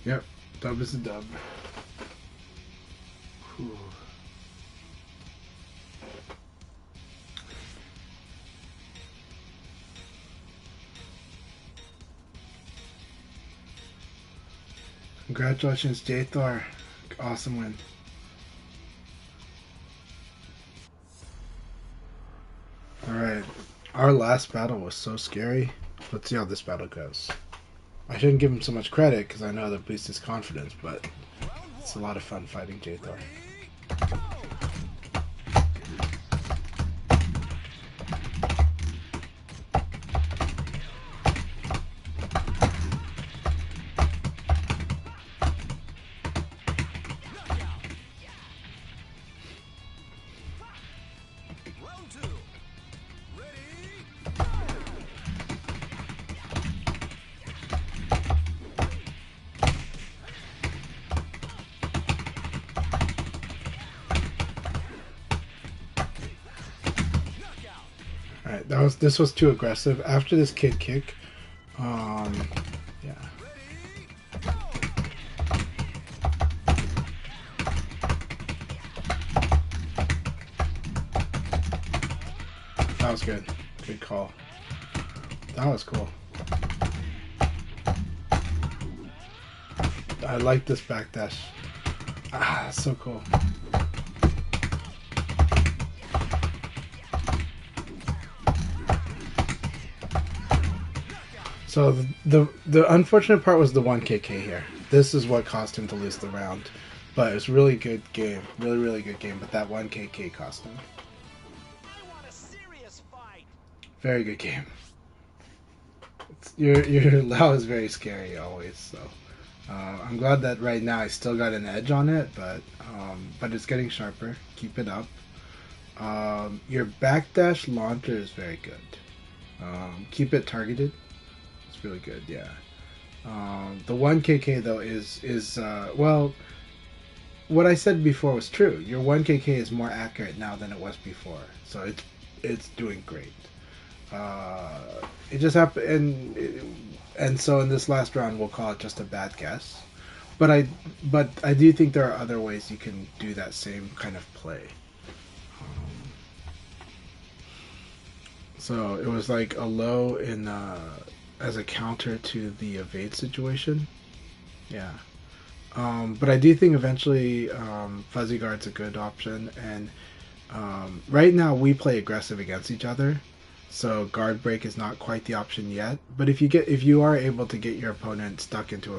Yep, dub is a dub. Whew. Congratulations, J-Thor. Awesome win. Alright, our last battle was so scary. Let's see how this battle goes. I shouldn't give him so much credit because I know that boosts his confidence, but it's a lot of fun fighting J-Thor. Round 2. Ready, Alright, this was too aggressive. After this kick, yeah. That was good. Good call. That was cool. I like this backdash. Ah, that's so cool. So the unfortunate part was the 1KK here. This is what cost him to lose the round. But it was a really good game. Really good game. But that 1KK cost him. I want a serious fight. Very good game. Your Lao is very scary always. So I'm glad that right now I still got an edge on it. But it's getting sharper. Keep it up. Your backdash launcher is very good. Keep it targeted. It's really good. Yeah. The 1KK though is well. What I said before was true. Your 1KK is more accurate now than it was before, so it's doing great. It just happened, and so in this last round we'll call it just a bad guess. But I do think there are other ways you can do that same kind of play. So it was like a low in as a counter to the evade situation. Yeah. But I do think eventually Fuzzy Guard's a good option, and right now we play aggressive against each other, so guard break is not quite the option yet. But if you are able to get your opponent stuck into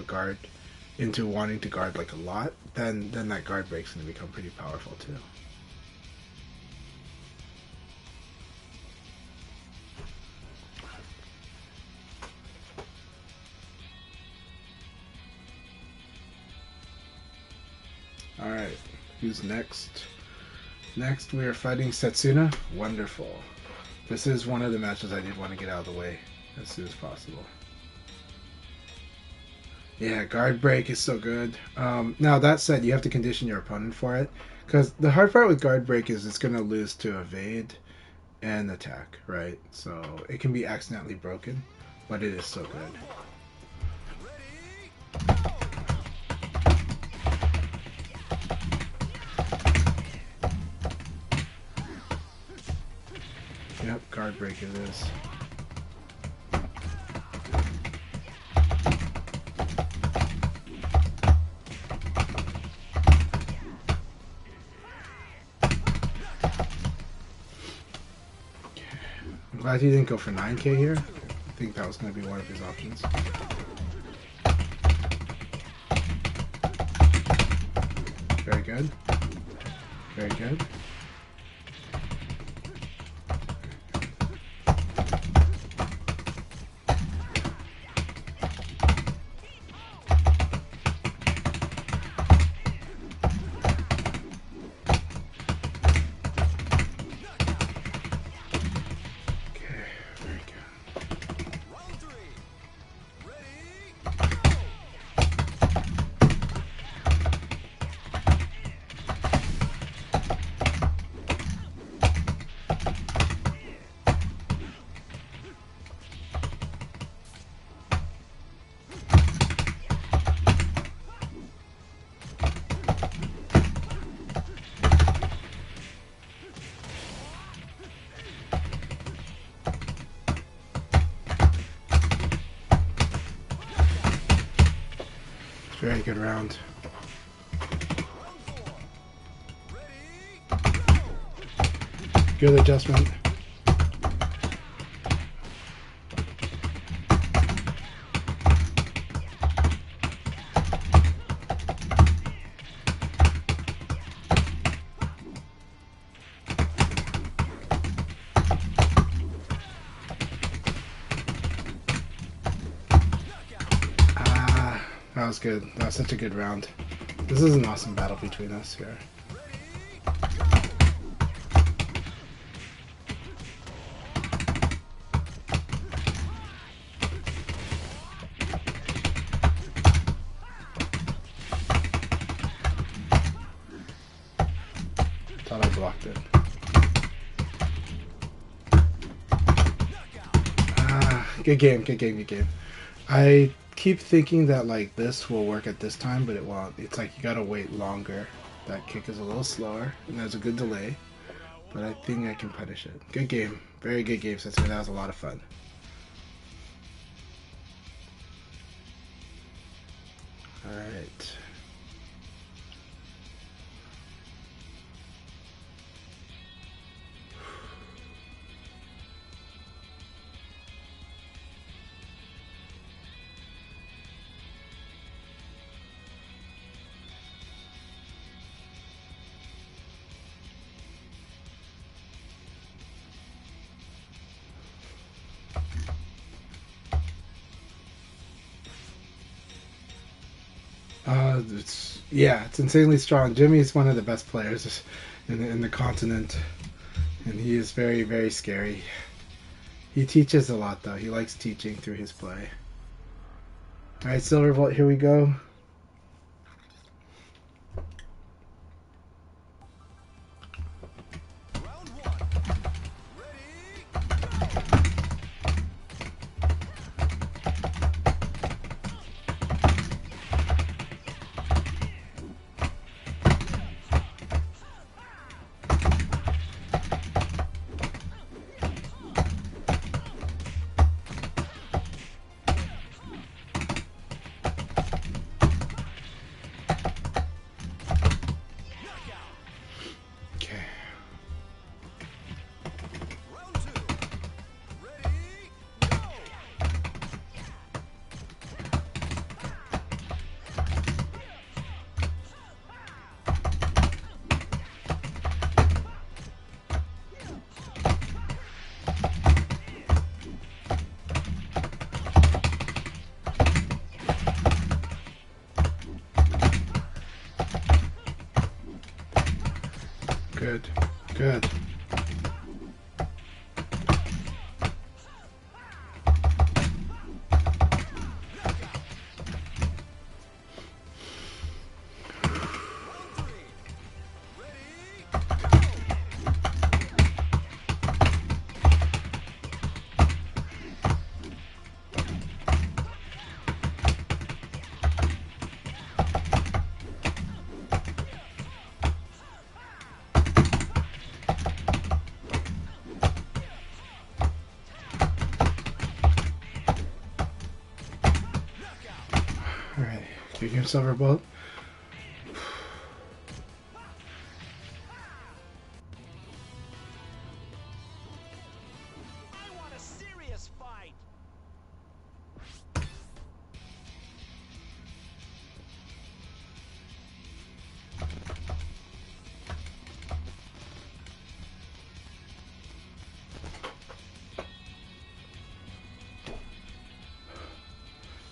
wanting to guard like a lot, then that guard break's going to become pretty powerful too. Alright, who's next? Next we are fighting Setsuna. Wonderful. This is one of the matches I did want to get out of the way as soon as possible. Yeah, guard break is so good. Now that said, you have to condition your opponent for it, because the hard part with guard break is it's going to lose to evade and attack, right? So it can be accidentally broken, but it is so good. Yep, guard break it is. I'm glad he didn't go for 9K here. I think that was going to be one of his options. Very good. Very good. Very good round. Good adjustment. That was good. That was such a good round. This is an awesome battle between us here. Thought I blocked it. Good game, good game, good game. I keep thinking that like this will work at this time, but it won't. It's like you gotta wait longer. That kick is a little slower, and there's a good delay, but I think I can punish it. Good game. Very good game, Sensei. That was a lot of fun. All right. It's insanely strong. Jimmy is one of the best players in the continent, and he is very, very scary. He teaches a lot, though. He likes teaching through his play. All right, Silverbolt, here we go. Round one. Ready, go! Okay. Round two. Ready, go! Good. Good. Round three. Ready, go! All right. Give him Silverbolt. I want a serious fight.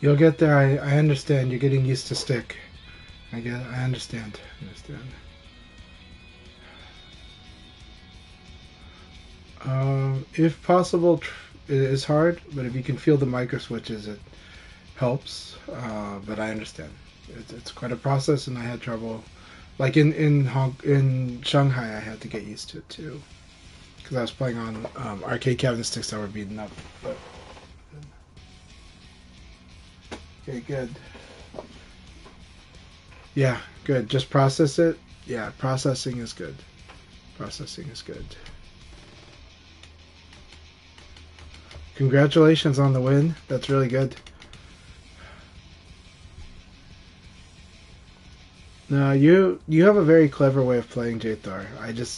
You'll get there. I understand. You're getting used to stick. I understand. I understand. If possible, it is hard, but if you can feel the micro switches, it helps. But I understand. It's quite a process, and I had trouble. Like in Shanghai, I had to get used to it too, because I was playing on arcade cabinet sticks that were beaten up. But okay, good. Yeah, good. Just process it. Yeah, processing is good. Processing is good. Congratulations on the win. That's really good. No, you have a very clever way of playing Jthar.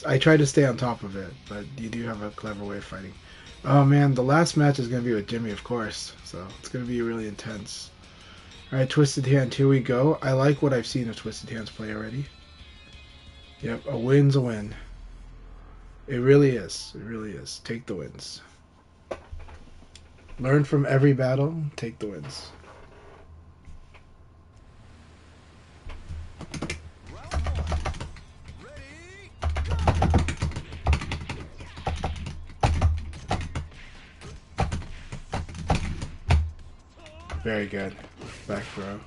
I try to stay on top of it, but you do have a clever way of fighting. Oh man, the last match is gonna be with Jimmy, of course. So it's gonna be really intense. Alright, Twisted Hand, here we go. I like what I've seen of Twisted Hand's play already. Yep, a win's a win. It really is. It really is. Take the wins. Learn from every battle. Take the wins. Round one. Ready, go! Very good. Back throw.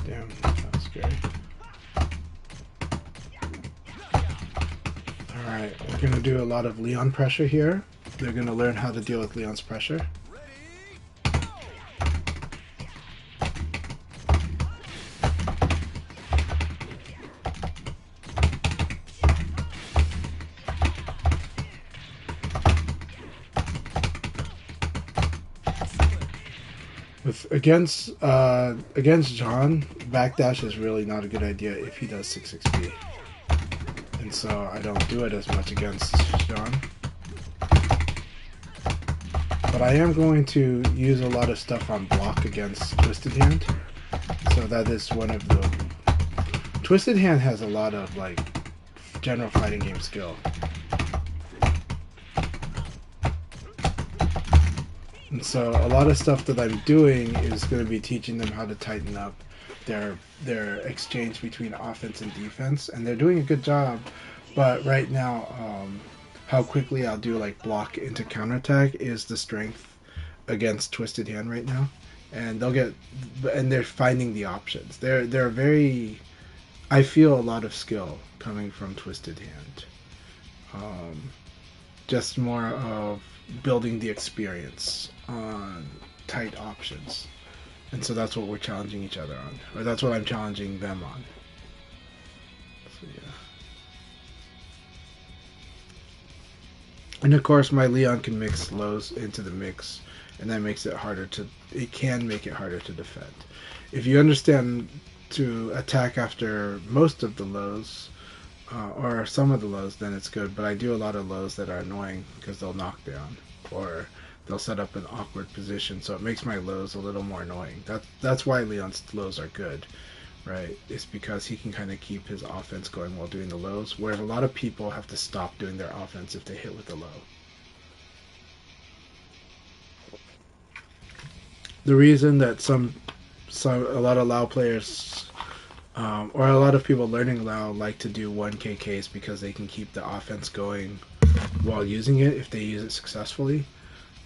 Damn, that was good. Alright, we're going to do a lot of Leon pressure here. They're going to learn how to deal with Leon's pressure. Ready, go! Against John, backdash is really not a good idea if he does 6xp. And so I don't do it as much against John. But I am going to use a lot of stuff on block against Twisted Hand. So that is one of the... Twisted Hand has a lot of, like, general fighting game skill. And so a lot of stuff that I'm doing is going to be teaching them how to tighten up their exchange between offense and defense. And they're doing a good job. But right now, how quickly I'll do like block into counterattack is the strength against Twisted Hand right now. And they're finding the options. They're very... I feel a lot of skill coming from Twisted Hand. Just more of building the experience on tight options. And so that's what we're challenging each other on. Or that's what I'm challenging them on. So yeah. And of course my Leon can mix lows into the mix, and that makes it harder to... It can make it harder to defend. If you understand to attack after most of the lows, or some of the lows, then it's good. But I do a lot of lows that are annoying because they'll knock down, or they'll set up an awkward position, so it makes my lows a little more annoying. That's why Leon's lows are good, right? It's because he can kind of keep his offense going while doing the lows, whereas a lot of people have to stop doing their offense if they hit with a low. The reason that a lot of Lao players, or a lot of people learning Lao, like to do 1KK is because they can keep the offense going while using it if they use it successfully.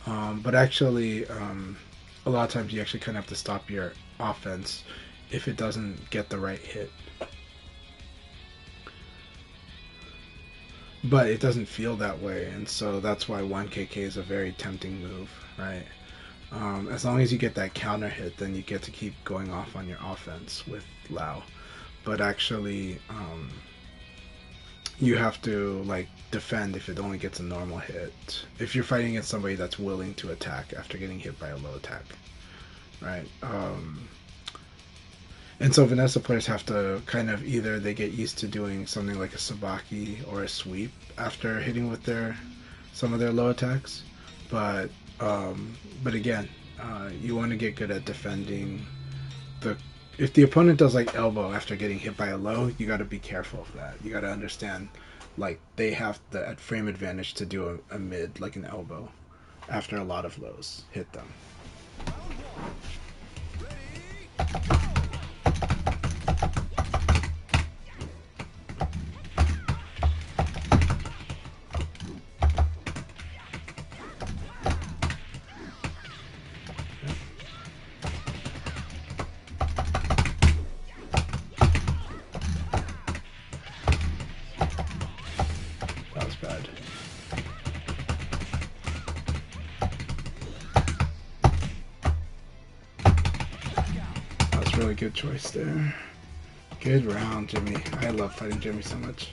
But actually, a lot of times you actually kind of have to stop your offense if it doesn't get the right hit. But it doesn't feel that way, and so that's why 1KK is a very tempting move, right? As long as you get that counter hit, then you get to keep going off on your offense with Lao. But actually, you have to like defend if it only gets a normal hit. If you're fighting against somebody that's willing to attack after getting hit by a low attack, right? And so Vanessa players have to kind of either they get used to doing something like a sabaki or a sweep after hitting with some of their low attacks, but again, you want to get good at defending if the opponent does like elbow after getting hit by a low, you got to be careful of that. You got to understand, like, they have the frame advantage to do a mid, like an elbow, after a lot of lows hit them. That was bad. That was a really good choice there. Good round, Jimmy. I love fighting Jimmy so much.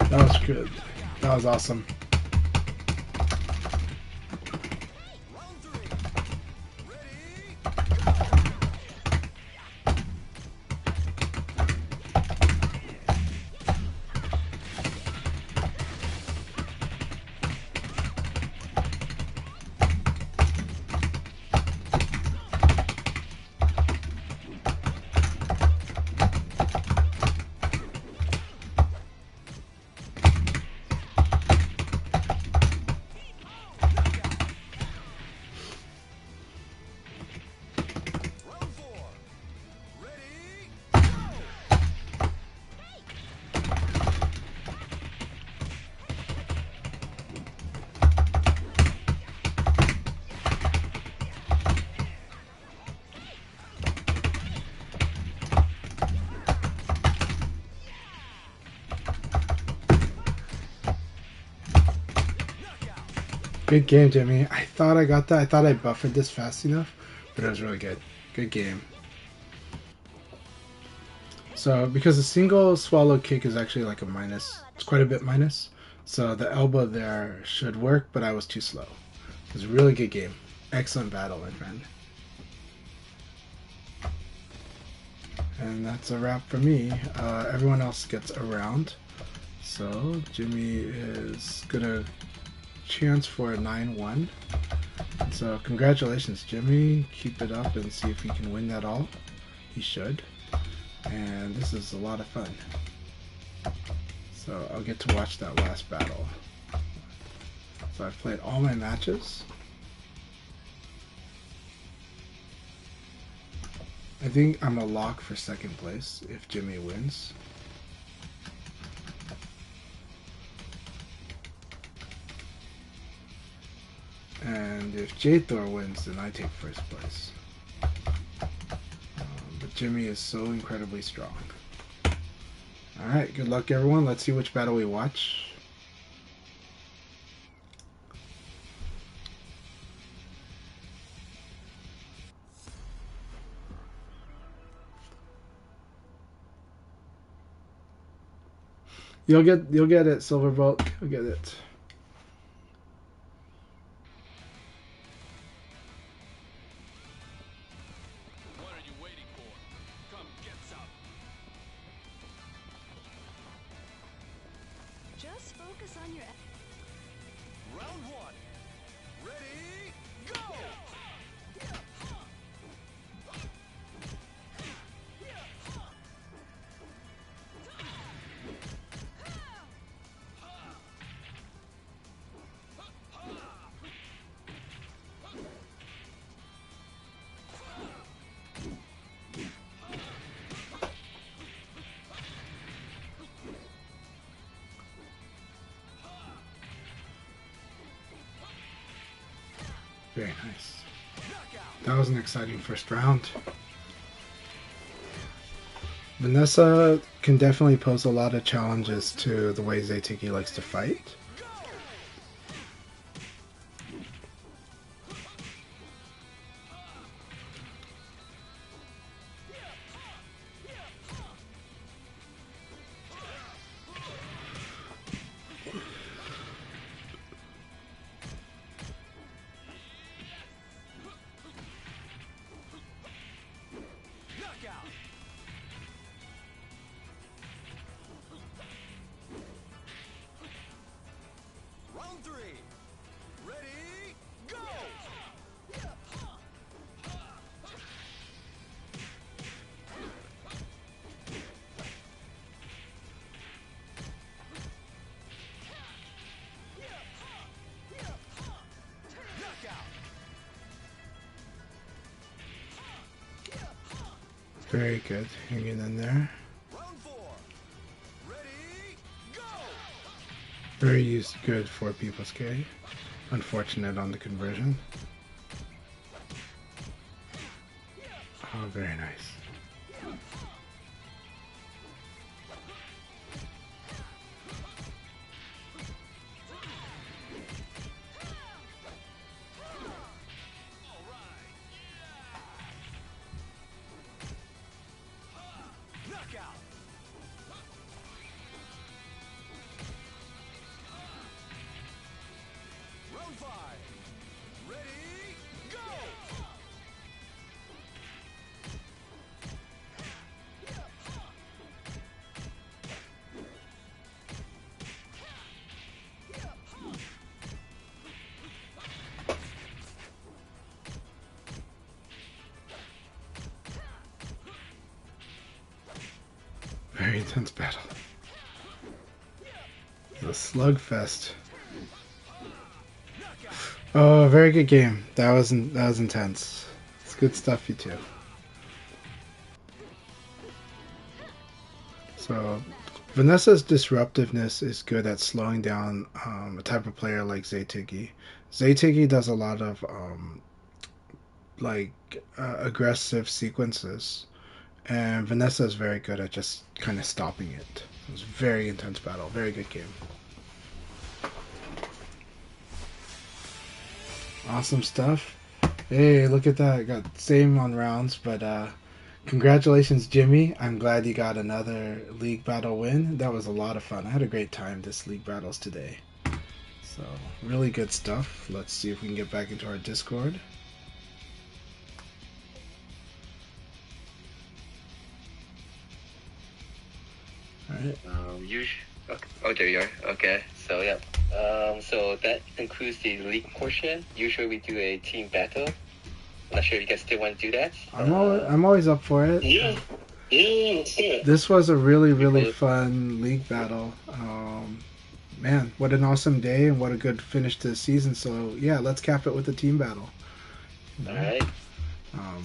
That was good. That was awesome. Good game, Jimmy. I thought I got that. I thought I buffered this fast enough, but it was really good. Good game. So, because a single swallow kick is actually like a minus, it's quite a bit minus. So the elbow there should work, but I was too slow. It was a really good game. Excellent battle, my friend. And that's a wrap for me. Everyone else gets a round. So Jimmy is gonna chance for a 9-1. So congratulations, Jimmy. Keep it up and see if he can win that all. He should. And this is a lot of fun. So I'll get to watch that last battle. So I've played all my matches. I think I'm a lock for second place if Jimmy wins. And if J-Thor wins, then I take first place. But Jimmy is so incredibly strong. Alright, good luck everyone. Let's see which battle we watch. You'll get it, Silverbolt. You'll get it. What are you waiting for? Come get some. Just focus on your. Round one. Ready, go! Very nice. That was an exciting first round. Vanessa can definitely pose a lot of challenges to the way Zaytiki likes to fight. Round three. Ready, go! Very good. Hanging in there. Round four. Ready, go! Very good for people's K. Unfortunate on the conversion. Oh, very nice. Knockout. Round five. Ready, go! Very intense battle. It's a slugfest. Oh, very good game. That was intense. It's good stuff, you two. So, Vanessa's disruptiveness is good at slowing down a type of player like Zaytiki. Zaytiki does a lot of aggressive sequences, and Vanessa is very good at just kind of stopping it. It was a very intense battle. Very good game. Awesome stuff. Hey, look at that. Got same on rounds, but congratulations, Jimmy. I'm glad you got another league battle win. That was a lot of fun. I had a great time this league battles today. So, really good stuff. Let's see if we can get back into our Discord. Alright. Oh, there you are. Okay, so yeah. So that concludes the league portion. Usually we do a team battle. I'm not sure if you guys still want to do that. I'm always up for it. Yeah. Yeah, let's do it. This was a really fun league battle. Man, what an awesome day and what a good finish to the season. So yeah, let's cap it with a team battle. Alright.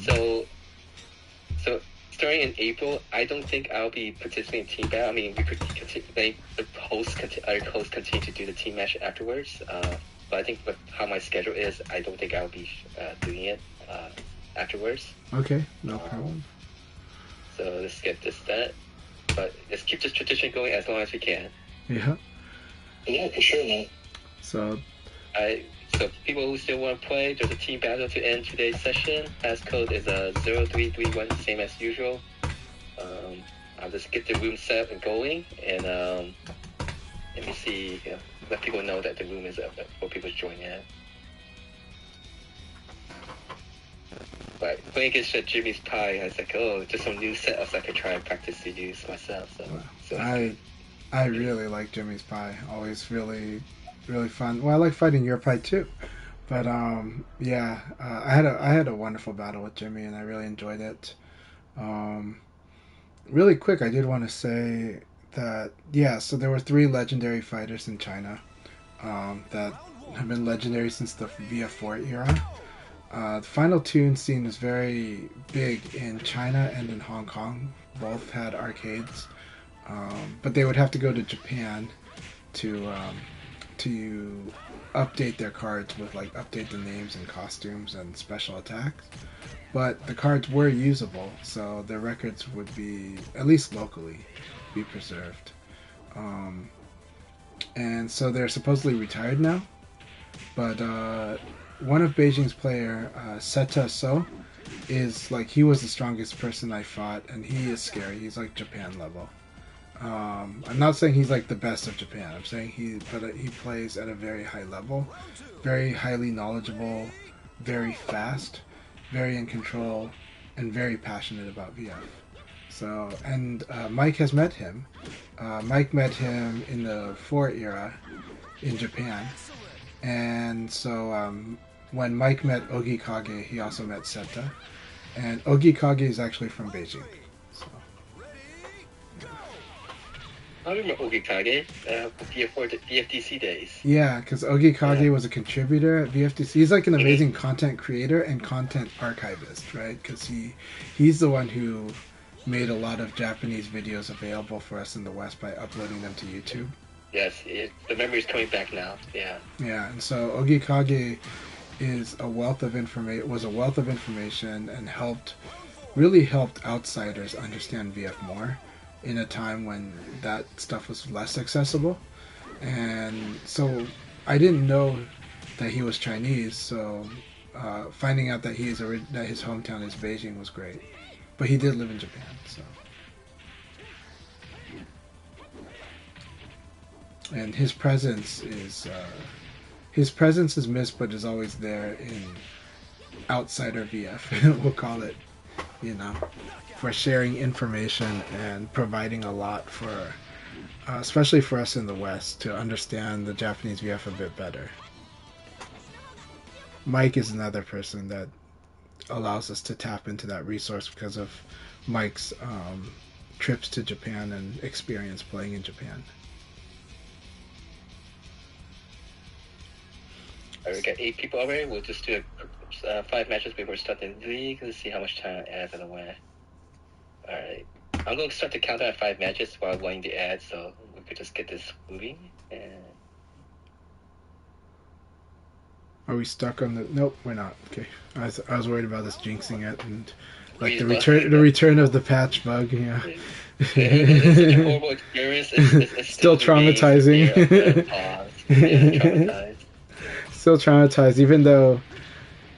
So starting in April, I don't think I'll be participating in team battle. I mean, we could continue, our hosts continue to do the team match afterwards. But I think with how my schedule is, I don't think I'll be doing it afterwards. Okay, no problem. So let's get this done. But let's keep this tradition going as long as we can. Yeah. Yeah, for sure, man. So So people who still want to play, there's a team battle to end today's session. Passcode is 0331, same as usual. I'll just get the room set up and going, and let me see, let people know that the room is up for people to join in. But playing against Jimmy's Pie, I was like, oh, just some new setups I could try and practice to use myself. So I really like Jimmy's Pie. Always really fun. Well, I like fighting your pie too. But yeah, I had a wonderful battle with Jimmy and I really enjoyed it. Really quick, I did want to say that so there were 3 legendary fighters in China that have been legendary since the VF4 era. The Final Tune scene is very big in China and in Hong Kong. Both had arcades, but they would have to go to Japan to update their cards with update the names and costumes and special attacks. But the cards were usable, so their records would be, at least locally, be preserved. And so they're supposedly retired now. But one of Beijing's player, Seta So, is he was the strongest person I fought, and he is scary. He's Japan level. I'm not saying he's the best of Japan. I'm saying he plays at a very high level, very highly knowledgeable, very fast, very in control, and very passionate about VF. So, and Mike has met him. Mike met him in the 4 era in Japan, and so when Mike met Ogi Kage, he also met Seta, and Ogi Kage is actually from Beijing. I remember Ogi Kage, VFDC days. Yeah, because Ogi Kage was a contributor at VFDC. He's an amazing content creator and content archivist, right? Because he's the one who made a lot of Japanese videos available for us in the West by uploading them to YouTube. Yes, the memory's coming back now. Yeah. Yeah, and so Ogi Kage was a wealth of information and really helped outsiders understand VF more in a time when that stuff was less accessible. And so I didn't know that he was Chinese, so finding out that that his hometown is Beijing was great. But he did live in Japan, so. And his presence is missed, but is always there in outsider VF. We'll call it, for sharing information and providing a lot for, especially for us in the West, to understand the Japanese VF a bit better. Mike is another person that allows us to tap into that resource because of Mike's trips to Japan and experience playing in Japan. Alright, we got 8 people already. We'll just do 5 matches before starting the league. Let's see how much time it adds and when. Alright. I'm going to start the countdown at 5 matches while waiting the ads, so we could just get this moving. And are we stuck on the? Nope, we're not. Okay, I was worried about us jinxing it and the return of the patch bug. Yeah. It's such a horrible experience. It's still traumatizing. Traumatized. Still traumatized, even though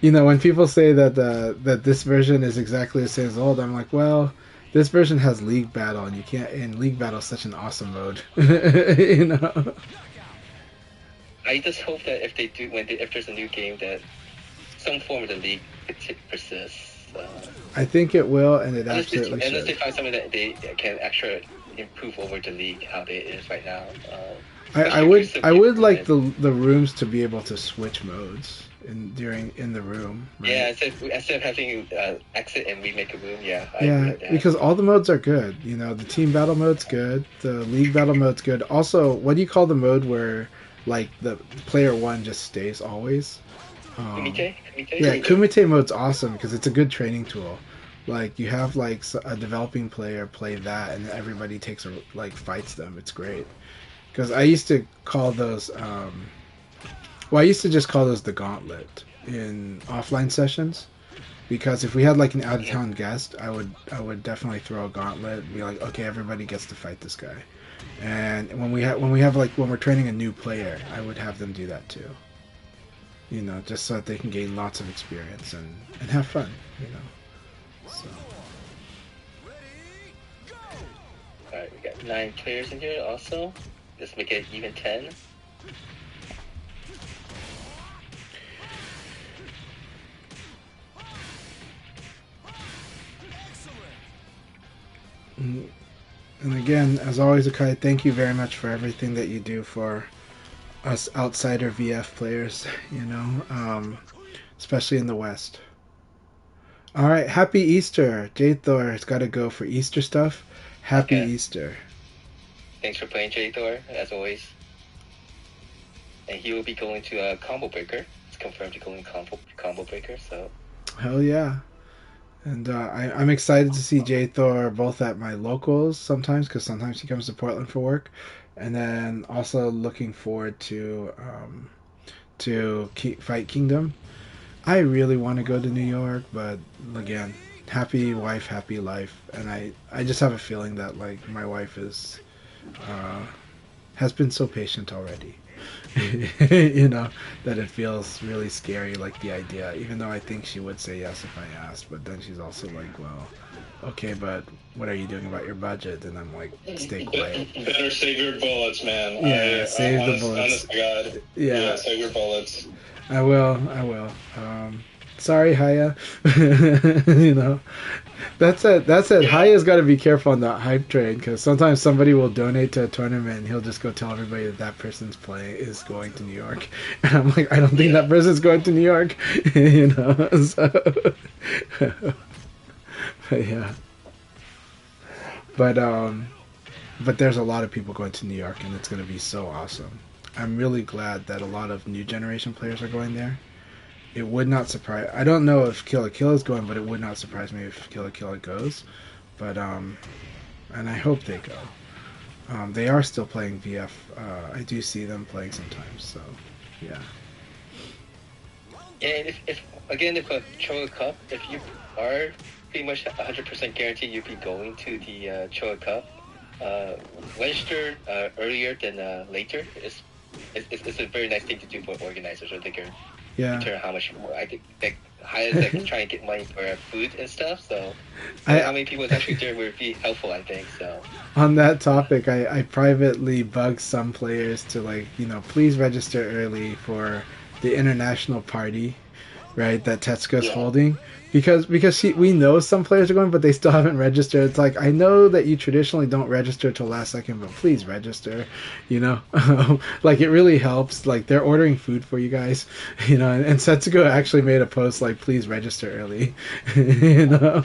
You know, when people say that that this version is exactly the same as old, I'm like, well, this version has League Battle, and you can't. And League Battle is such an awesome mode. You know. I just hope that if they do, if there's a new game, that some form of the league persists. I think it will, and it Unless absolutely unless they should. find something that they can actually improve over the league how it is right now. I Especially if there's would some I would like improvement. the rooms to be able to switch modes in the room. Right? Yeah, instead of having exit and remake a room, yeah, I agree Yeah, with that. because all the modes are good. You know, the team battle mode's good. The league battle mode's good. Also, what do you call the mode where like the player one just stays always? Kumite? Yeah, Kumite mode's awesome because it's a good training tool. Like you have like a developing player play that, and everybody takes like fights them. It's great. Because I used to call those. Well, I used to just call those the gauntlet in offline sessions. Because if we had like an out of town guest, I would definitely throw a gauntlet and be like, okay, everybody gets to fight this guy. And when we have like when we're training a new player, I would have them do that too. You know, just so that they can gain lots of experience and have fun. You know, so. Alright, we got 9 players in here also. Let's make it even 10. And again, as always, Akai, thank you very much for everything that you do for us outsider VF players. You know, especially in the West. All right, happy Easter. Jade Thor has got to go for Easter stuff. Happy Okay. Easter. Thanks for playing J Thor, as always. And he will be going to Combo Breaker. It's confirmed to go in Combo Breaker, so. Hell yeah. And I'm excited to see Jade Thor both at my locals sometimes, because sometimes he comes to Portland for work. And then also looking forward to Fight Kingdom. I really want to go to New York, but again, happy wife, happy life. And I just have a feeling that like my wife has been so patient already. You know, that it feels really scary, like the idea, even though I think she would say yes if I asked, but then she's also like, well, okay, but what are you doing about your budget? And I'm like, stay quiet. Better save your bullets, man. Yeah, save the bullets. Honest to God. Yeah, Save your bullets. I will. Sorry, Haya. You know, that's it. Yeah. Haya's got to be careful on that hype train, because sometimes somebody will donate to a tournament and he'll just go tell everybody that that person's playing is going to New York, and I'm like, I don't think that person's going to New York. You know, so but yeah, but there's a lot of people going to New York, and it's going to be so awesome. I'm really glad that a lot of new generation players are going there. It would not surprise. I don't know if Kill la Kill is going, but it would not surprise me if Kill la Kill goes. But and I hope they go. They are still playing VF. I do see them playing sometimes. So, yeah. And if a Choa Cup, if you are pretty much 100% guaranteed you'll be going to the Choa Cup, register earlier than later is a very nice thing to do for organizers, so they can determine how much more. I think like higher like try and get money for food and stuff. So how many people is actually there would be helpful, I think. So on that topic, I privately bugged some players to like, you know, please register early for the international party, right, that Tetsuka's holding. Because we know some players are going, but they still haven't registered. It's like, I know that you traditionally don't register till last second, but please register, you know. Like, it really helps. Like, they're ordering food for you guys, you know. And Setsuko actually made a post like, please register early, you know.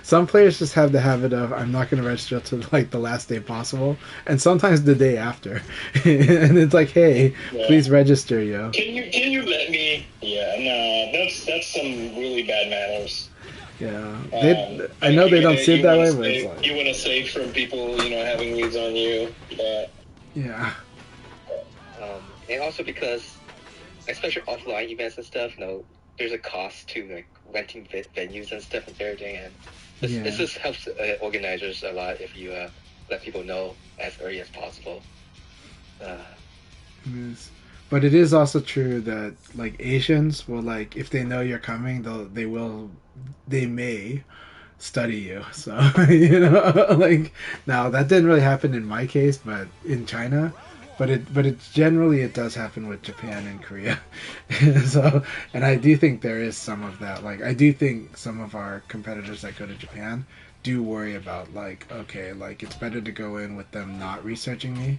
Some players just have the habit of, I'm not going to register till like the last day possible, and sometimes the day after. And it's like, hey, please register, yo. Can you let me? Yeah, no, that's some really bad manners. Yeah, I know they don't see it that way, but it's like, you want to save from people, you know, having leads on you. But yeah. And also because, especially offline events and stuff, you know, there's a cost to like renting venues and stuff and everything, and this just helps organizers a lot if you let people know as early as possible. But it is also true that like Asians will like if they know you're coming, they may study you. So like now that didn't really happen in my case, but in China, but it generally it does happen with Japan and Korea. So and I do think there is some of that. Like I do think some of our competitors that go to Japan do worry about like okay, like it's better to go in with them not researching me.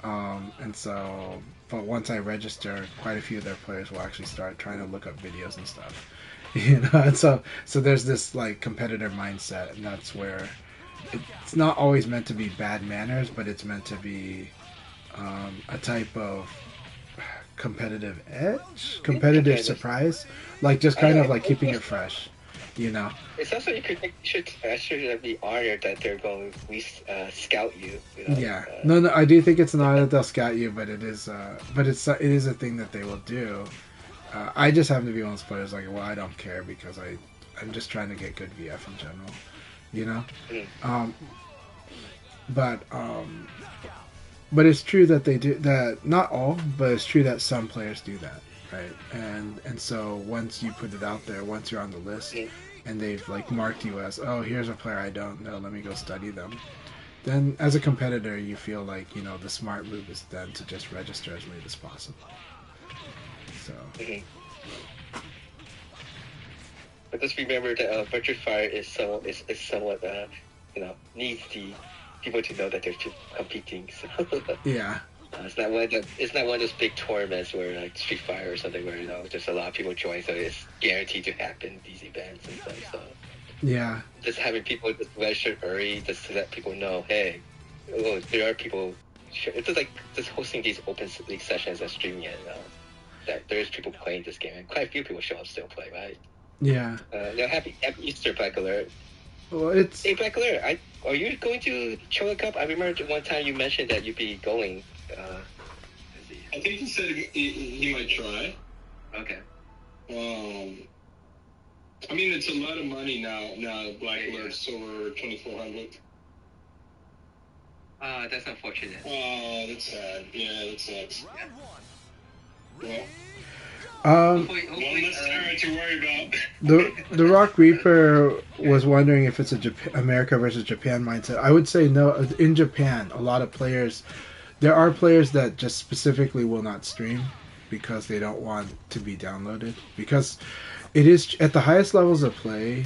And so, but once I register, quite a few of their players will actually start trying to look up videos and stuff. And so there's this like competitor mindset, and that's where it's not always meant to be bad manners, but it's meant to be a type of competitive edge, competitive surprise, like just kind of like keeping it fresh, you know. It's also you should be honored that they're going to scout you. Yeah, no, I do think it's an honor that they'll scout you, but it is it is a thing that they will do. I just happen to be one of those players like, well, I don't care because I'm just trying to get good VF in general, you know. But it's true that they do that. Not all, but it's true that some players do that, right? And so once you put it out there, once you're on the list, and they've like marked you as, oh, here's a player I don't know, let me go study them. Then as a competitor, you feel like the smart move is then to just register as late as possible. So. But just remember that Virtual Fire is somewhat needs the people to know that they're competing. So yeah. It's not one of those big tournaments where like Street Fighter or something where just a lot of people join, so it's guaranteed to happen these events and stuff. So yeah, just having people just register early, just to let people know, hey, there are people. It's just like just hosting these open league sessions and streaming it. That there's people playing this game, and quite a few people show up still play, right? Yeah. Happy Easter, Black Alert. Well, Hey, Black Alert, are you going to Chola Cup? I remember one time you mentioned that you'd be going. I think he said he might try. Okay. I mean, it's a lot of money now. Now Black Alert's over 2,400. That's unfortunate. Oh, that's sad. Yeah, that sucks. Well, hopefully, one less error to worry about. The Rock Reaper was wondering if it's a America versus Japan mindset. I would say no. In Japan, a lot of players, there are players that just specifically will not stream because they don't want to be downloaded. Because it is at the highest levels of play.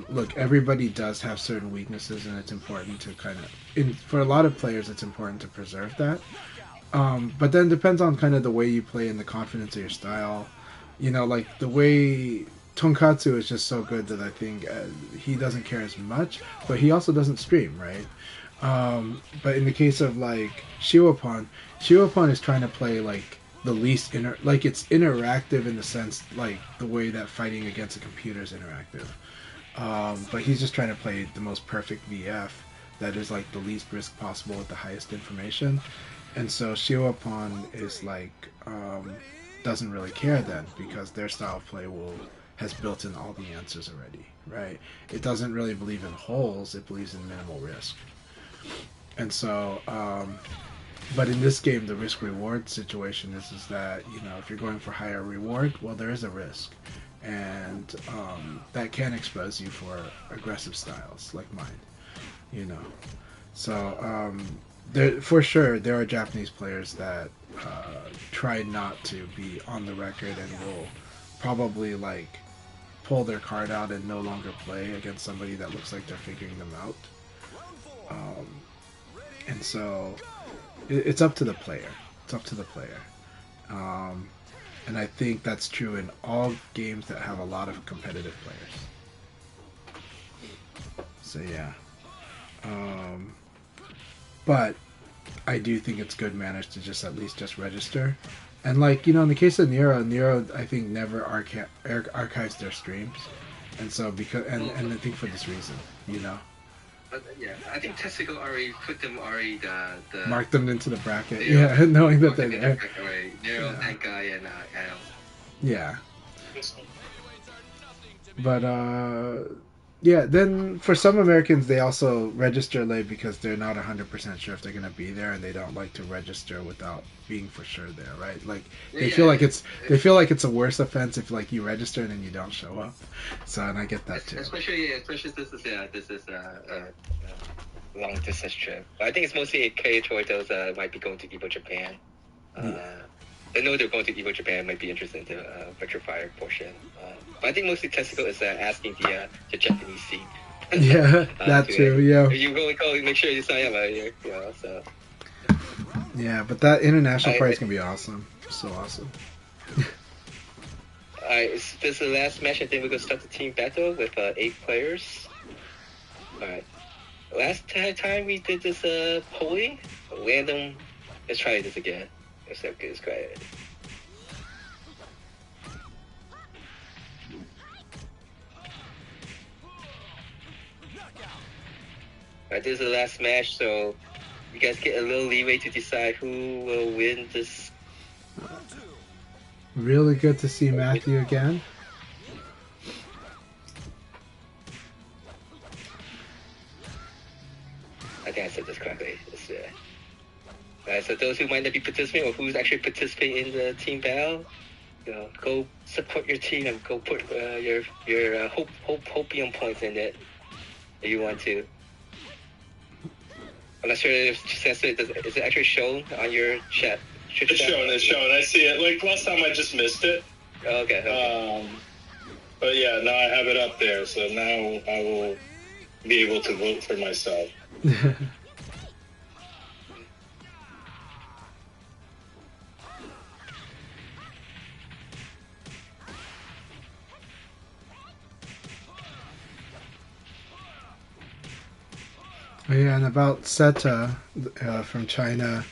Look, everybody does have certain weaknesses, and it's important to for a lot of players, it's important to preserve that. But then it depends on kind of the way you play and the confidence of your style. Like the way Tonkatsu is just so good that I think he doesn't care as much, but he also doesn't stream, right? But in the case of like Shiwapon is trying to play like the least like it's interactive in the sense like the way that fighting against a computer is interactive. But he's just trying to play the most perfect VF that is like the least risk possible with the highest information. And so Shiwapon is like doesn't really care then because their style of play has built in all the answers already, right? It doesn't really believe in holes, it believes in minimal risk. And so but in this game the risk reward situation is that if you're going for higher reward, well, there is a risk, and that can expose you for aggressive styles like mine, so for sure there are Japanese players that try not to be on the record and will probably like pull their card out and no longer play against somebody that looks like they're figuring them out. And so it's up to the player. And I think that's true in all games that have a lot of competitive players. So yeah. But I do think it's good manners to just at least just register. And like, in the case of Nero I think never archives their streams. And so and I think for this reason, But yeah, I think Tessico already put them the marked them into the bracket. Yeah, knowing that they're there. Nero, Akai, and Al. Yeah. But Yeah, then for some Americans, they also register late because they're not 100% sure if they're going to be there, and they don't like to register without being for sure there, right? Like they feel like it's a worse offense if like you register and then you don't show up. So, and I get that too. Especially this is long distance trip. But I think it's mostly catered toward those might be going to Evo Japan. I know they're going to Evo Japan. Might be interested in the Virtual Fire portion. But I think mostly Testicle is asking the Japanese seat. Yeah, that too. Yeah. If you really go, make sure you sign up. So. Yeah, but that international part is gonna be awesome. So awesome. Alright, this is the last match. I think we're gonna start the team battle with 8 players. Alright. Last time we did this polling, random. Let's try this again. It's great. Alright, this is the last match, so you guys get a little leeway to decide who will win this. Really good to see Matthew again. I think I said this correctly. Alright, so those who might not be participating or who's actually participating in the team battle, go support your team and go put your hopium points in it if you want to. I'm not sure if is it actually shown on your chat? It's shown. I see it. Like last time, I just missed it. Okay. But yeah, now I have it up there, so now I will be able to vote for myself. Oh, yeah, and about Seta from China,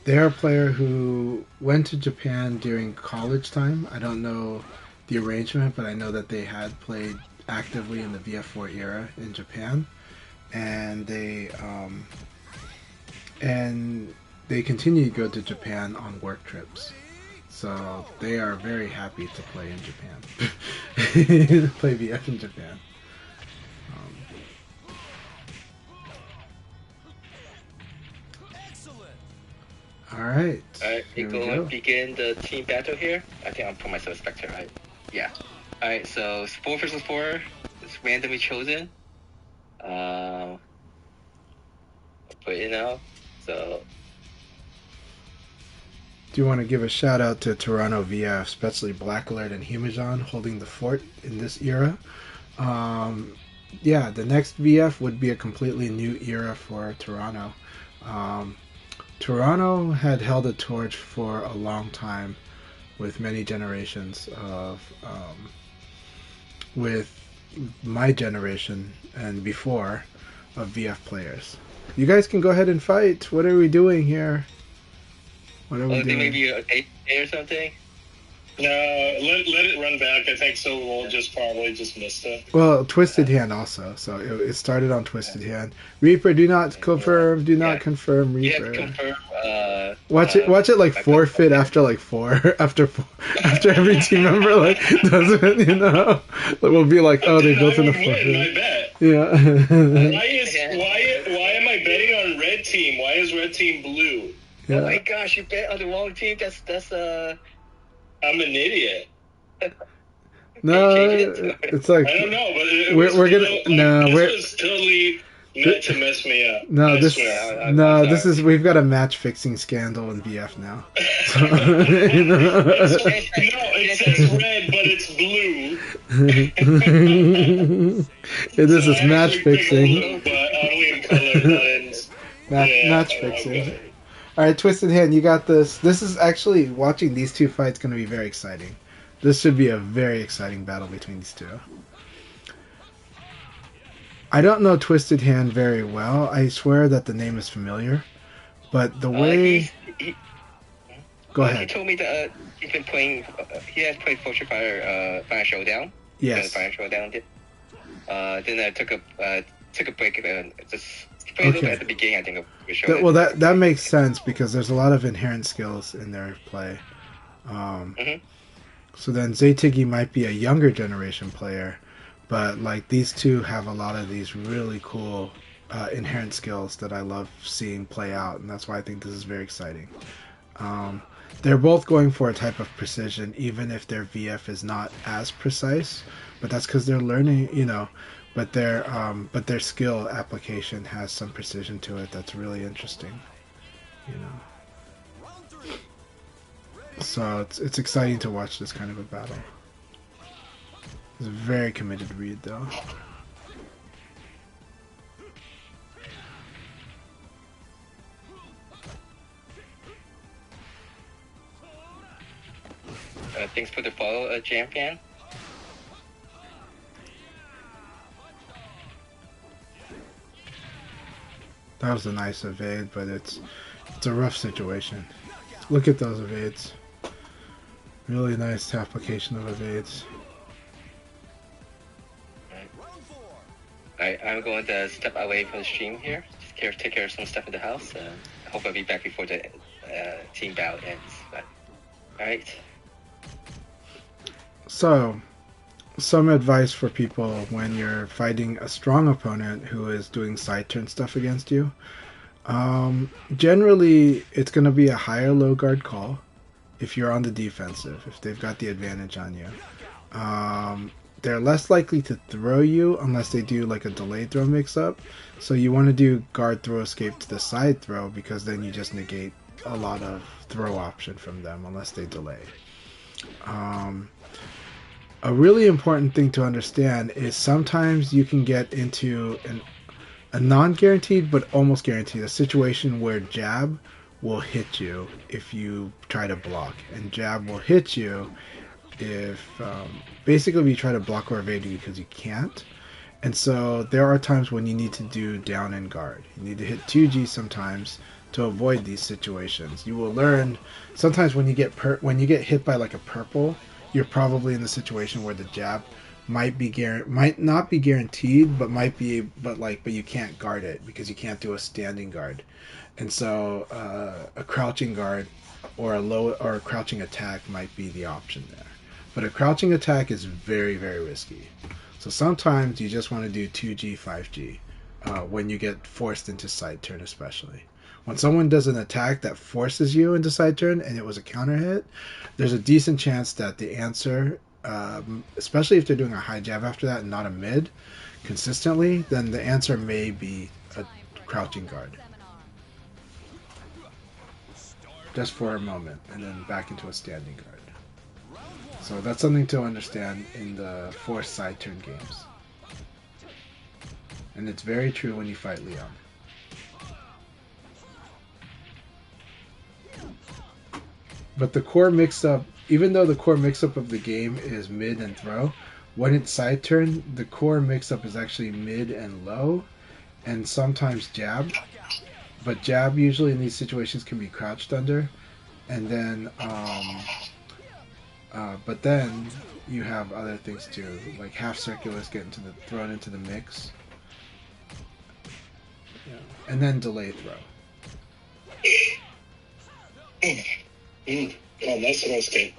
they're a player who went to Japan during college time. I don't know the arrangement, but I know that they had played actively in the VF4 era in Japan, and they continue to go to Japan on work trips. So they are very happy to play in Japan, play VF in Japan. Alright. Alright, we go begin the team battle here. I think I'll put myself a Spectre, right? Yeah. Alright, so it's 4 versus 4. It's randomly chosen. I'll put it in now. So. Do you want to give a shout out to Toronto VF, especially Black Alert and Humajon holding the fort in this era? Yeah, the next VF would be a completely new era for Toronto. Toronto had held a torch for a long time with many generations of with my generation and before of VF players. You guys can go ahead and fight. What are we doing here? What are we doing? Maybe an 8 or something? No, let it run back. I think so. We'll probably just missed it. Well, Twisted Hand also. So it started on Twisted Hand. Reaper, do not confirm. Do not confirm. Reaper. You have to confirm. Watch it like forfeit after like 4 after every team member like does it. You know, we'll be like, oh, they built in a forfeit. I bet. Yeah. Why am I betting on red team? Why is red team blue? Yeah. Oh my gosh, you bet on the wrong team. That's I'm an idiot. No, it's like I don't know, but we're gonna this was totally meant to mess me up. No, this is we've got a match fixing scandal in VF now. So, you know. No, it says red, but it's blue. This is match fixing. But only in color, match fixing. Okay. All right, Twisted Hand, you got this. This is actually watching these two fights going to be very exciting. This should be a very exciting battle between these two. I don't know Twisted Hand very well. I swear that the name is familiar, but the way. Go ahead. He told me that he's been playing. He has played Fortune Fire Showdown. Yes. Fire Showdown did. Then I took a break and just. Played a little bit at the beginning, I think, of the show. Well, that makes sense because there's a lot of inherent skills in their play. So then Zaytigi might be a younger generation player, But like these two have a lot of these really cool inherent skills that I love seeing play out, and that's why I think this is very exciting. They're both going for a type of precision, even if their VF is not as precise. But that's because they're learning, you know. But their skill application has some precision to it that's really interesting, you know. So it's exciting to watch this kind of a battle. It's a very committed read, though. Thanks for the follow, champion. That was a nice evade, but it's a rough situation. Look at those evades. Really nice application of evades. I'm going to step away from the stream here. Just take care of some stuff in the house. Hope I'll be back before the team bout ends. But, all right. So, some advice for people when you're fighting a strong opponent who is doing side turn stuff against you. Generally, it's going to be a higher low guard call if you're on the defensive, if they've got the advantage on you. They're less likely to throw you unless they do like a delayed throw mix-up. So you want to do guard throw escape to the side throw, because then you just negate a lot of throw option from them unless they delay. A really important thing to understand is sometimes you can get into a non-guaranteed but almost guaranteed, a situation where jab will hit you if you try to block, and jab will hit you if basically you try to block or evade you because you can't. And so there are times when you need to do down and guard. You need to hit 2G sometimes to avoid these situations. You will learn sometimes when you get hit by like a purple, you're probably in the situation where the jab might not be guaranteed, but you can't guard it because you can't do a standing guard. And so a crouching guard or a crouching attack might be the option there. But a crouching attack is very, very risky. So sometimes you just want to do 2G, 5G when you get forced into side turn, especially. When someone does an attack that forces you into side turn and it was a counter hit, there's a decent chance that the answer, especially if they're doing a high jab after that and not a mid consistently, then the answer may be a crouching guard. Just for a moment, and then back into a standing guard. So that's something to understand in the forced side turn games. And it's very true when you fight Leon. But the core mix-up, even though the core mix-up of the game is mid and throw, when it's side turn, the core mix-up is actually mid and low, and sometimes jab. But jab usually in these situations can be crouched under, and then, but then you have other things too, like half circulars get thrown into the mix, and then delay throw. Oh, nice little escape.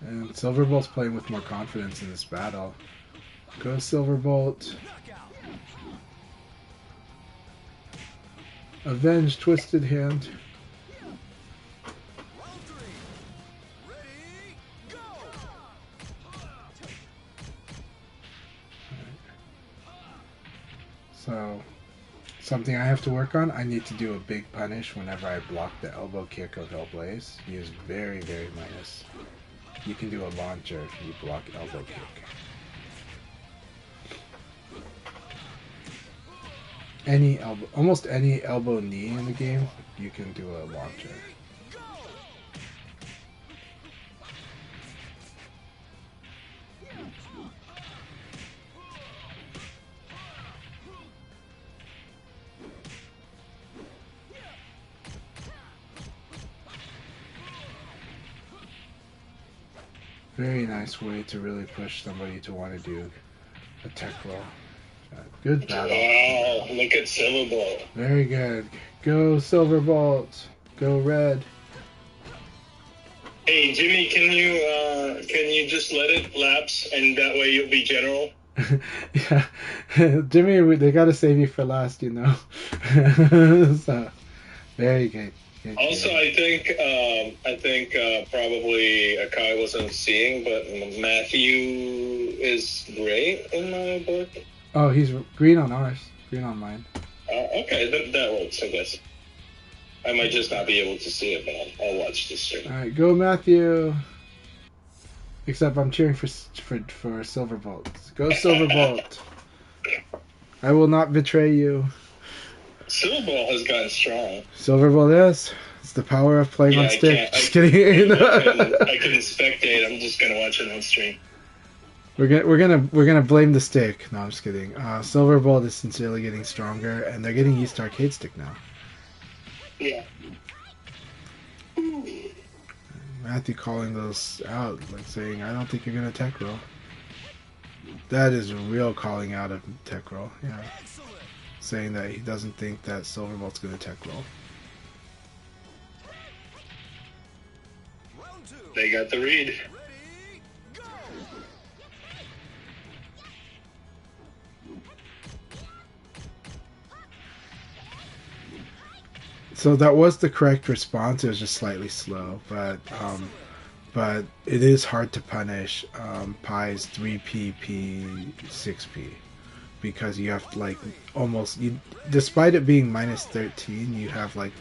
And Silverbolt's playing with more confidence in this battle. Go Silverbolt. Avenge Twisted Hand. So, something I have to work on, I need to do a big punish whenever I block the elbow kick of Hellblaze. Use very, very minus. You can do a launcher if you block elbow kick. Almost any elbow knee in the game, you can do a launcher. Very nice way to really push somebody to want to do a tech roll. Good battle. Wow, look at Silverbolt. Very good. Go Silverbolt. Go red. Hey Jimmy, can you just let it lapse, and that way you'll be general? Yeah, Jimmy, they gotta save you for last, you know. So very good. Good, Also, good. I think probably Akai wasn't seeing, but Matthew is gray in my book. Oh, he's green on ours. Green on mine. Okay, that works, I guess. I might just not be able to see it, but I'll watch this stream. All right, go Matthew. Except I'm cheering for Silverbolt. Go Silverbolt. I will not betray you. Silverball has gotten strong. Silverbolt is. It's the power of playing on stick. Just kidding. I couldn't spectate. I'm just gonna watch it on stream. We're gonna blame the stick. No, I'm just kidding. Silverbolt is sincerely getting stronger, and they're getting used to arcade stick now. Yeah. Matthew calling those out, like saying, "I don't think you're gonna tech roll." That is a real calling out of tech roll. Yeah, saying that he doesn't think that Silverbolt's gonna tech roll. They got the read. So that was the correct response. It was just slightly slow, but it is hard to punish Pi's 3PP 6P because you have to, like, almost despite it being minus 13, you have like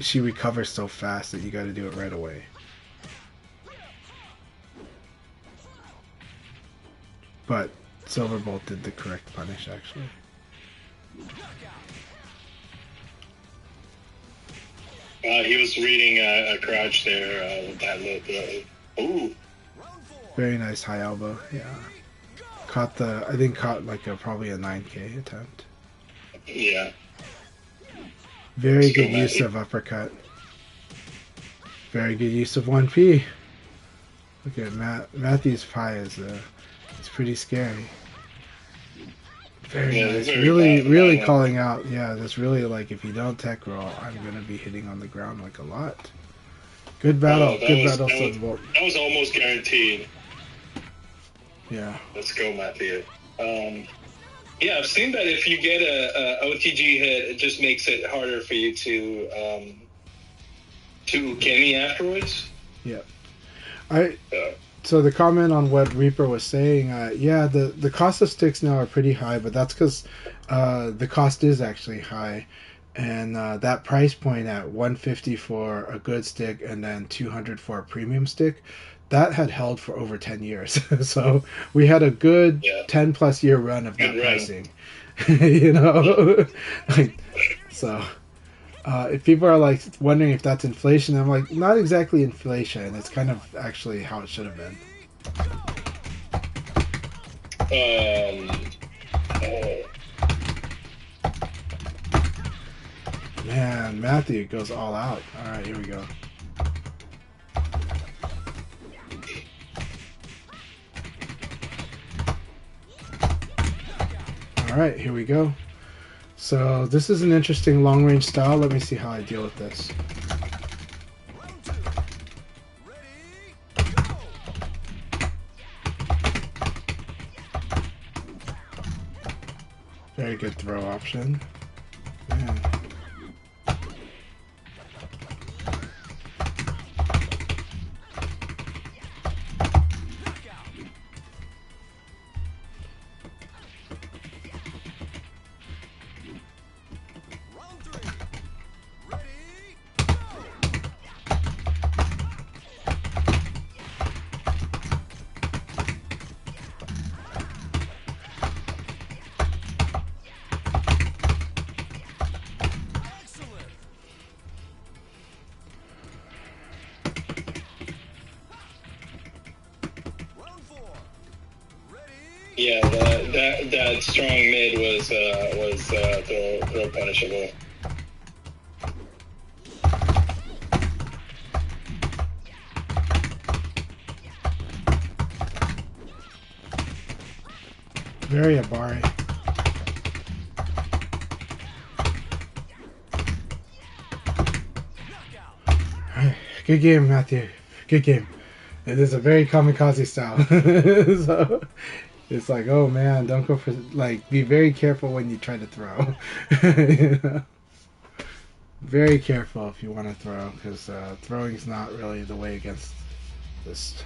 she recovers so fast that you got to do it right away. But Silverbolt did the correct punish actually. He was reading a crouch there with that look. Ooh. Very nice high elbow. Yeah. Caught like probably a 9K attempt. Yeah. Very good use of uppercut. Very good use of 1P. Look at Matthew's pie is it's pretty scary. Very nice. Really calling out. Yeah, that's really like if you don't tech roll, I'm gonna be hitting on the ground like a lot. Good battle. Silverbolt. That was almost guaranteed. Yeah. Let's go, Matthew. Yeah, I've seen that if you get a OTG hit, it just makes it harder for you to Kenny afterwards. Yeah. So the comment on what Reaper was saying, yeah, the cost of sticks now are pretty high, but that's because the cost is actually high, and that price point at $150 for a good stick and then $200 for a premium stick, that had held for over 10 years. So we had a good 10 plus year run of that pricing. You know, so. If people are like wondering if that's inflation, I'm like, not exactly inflation. It's kind of actually how it should have been. Man, Matthew goes all out. All right, here we go. All right, here we go. So this is an interesting long-range style. Let me see how I deal with this. Very good throw option. Man. Yeah, that strong mid was throw punishable. Very Abari. Good game, Matthew. Good game. It is a very kamikaze style. So it's like, oh man, don't go for, like, be very careful when you try to throw. You know? Very careful if you want to throw, because throwing's not really the way against this.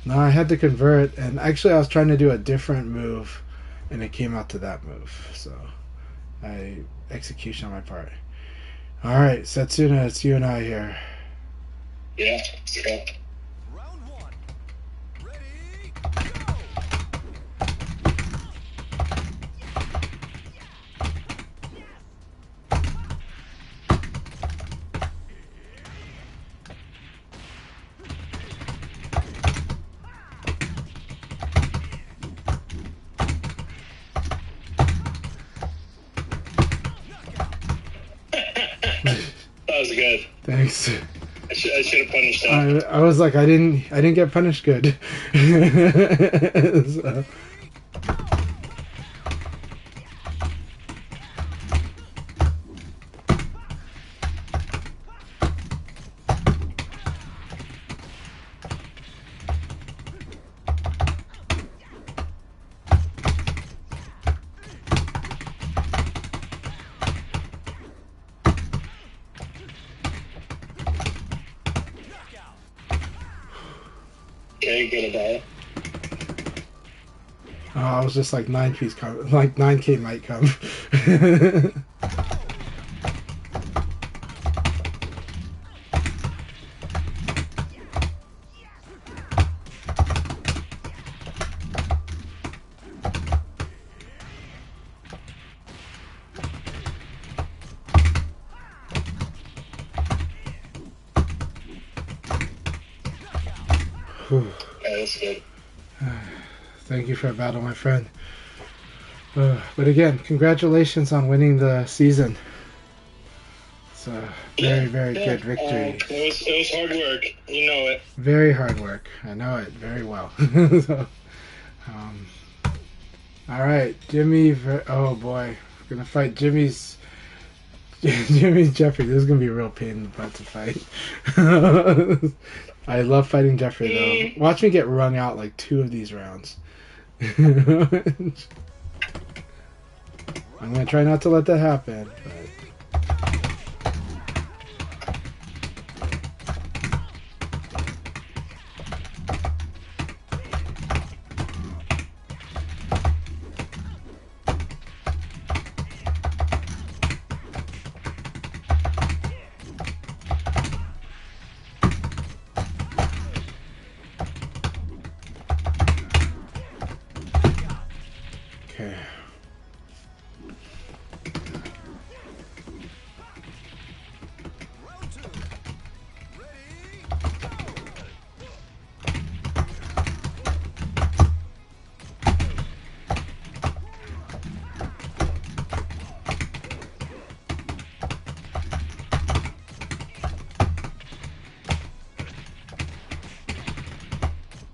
No, I had to convert, and actually I was trying to do a different move, and it came out to that move. So, execution on my part. All right, Setsuna, it's you and I here. Yeah. Round one. Ready, go! That was good. Thanks. I should have punished that. I was like, I didn't get punished good. So, Okay, good about it. I was just like 9P's come, like 9K might come. Whew. Yeah, that's good. Thank you for a battle, my friend. But again, congratulations on winning the season. It's a very good victory. It was hard work. You know it. Very hard work. I know it very well. So, all right, Jimmy. Oh boy, we're gonna fight Jimmy's Jeffrey. This is gonna be a real pain in the butt to fight. I love fighting Jeffrey though. Watch me get rung out like 2 of these rounds. I'm gonna try not to let that happen. But... Okay. Round two. Ready, go!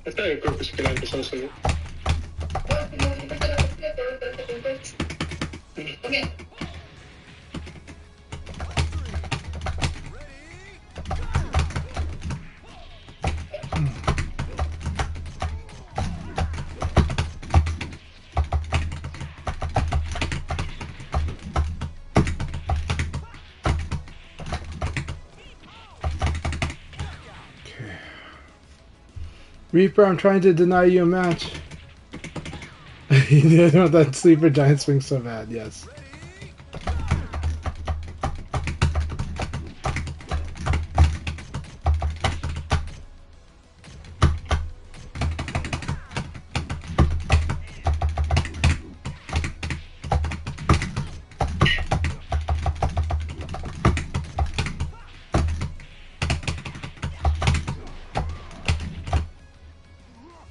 Esta yo creo que sí que la empezó a hacer. Reaper, I'm trying to deny you a match. You didn't want that sleeper giant swing so bad, yes.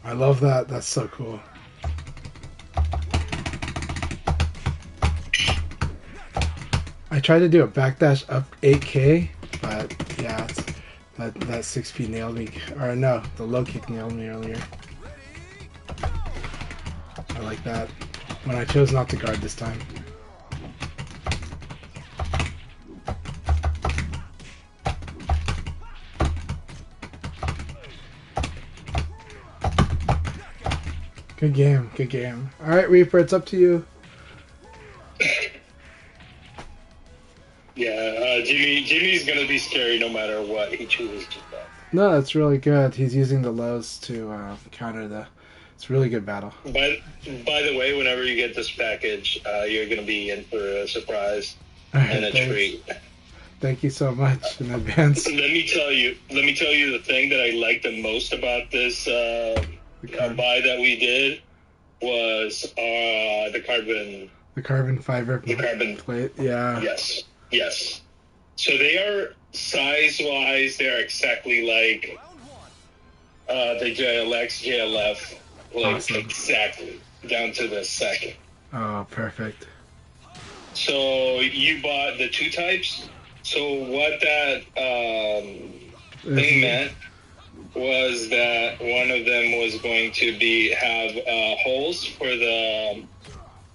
I love that. That's so cool. I tried to do a backdash up 8K, but yeah, it's, that 6P nailed me. Or no, the low kick nailed me earlier. I like that. When I chose not to guard this time. Good game. Good game. All right, Reaper, it's up to you. Yeah, Jimmy's gonna be scary no matter what he chooses to play. No, that's really good. He's using the lows to counter the. It's a really good battle. By the way, whenever you get this package, you're gonna be in for a surprise All right, and a thanks. treat. Thank you so much in advance. Let me tell you the thing that I liked the most about this buy that we did was the carbon. The carbon fiber The carbon plate. Yeah. Yes. So they are size-wise, they're exactly like the JLX, JLF, like Awesome. exactly down to the second. Oh, perfect. So you bought the two types. So what that thing meant was that one of them was going to have holes for the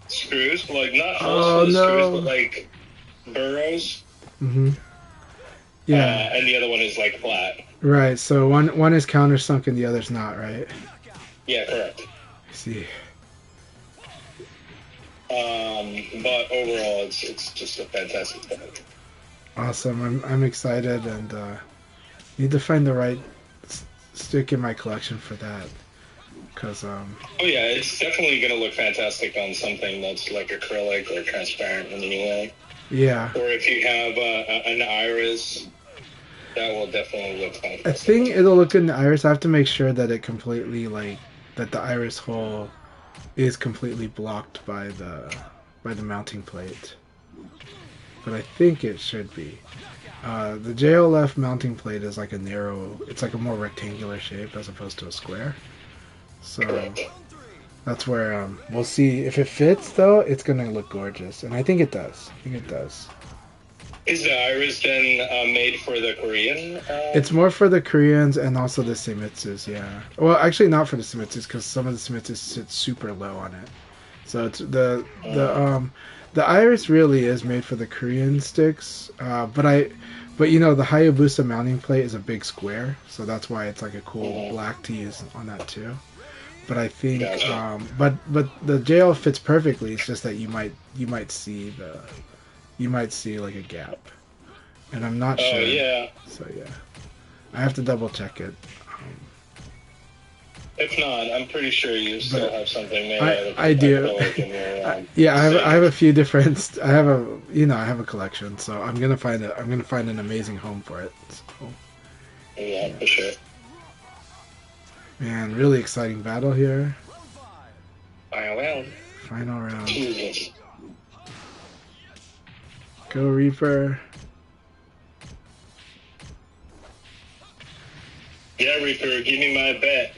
screws, like not holes for the screws, but like burrows. Mhm. Yeah. And the other one is like flat. Right. So one is countersunk and the other's not. Right. Yeah, correct. I see. But overall, it's just a fantastic thing. Awesome. I'm excited and need to find the right stick in my collection for that. Cause Oh yeah, it's definitely gonna look fantastic on something that's like acrylic or transparent in any way. Yeah. Or if you have an iris, that will definitely look fantastic. I think it'll look good in the iris. I have to make sure that it completely that the iris hole is completely blocked by the mounting plate. But I think it should be. The JLF mounting plate is like a narrow. It's like a more rectangular shape as opposed to a square. So that's where we'll see if it fits. Though it's gonna look gorgeous, and I think it does. Is the iris then made for the Korean? It's more for the Koreans and also the Simitsus, yeah. Well, actually not for the Simitsus because some of the Simitsus sit super low on it. So it's the iris really is made for the Korean sticks, but you know the Hayabusa mounting plate is a big square, so that's why it's like a cool black to use on that too. But I think, but the JL fits perfectly. It's just that you might see like a gap, and I'm not sure. Oh yeah. So yeah, I have to double check it. If not, I'm pretty sure you still have something made. I do. Yeah, I have a few different. I have a collection, so I'm gonna find an amazing home for it. So. Yeah, for sure. Man, really exciting battle here. Final round. Jesus. Go Reaper. Yeah, Reaper, give me my bet.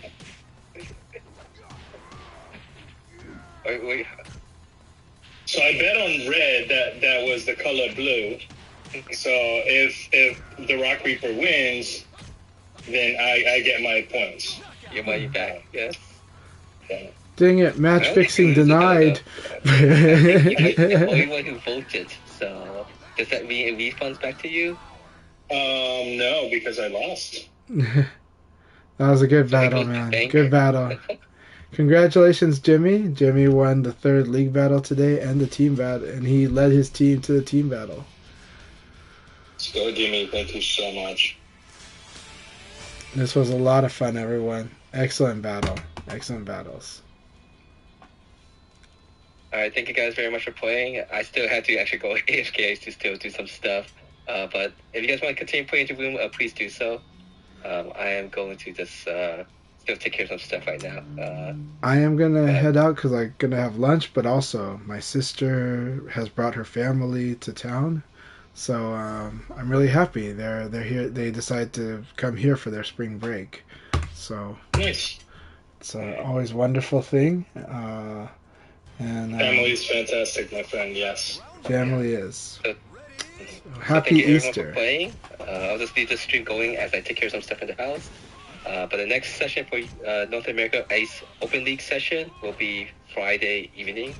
Wait. So I bet on red that was the color blue. So if the Rock Reaper wins, then I get my points. Your money back, yes. Yeah. Dang it, match fixing denied. You're the only one who voted, so does that mean it refunds back to you? No, because I lost. That was a good battle, man. Good battle. Congratulations, Jimmy. Jimmy won the 3rd league battle today and the team battle, and he led his team to the team battle. Let's go, Jimmy. Thank you so much. This was a lot of fun, everyone. Excellent battle. Excellent battles. Alright, thank you guys very much for playing. I still had to actually go AFK to still do some stuff. But if you guys want to continue playing the room, please do so. I am going to just still take care of some stuff right now. I am going to head out because I'm going to have lunch, but also my sister has brought her family to town. So I'm really happy. They're here. They decided to come here for their spring break. So Nice. it's always a wonderful thing. And Family is fantastic, my friend. Yes. family is. So Happy thank you everyone Easter. for playing. I'll just leave the stream going as I take care of some stuff in the house. But the next session for North America Ice Open League session will be Friday evening.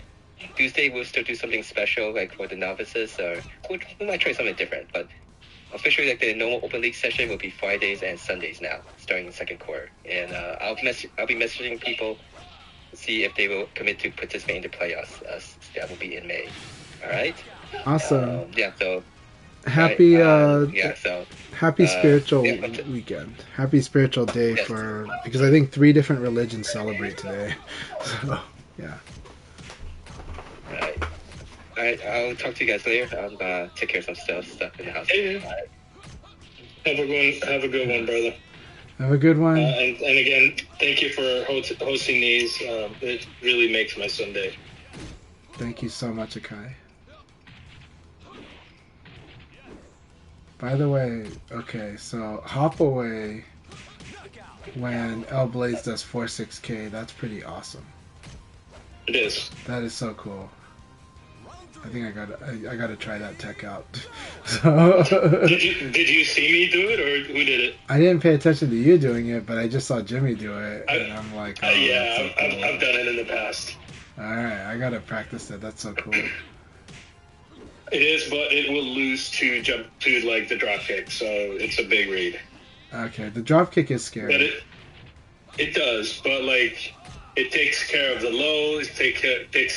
Tuesday we'll still do something special like for the novices, or we might try something different. But officially, like the normal Open League session will be Fridays and Sundays now, starting in the 2nd quarter. And I'll be messaging people see if they will commit to participate in the playoffs. That will be in May. All right. Awesome. Yeah. So. Happy Yeah. So. happy spiritual Yeah, weekend. Happy spiritual day Yes. because I think 3 different religions celebrate today. So yeah. All right. All right. I'll talk to you guys later. I'm gonna take care of some stuff in the house. Hey, have a good one, brother. Have a good one. And again, thank you for hosting these. It really makes my Sunday. Thank you so much, Akai. By the way, okay, so hop away when L Blaze does 4-6K. That's pretty awesome. It is. That is so cool. I think I gotta try that tech out. So Did you see me do it, or who did it? I didn't pay attention to you doing it, but I just saw Jimmy do it, and I'm like, oh, yeah, that's so cool. I've done it in the past. All right, I gotta practice that. That's so cool. It is, but it will lose to jump to like the drop kick, so it's a big read. Okay, the drop kick is scary. But it does, but like it takes care of the low, it takes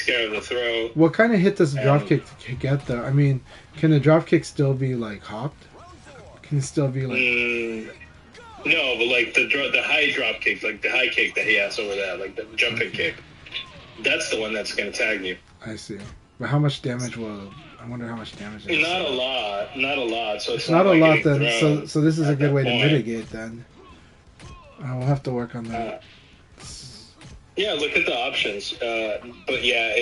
care of the throw. What kind of hit does the drop kick get though? I mean, can the drop kick still be like hopped? Can it still be like? No, but like the high drop kick, like the high kick that he has over that, like the jumping kick. That's the one that's gonna tag you. I see. But how much damage will? I wonder how much damage. Not a lot. So it's not a like lot then. thrown So this is a at good that way point. to mitigate then. We'll have to work on that. Yeah, look at the options. But yeah,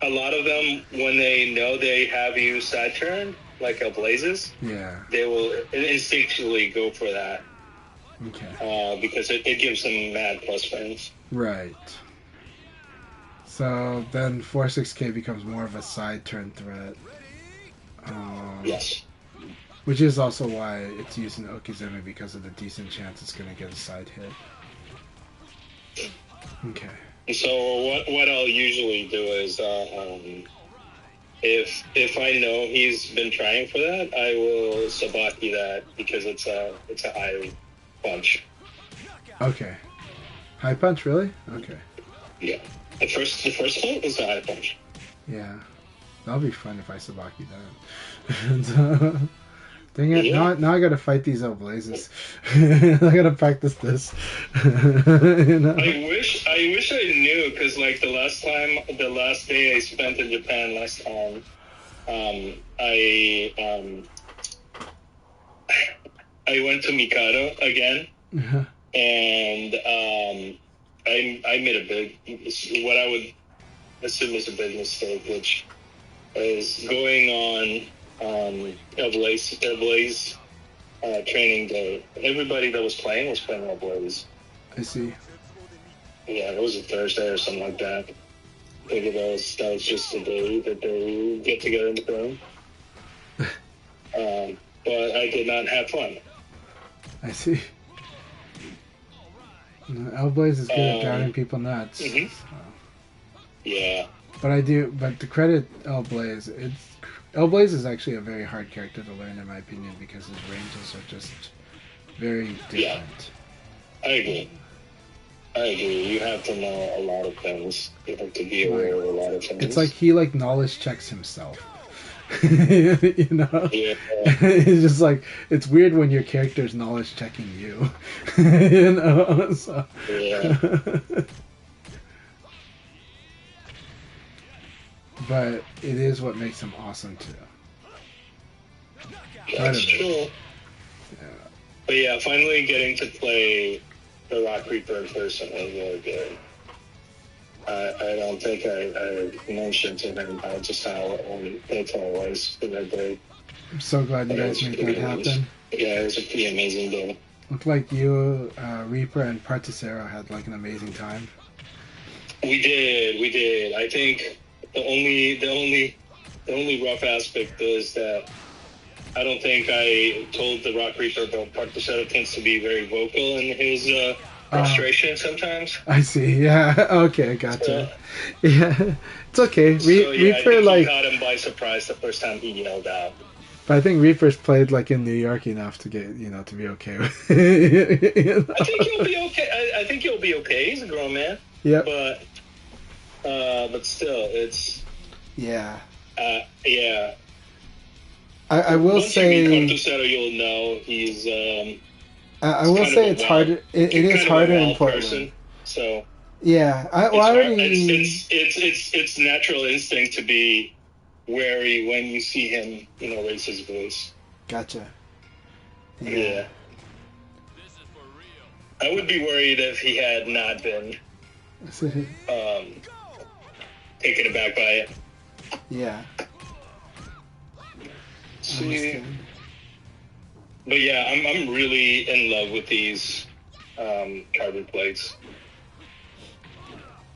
a lot of them, when they know they have you side turned, like a Blazes, Yeah. they will instinctually go for that. Okay. Because it gives them mad plus frames. Right. So then 4-6K becomes more of a side turn threat. Yes. Which is also why it's used in Okizeme, because of the decent chance it's going to get a side hit. Okay. So what I'll usually do is if I know he's been trying for that, I will sabaki that because it's a high punch. Okay. High punch, really? Okay. Yeah. The first hit is a high punch. Yeah. That'll be fun if I sabaki that. Dang it, Yeah. now I gotta fight these old blazes. I gotta practice this. You know? I wish I knew, because like the last day I spent in Japan last time, I went to Mikado again, Uh-huh. and I made a big, what I would assume is a big mistake, which is going on Blaze training day. Everybody that was playing Blaze. I see. Yeah, it was a Thursday or something like that. I think that was just the day that they get together in the room. But I did not have fun. I see. L-Blaze is good at driving people nuts. Mhm. So. Yeah. But to credit L-Blaze, L-Blaze is actually a very hard character to learn, in my opinion, because his ranges are just very different. Yeah. I agree. You have to know a lot of things. You have to be aware of a lot of things. It's like he knowledge checks himself. You know? Yeah. It's just like, it's weird when your character's knowledge checking you. You know? So. Yeah. But it is what makes him awesome too. That's true. Yeah. But yeah, finally getting to play the Rock Reaper in person was really good. I don't think I mentioned to him just how thankful I was for that day. I'm so glad you guys made that happen. Yeah, it was a pretty amazing day. Looked like you, Reaper, and Particero had an amazing time. We did. I think the only rough aspect is that I don't think I told the Rock Reaper, but Particero tends to be very vocal in his frustration sometimes. I see. Yeah. Okay. Gotcha. Yeah. It's okay. Reaper I think he caught him by surprise the first time he yelled out. But I think Reaper's played in New York enough to get to be okay with it. I think he'll be okay. I think he'll be okay. He's a grown man. Yep. But still, it's Yeah. yeah. I will Once you say. meet Cartucero, you'll know he's I will say it's harder. It is kind of harder a in wild Portland. person. So Yeah, I it's hard. already. It's natural instinct to be wary when you see him, raise his voice. Gotcha. Yeah. This is for real. I would be worried if he had not been taken aback by it. Yeah. See, but yeah, I'm really in love with these carbon plates.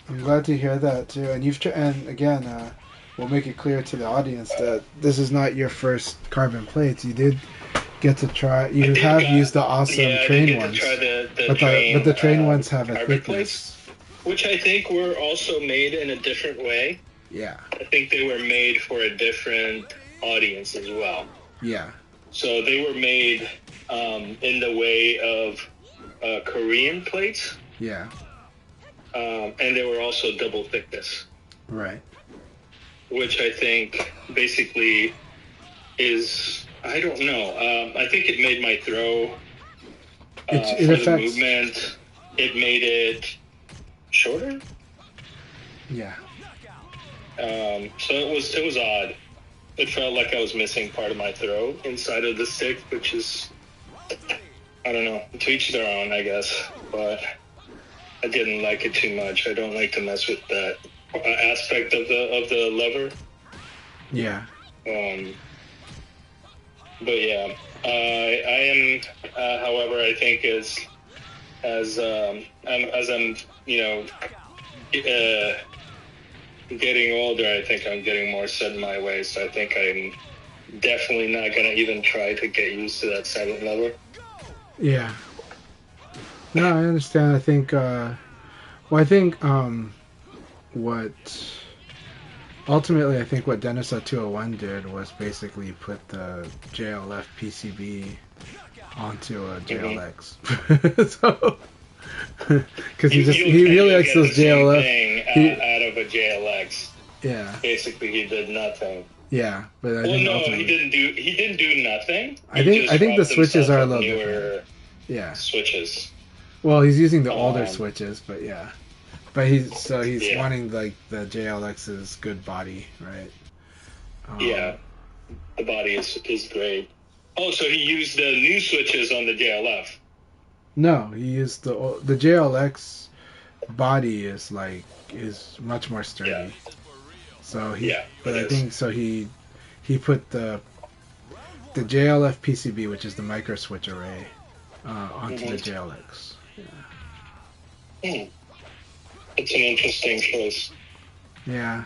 I'm glad to hear that too. And and again, we'll make it clear to the audience that this is not your first carbon plates. You did get to try. You have used the awesome train ones, but the train ones have a thickness, plates, which I think were also made in a different way. Yeah. I think they were made for a different audience as well. Yeah. So they were made in the way of Korean plates. Yeah. And they were also double thickness. Right. Which I think basically is, I don't know. I think it made my throw it for affects... the movement. It made it shorter. Yeah. So it was odd. It felt like I was missing part of my throw inside of the stick, which is, I don't know, to each their own, I guess. But I didn't like it too much. I don't like to mess with that aspect of the lever. Yeah. But yeah, I am. However, I think as I'm getting older, I think I'm getting more set in my ways. So I think I'm definitely not gonna even try to get used to that silent lever. Yeah. No, I understand. I think, ultimately, I think what Dennis at 201 did was basically put the JLF PCB onto a JLX. So, because he really likes those JLF. Out of a JLX. Yeah. Basically, he did nothing. Yeah, but I think ultimately, he didn't do nothing. I think the switches are a little different. Yeah. Switches. Well, he's using the older switches, but yeah. But he's wanting like the JLX's good body, right? Yeah, the body is great. Oh, so he used the new switches on the JLF? No, he used the JLX body is much more sturdy. Yeah. So I think so he put the JLF PCB, which is the micro switch array, onto the JLX. Yeah. It's an interesting choice. Yeah.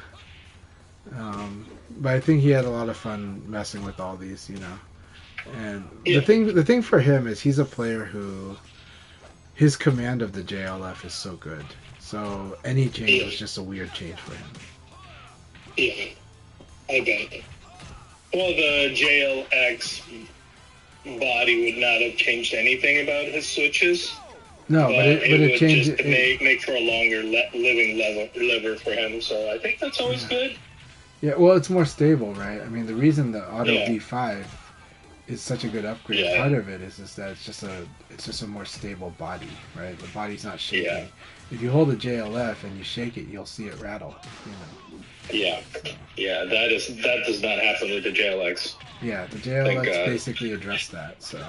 But I think he had a lot of fun messing with all these, And the thing for him is he's a player who his command of the JLF is so good. So any change was just a weird change for him. Yeah, I bet. Well, the JLX body would not have changed anything about his switches. No, but it changed. Just make for a longer living lever for him. So I think that's always good. Yeah, well, it's more stable, right? I mean, the reason the Auto V5 is such a good upgrade, part of it is that it's just a more stable body, right? The body's not shaking. Yeah. If you hold a JLF and you shake it, you'll see it rattle. Yeah, that does not happen with the JLX. Yeah, the JLX basically addressed that. So.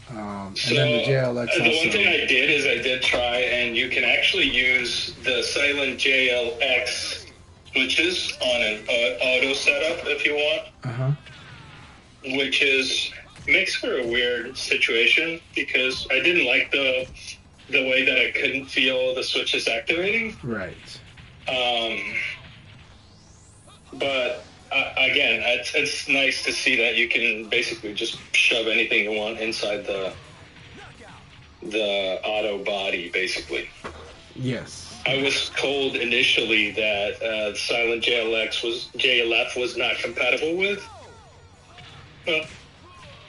And then the JLX also... The one thing I did try, and you can actually use the silent JLX switches on an auto setup if you want. Uh-huh. Which makes for a weird situation because I didn't like the way that I couldn't feel the switches activating. Right. But again, it's nice to see that you can basically just shove anything you want inside the auto body, basically. Yes. I was told initially that silent JLF was not compatible with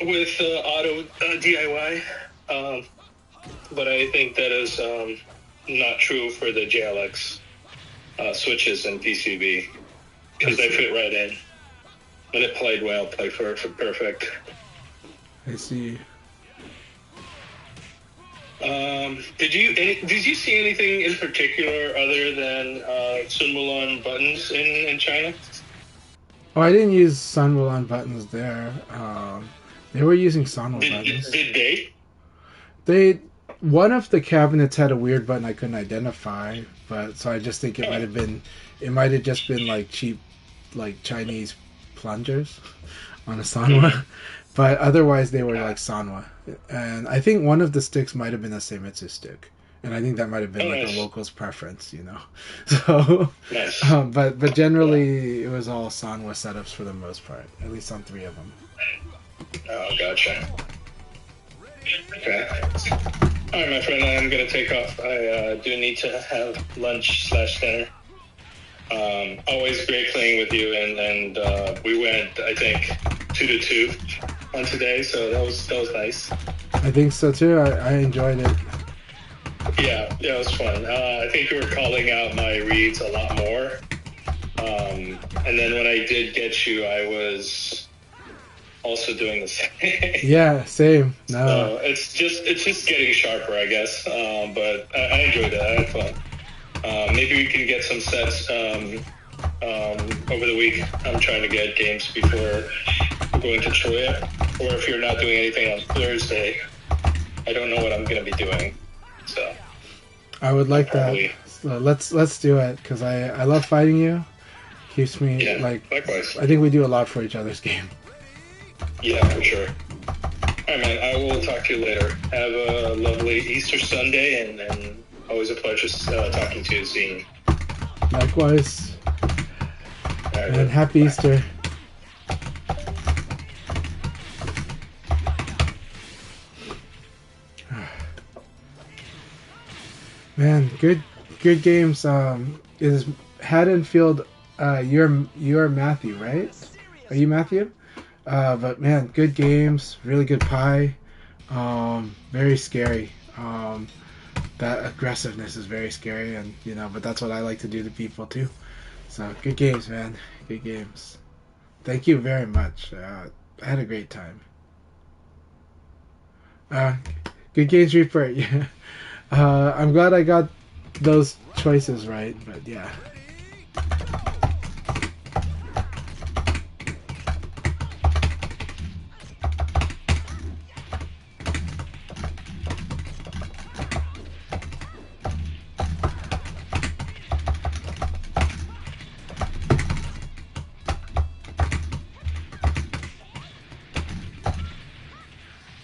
auto DIY, but I think that is not true for the JLX switches and PCB because they fit right in. And it played well, played perfect. I see. Did you see anything in particular other than Sunwolon buttons in China? Oh, I didn't use Sunwolon buttons there. They were using Sunwolon buttons. Did they? One of the cabinets had a weird button I couldn't identify, but so I just think it might have just been like cheap, like Chinese plungers on a Sanwa. But otherwise they were like Sanwa. And I think one of the sticks might have been a Seimitsu stick. And I think that might have been like a local's preference, you know. So, nice. But generally it was all Sanwa setups for the most part, at least on 3 of them. Oh, gotcha. Okay. All right, my friend, I'm going to take off. I do need to have lunch/dinner. Always great playing with you, and we went, I think, 2-2 on today, so that was nice. I think so too. I enjoyed it. Yeah, it was fun. I think you were calling out my reads a lot more. And then when I did get you, I was also doing the same. Yeah, same. No. So it's just getting sharper, I guess. But I enjoyed it. I had fun. Maybe we can get some sets over the week. I'm trying to get games before going to Troya. Or if you're not doing anything on Thursday, I don't know what I'm going to be doing. So I would like that. So let's do it because I love fighting you. Keeps me likewise. I think we do a lot for each other's game. Yeah, for sure. All right, man. I will talk to you later. Have a lovely Easter Sunday, and always a pleasure talking to you, Zine. Likewise. Right, and happy Easter. Man, good games. Is Haddonfield? You're Matthew, right? Are you Matthew? But man, good games. Really good pie. Very scary. That aggressiveness is very scary, and but that's what I like to do to people too. So good games, man. Good games. Thank you very much. I had a great time. Good games report. Yeah. I'm glad I got those choices right, but yeah.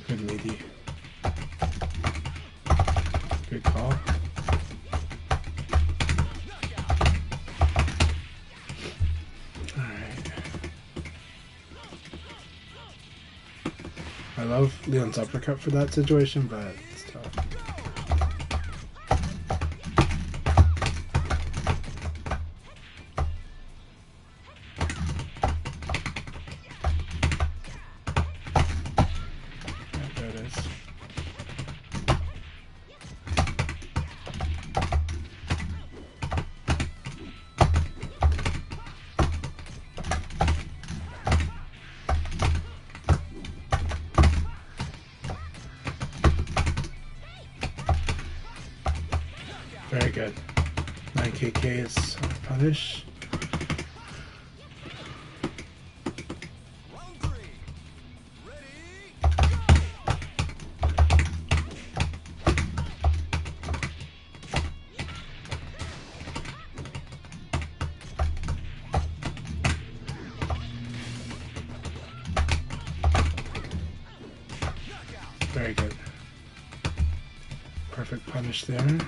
Good lady. Good call. Alright. I love Leon's uppercut for that situation, but it's tough. There it is. Very good. 9KK is punish. Very good. Perfect punish there.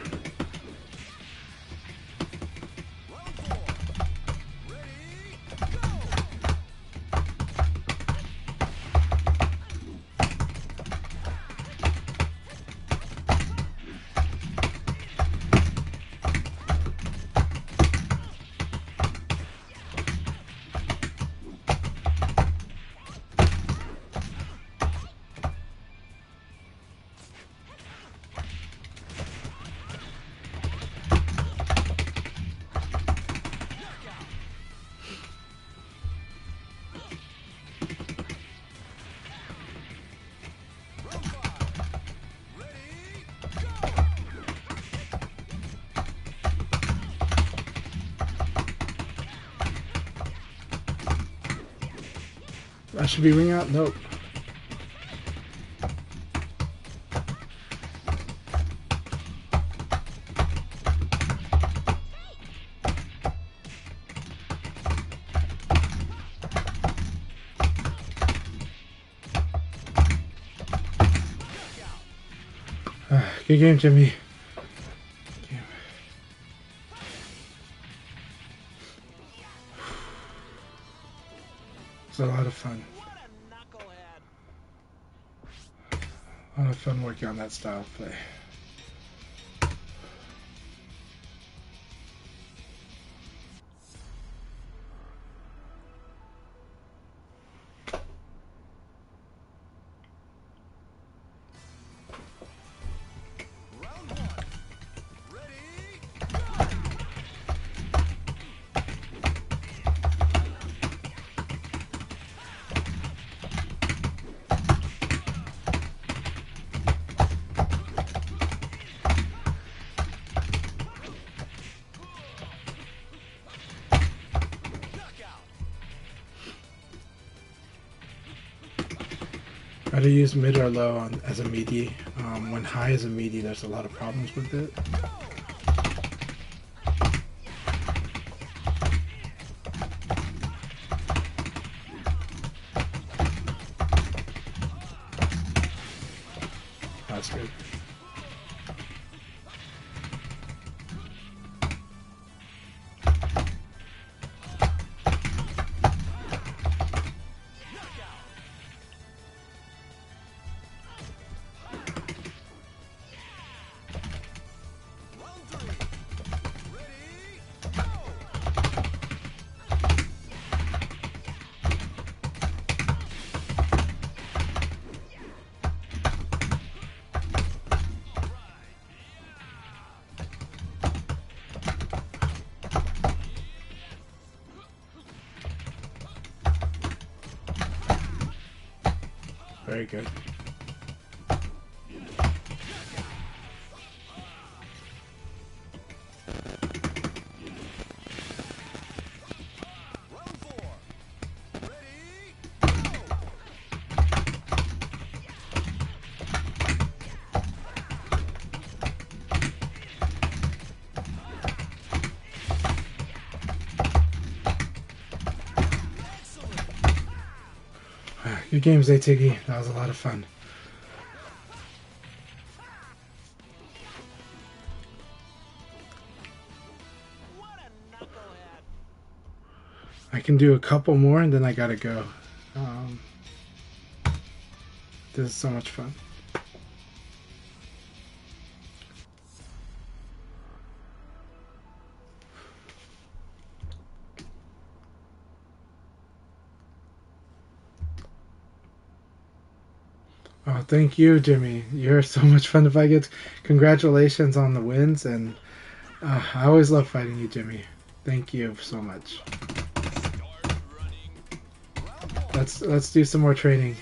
I should be ring out. Nope. Good game, Jimmy. It's a lot of fun. A lot of fun working on that style of play. Try to use mid or low as a meaty. When high is a meaty, there's a lot of problems with it. That's good. Very good. Good games, Tiggy. That was a lot of fun. I can do a couple more and then I gotta go. This is so much fun. Oh, thank you, Jimmy. You're so much fun to fight against. Congratulations on the wins, and I always love fighting you, Jimmy. Thank you so much. Let's do some more training.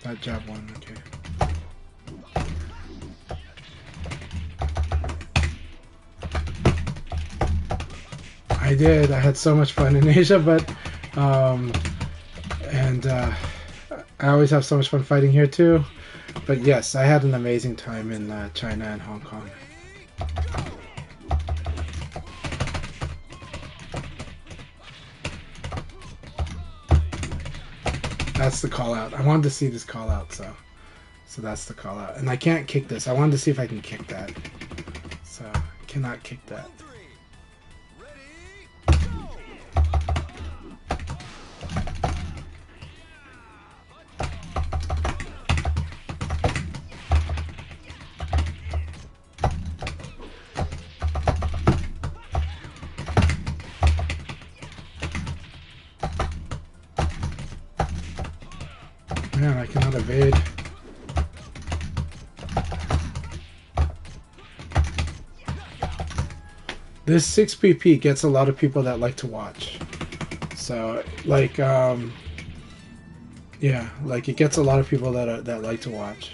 That jab one, okay. I did. I had so much fun in Asia, but I always have so much fun fighting here too. But yes, I had an amazing time in China and Hong Kong. That's the call out. I wanted to see this call out, so that's the call out. And I can't kick this. I wanted to see if I can kick that. So I cannot kick that. Man, I cannot evade. This 6 PP gets a lot of people that like to watch. So, like, Yeah, like it gets a lot of people that like to watch.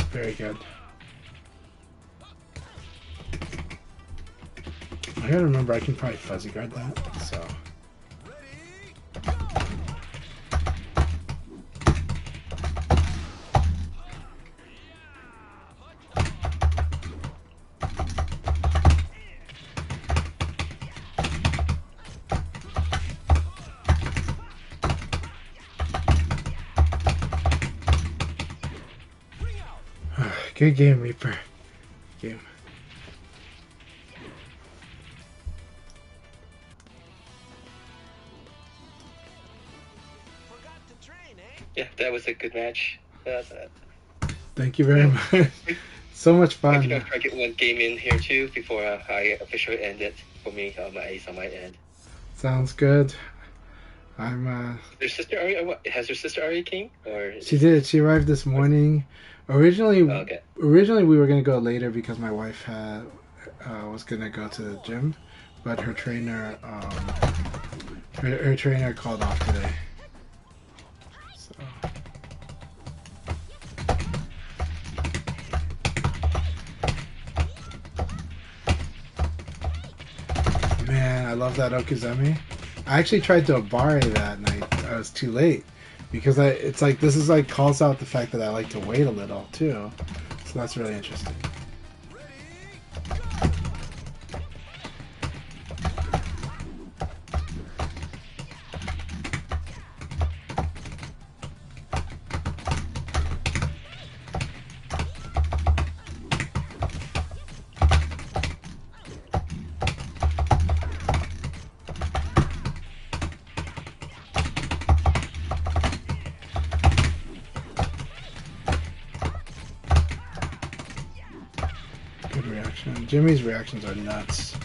Very good. I gotta remember I can probably fuzzy guard that, so. Good game, Reaper. Game. Yeah, that was a good match. Thank you very much. So much I think I'll fun. try to get one game in here too before I officially end it for me on my ace on my end. Sounds good. I'm Their sister Ari, has her sister already came? Or She did. She arrived this morning. Originally, okay. originally we were gonna go later because my wife had was gonna go to the gym, but her trainer her trainer called off today. So. Man, I love that Okizeme. I actually tried to Abari that night. I was too late because it's like this is like calls out the fact that I like to wait a little too. So that's really interesting. Good reaction. Jimmy's reactions are nuts.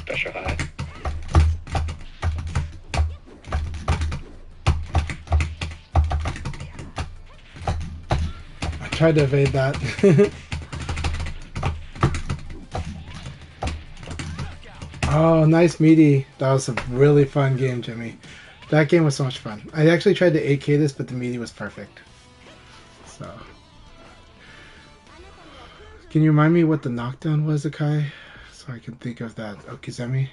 Special high. I tried to evade that. Oh, nice meaty. That was a really fun game, Jimmy. That game was so much fun. I actually tried to 8K this, but the meaty was perfect. So, can you remind me what the knockdown was, Akai? So I can think of that Okizeme.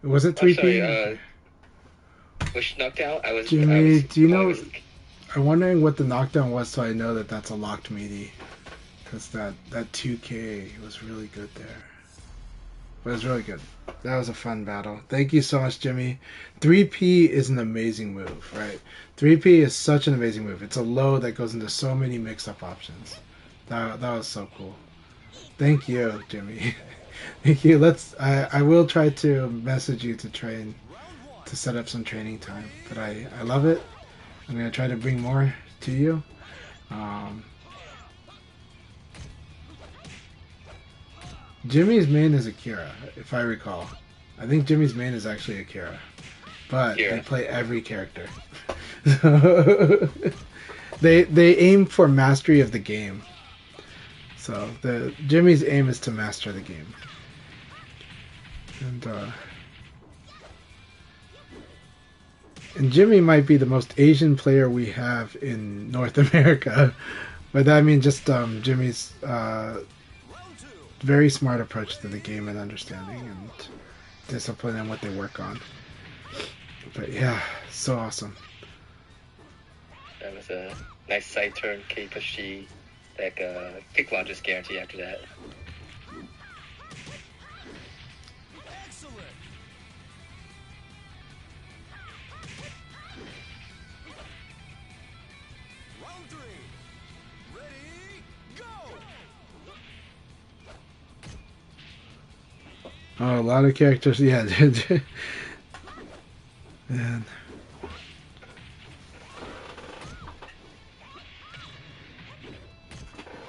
Was it 3P? Sorry, which knockdown? Jimmy, do you know? I'm wondering what the knockdown was, so I know that that's a locked meaty. Because that 2K was really good there. It was really good. That was a fun battle. Thank you so much, Jimmy. 3P is an amazing move, right? 3P is such an amazing move. It's a low that goes into so many mix-up options. That was so cool. Thank you, Jimmy. Thank you. I will try to message you to train, to set up some training time. But I love it. I'm going to try to bring more to you. Jimmy's main is Akira, if I recall. I think Jimmy's main is actually Akira. But they play every character. they aim for mastery of the game. So Jimmy's aim is to master the game. And Jimmy might be the most Asian player we have in North America. But that means just Jimmy's very smart approach to the game and understanding and discipline and what they work on. But yeah, so awesome. That was a nice side turn, K pushy. Like kick launch is guaranteed after that. Excellent. Round 3. Ready, go. Oh, a lot of characters. Yeah. Man.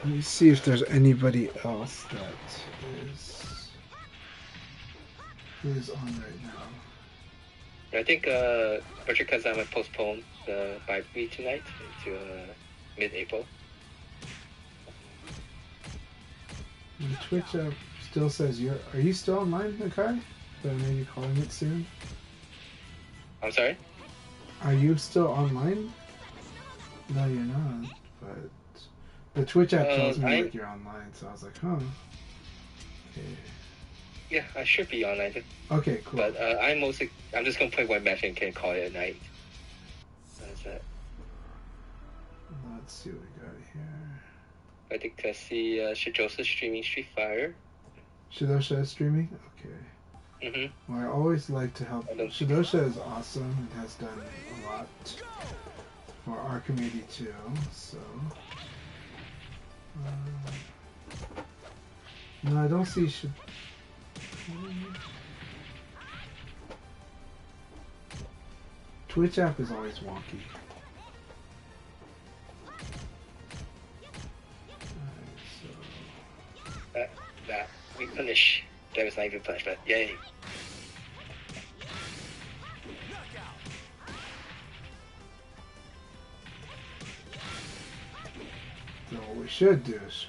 Let me see if there's anybody else that is on right now. I think Richard Kazama postponed the bye week tonight to mid-April. The Twitch app still says are you still online, Akai? But maybe calling it soon. I'm sorry? Are you still online? No, you're not. But the Twitch app tells me like you're online, so I was like, huh. Okay. Yeah, I should be online. Okay, cool. But I'm just gonna play one match and can call it at night. That's it. Let's see what we got here. I think I see Shijosa streaming Street Fighter. Shidosha is streaming? Okay. Mm-hmm. Well, I always like to help. Shidosha is awesome and has done a lot for our community too, so... no, I don't see Twitch app is always wonky. That we punish. That was not even punished, but yay. So what we should do is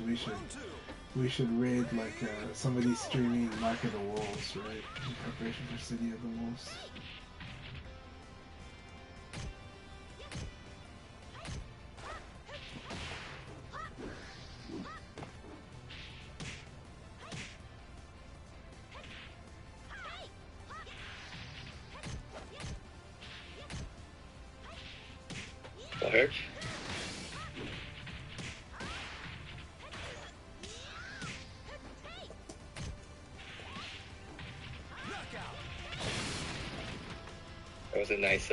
we should raid like somebody streaming Mark of the Wolves, right? In preparation for City of the Wolves. What hurt? That was a nice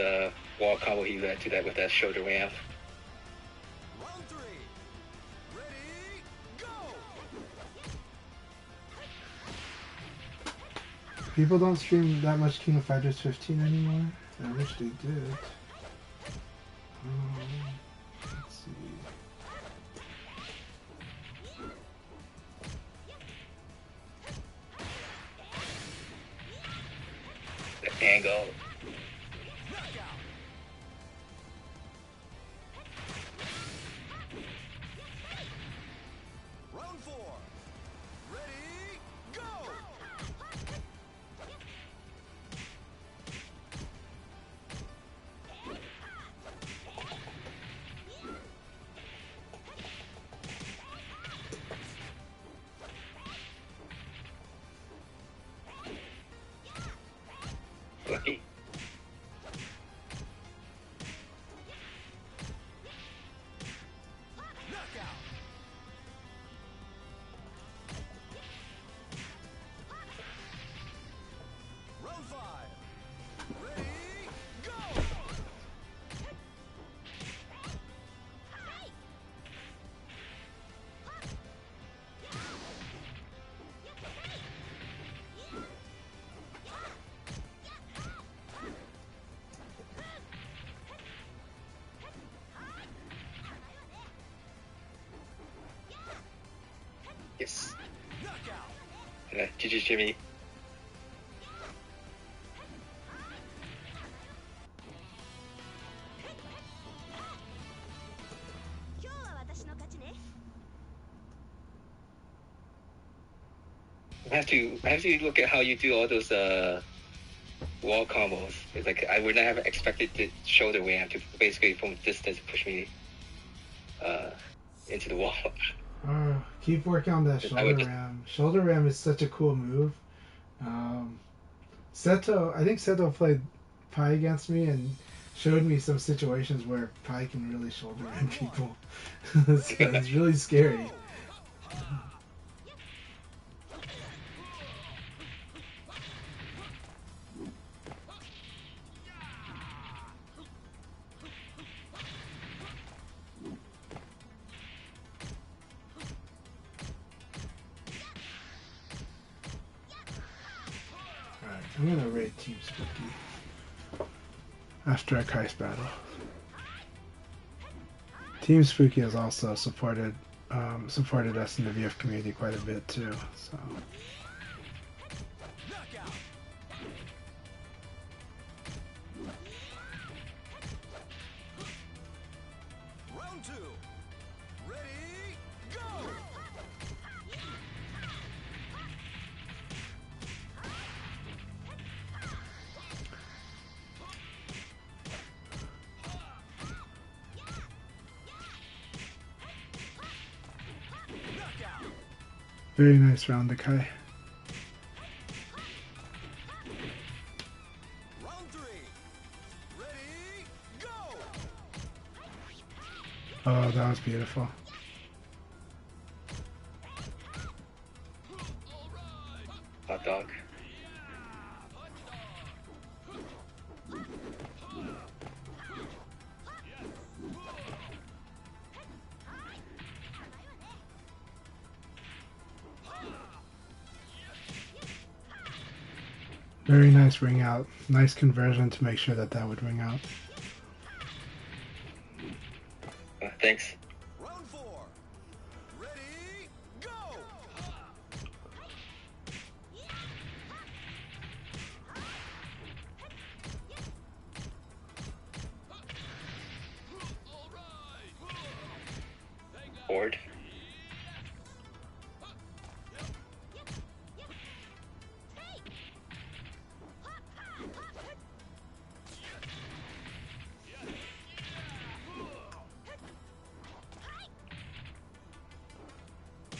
wall combo he led to that with that shoulder ramp. Round 3. Ready, go. People don't stream that much King of Fighters 15 anymore. I wish they did. Let's see. The angle. Round 4. Ready, go. Lucky. Knockout. Round 5. Ready, go. Yes. Knockout. GG Jimmy. I have to look at how you do all those wall combos. It's like I would not have expected the shoulder ramp to basically from distance push me into the wall. Keep working on that shoulder ram. Shoulder ram is such a cool move. Seto, I think Seto Pi against me and showed me some situations where Pi can really shoulder in people. So it's really scary. Alright, I'm gonna raid Team Spooky after Akai's battle. Team Spooky has also supported us in the VF community quite a bit too. So Round 2. Ready, go! very nice round, Akai. Round 3. Ready, go! Oh, that was beautiful. Hot dog. Very nice ring out. Nice conversion to make sure that that would ring out. Thanks. Round 4. Ready, go! Board.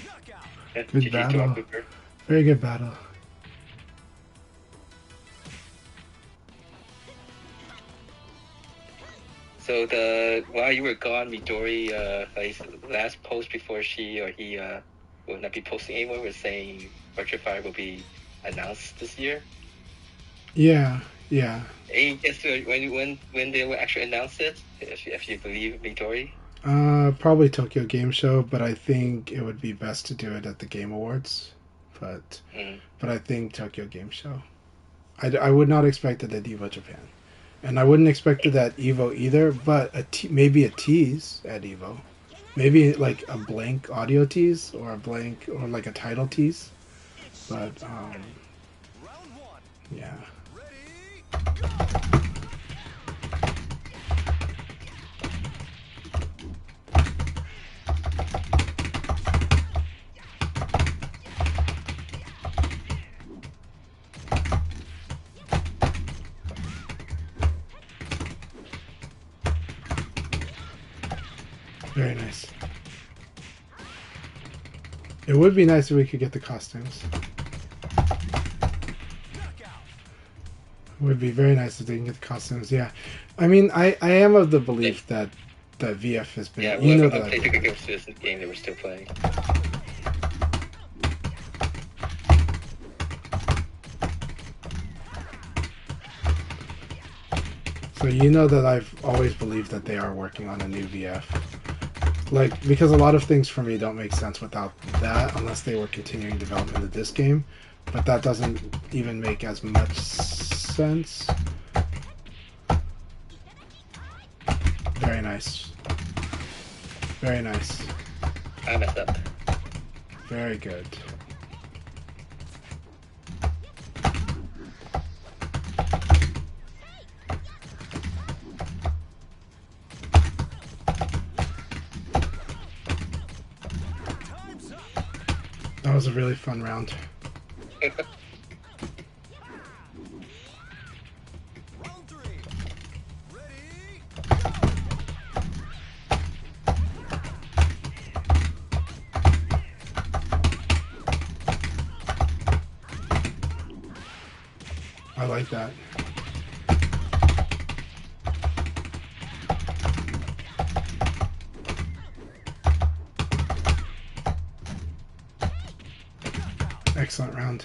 Knockout. Good GG to battle. our Cooper. Very good battle. So while you were gone, Midori, like last post before she or he will not be posting anymore was saying Virtua Fire will be announced this year. Yeah. Any guess when they will actually announce it? If you believe Midori. Probably Tokyo Game Show, but I think it would be best to do it at the Game Awards. But I think Tokyo Game Show. I would not expect it at EVO Japan, and I wouldn't expect it at EVO either. But maybe a tease at EVO, maybe like a blank audio tease or like a title tease. But Round 1. yeah. Ready, go! Very nice. It would be nice if we could get the costumes. It would be very nice if they can get the costumes. Yeah, I mean, I am of the belief that VF has been. Yeah, you know I'll that. play Tokyo Game Show this game that we're still playing. So you know that I've always believed that they are working on a new VF. Like, because a lot of things for me don't make sense without that, unless they were continuing development of this game. But that doesn't even make as much sense. Very nice. Very nice. I messed up. Very good. That was a really fun round. Round 3. Ready, I like that. Excellent round.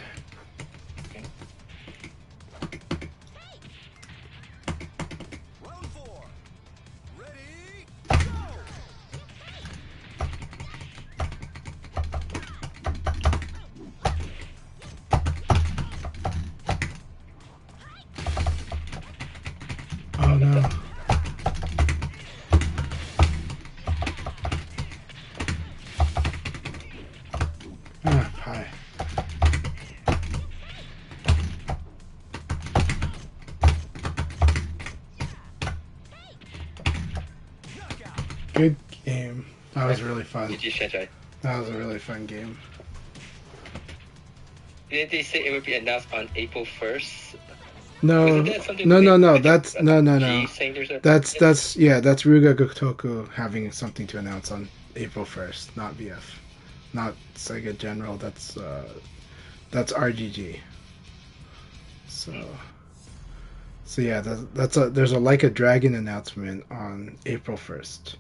Round 4. Ready, go! Oh no. Ah, pie. Good game. That was really fun. GG, Shanghai. That was a really fun game. Didn't they say it would be announced on April 1st? No, Wasn't that something no, they- no, no. I think, That's no. G saying there's a- That's That's Ruga Gotoku having something to announce on April 1st, not VF, not Sega General. That's RGG. So yeah, there's a Like a Dragon announcement on April 1st,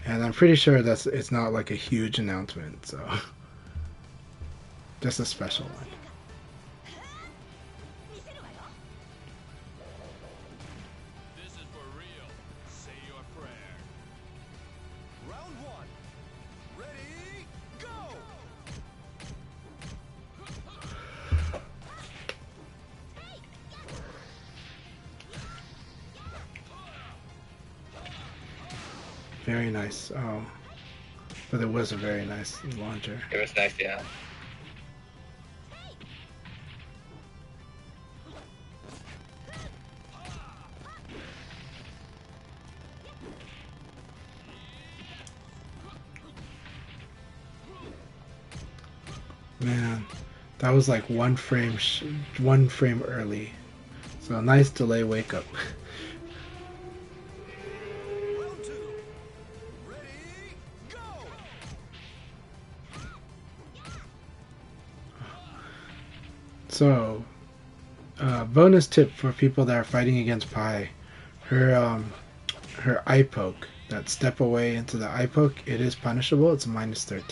and I'm pretty sure it's not like a huge announcement, so just a special one. This is for real. Say your prayer. Round 1. Ready, go! Very nice. Oh, but it was a very nice launcher. It was nice, yeah. Man, that was like one frame early. So a nice delay wake up. Round 2. Ready, go! So, bonus tip for people that are fighting against Pi, her eye poke, that step away into the eye poke, it is punishable. It's a -13.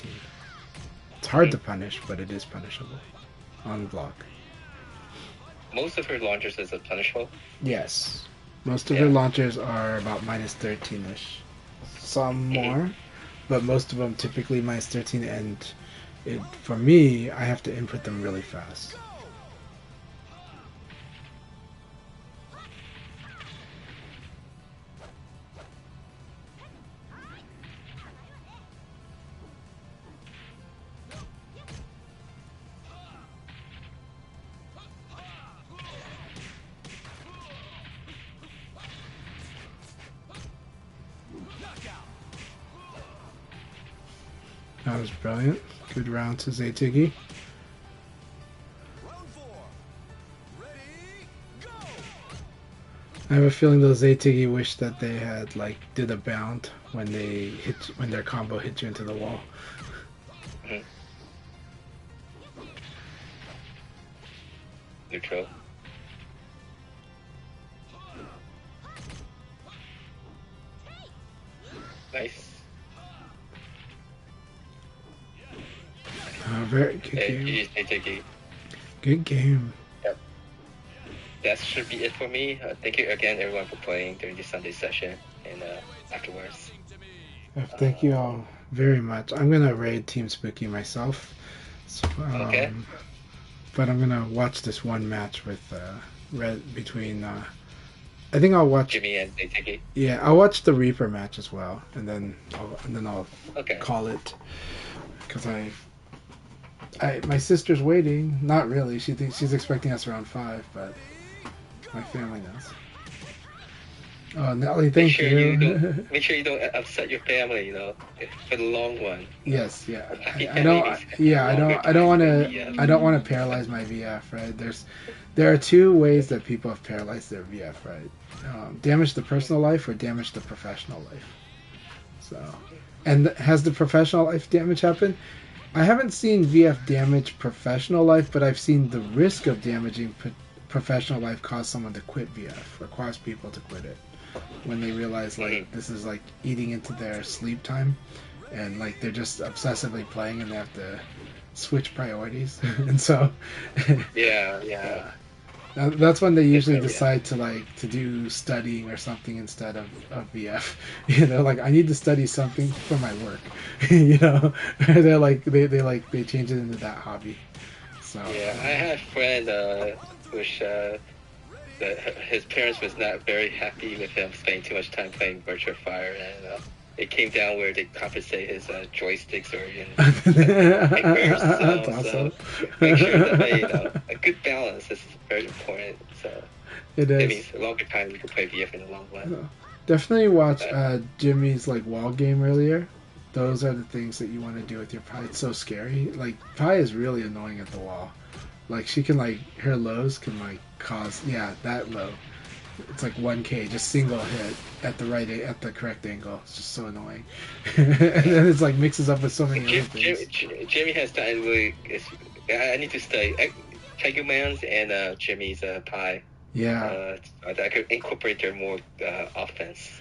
It's hard to punish, but it is punishable on block. Most of her launchers is punishable. Yes, most of her launchers are about -13ish. Some more, but most of them typically -13. And for me, I have to input them really fast. That was brilliant. Good round to Zaytigi. Round 4. Ready, go! I have a feeling those Zaytigi wish that they had did a bound when their combo hit you into the wall. Mhm. Neutral. Nice. Very good Hey, game. GG, Shanghai. Good game. That should be it for me. Thank you again, everyone, for playing during this Sunday session and afterwards. Thank you all very much. I'm gonna raid Team Spooky myself. So, Okay. But I'm gonna watch this one match with between. I think I'll watch. Jimmy and Shanghai. Yeah, I'll watch the Reaper match as well, and then I'll Okay. call it because my sister's waiting. Not really. She thinks she's expecting us around 5, but my family knows. Oh, Nelly, thank you. Make sure you don't upset your family. For the long one. Yes, yeah. Happy I don't. holidays. Yeah, I don't want to. I don't want to paralyze my VF. Right? There are two ways that people have paralyzed their VF. Right? Damage the personal life or damage the professional life. So, and has the professional life damage happened? I haven't seen VF damage professional life, but I've seen the risk of damaging professional life cause someone to quit VF or cause people to quit it when they realize this is eating into their sleep time. and like they're just obsessively playing, and they have to switch priorities, and so Yeah. that's when they usually Yeah. decide to do studying or something instead of VF. You know, like I need to study something for my work. You know, they're like they change it into that hobby. So Yeah, I had a friend which that his parents was not very happy with him spending too much time playing Virtua Fire, and it came down where they compensate his joysticks or fingers. that's So awesome. make sure that a good balance is very important. So It that is. means a longer time you can play VF in the long run. Definitely watch Jimmy's like wall game earlier. Those are the things that you want to do with your Pi. It's so scary. Like Pi is really annoying at the wall. Like she can like her lows can like cause that low. It's like 1K just single hit at the correct angle. It's just so annoying. And then it's like mixes up with so many other things. Jimmy has done really. I need to study Tiger Man's and Jimmy's Pi. Yeah. I could incorporate their more offense,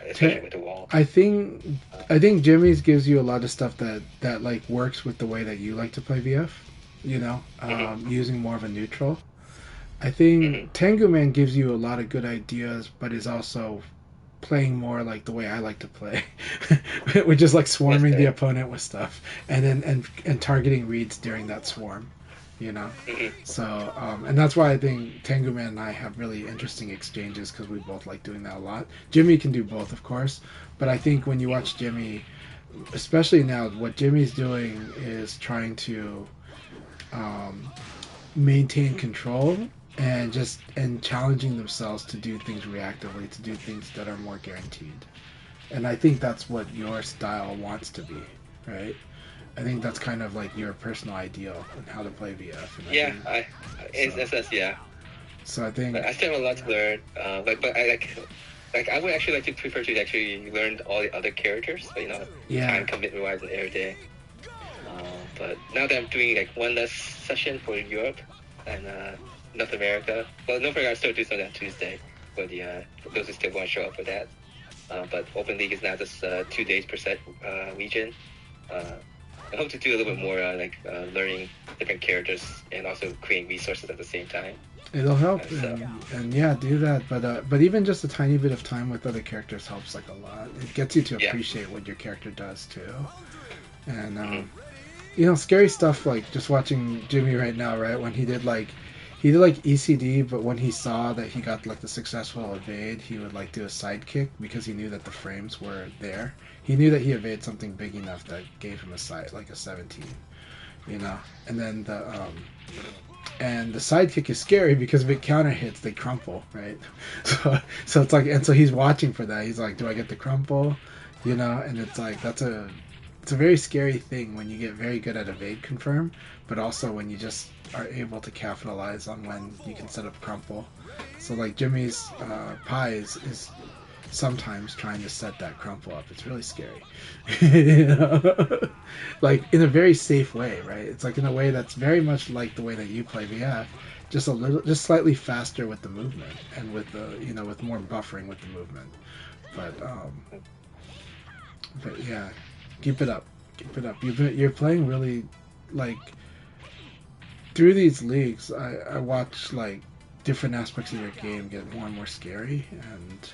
especially with the wall. I think Jimmy's gives you a lot of stuff that like works with the way that you like to play VF. You know, using more of a neutral. I think Tengu Man gives you a lot of good ideas, but is also playing more like the way I like to play, which is like swarming the opponent with stuff and then and targeting reads during that swarm. You know, so and that's why I think Tengu Man and I have really interesting exchanges because we both like doing that a lot. Jimmy can do both, of course, but I think when you watch Jimmy, especially now, what Jimmy's doing is trying to maintain control and challenging themselves to do things reactively, to do things that are more guaranteed. And I think that's what your style wants to be, right? I think that's kind of like your personal ideal and how to play VF. And yeah. So I think I still have a lot to learn. But I would actually like to prefer to actually learn all the other characters, but time commitment wise and every day. But now that I'm doing like one less session for Europe and North America, well, North America I still do something on Tuesday for those who still want to show up for that. But Open League is now just 2 days per set region. I hope to do a little bit more learning different characters and also creating resources at the same time. It'll help, and do that. But even just a tiny bit of time with other characters helps like a lot. It gets you to appreciate what your character does too. And scary stuff like just watching Jimmy right now, right? When he did ECD, but when he saw that he got like the successful evade, he would like do a side kick because he knew that the frames were there. He knew that he evaded something big enough that gave him a 17, and then the side kick is scary because if it counter hits, they crumple, right? So it's like, and so he's watching for that. He's like, do I get the crumple? And it's like it's a very scary thing when you get very good at evade confirm, but also when you just are able to capitalize on when you can set up crumple. So like Jimmy's Pies is sometimes trying to set that crumple up. It's really scary. Like in a very safe way, right? It's like in a way that's very much like the way that you play VF, just slightly faster with the movement and with the with more buffering with the movement. But yeah, keep it up. You're playing really like through these leagues. I watch like different aspects of your game get more and more scary, and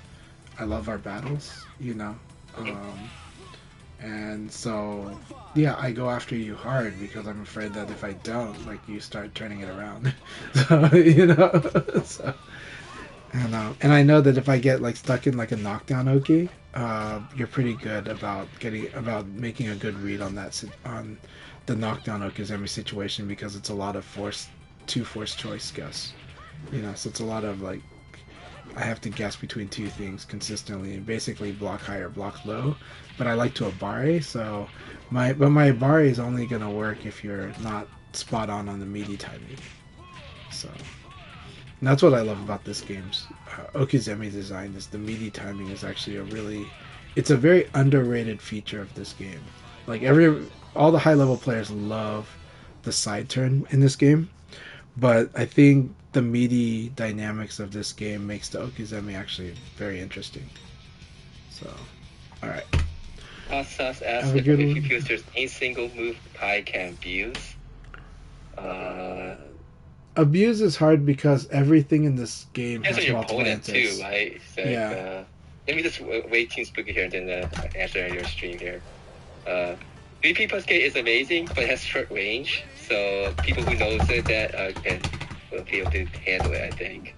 I love our battles, and so I go after you hard because I'm afraid that if I don't, like you start turning it around. So and I know that if I get like stuck in like a knockdown Oki, you're pretty good about making a good read on on the knockdown Okizeme situation because it's a lot of force choice guess. So it's a lot of like I have to guess between two things consistently and basically block high or block low. But I like to Abare, so my Abare is only gonna work if you're not spot on the meaty timing. So and that's what I love about this game's Okizeme design is the meaty timing is actually it's a very underrated feature of this game. Like all the high level players love the side turn in this game, but I think the meaty dynamics of this game makes the Okizeme actually very interesting. So, all right. Hot Sauce asks Have a if good he one. feels there's any single move Pi can abuse. Abuse is hard because everything in this game Depends has on your multiple opponent answers. too, right? It's like, Yeah. let me just wait Team Spooky here and then answer your stream here. VP plus K is amazing, but it has short range, so people who knows it will be able to handle it, I think.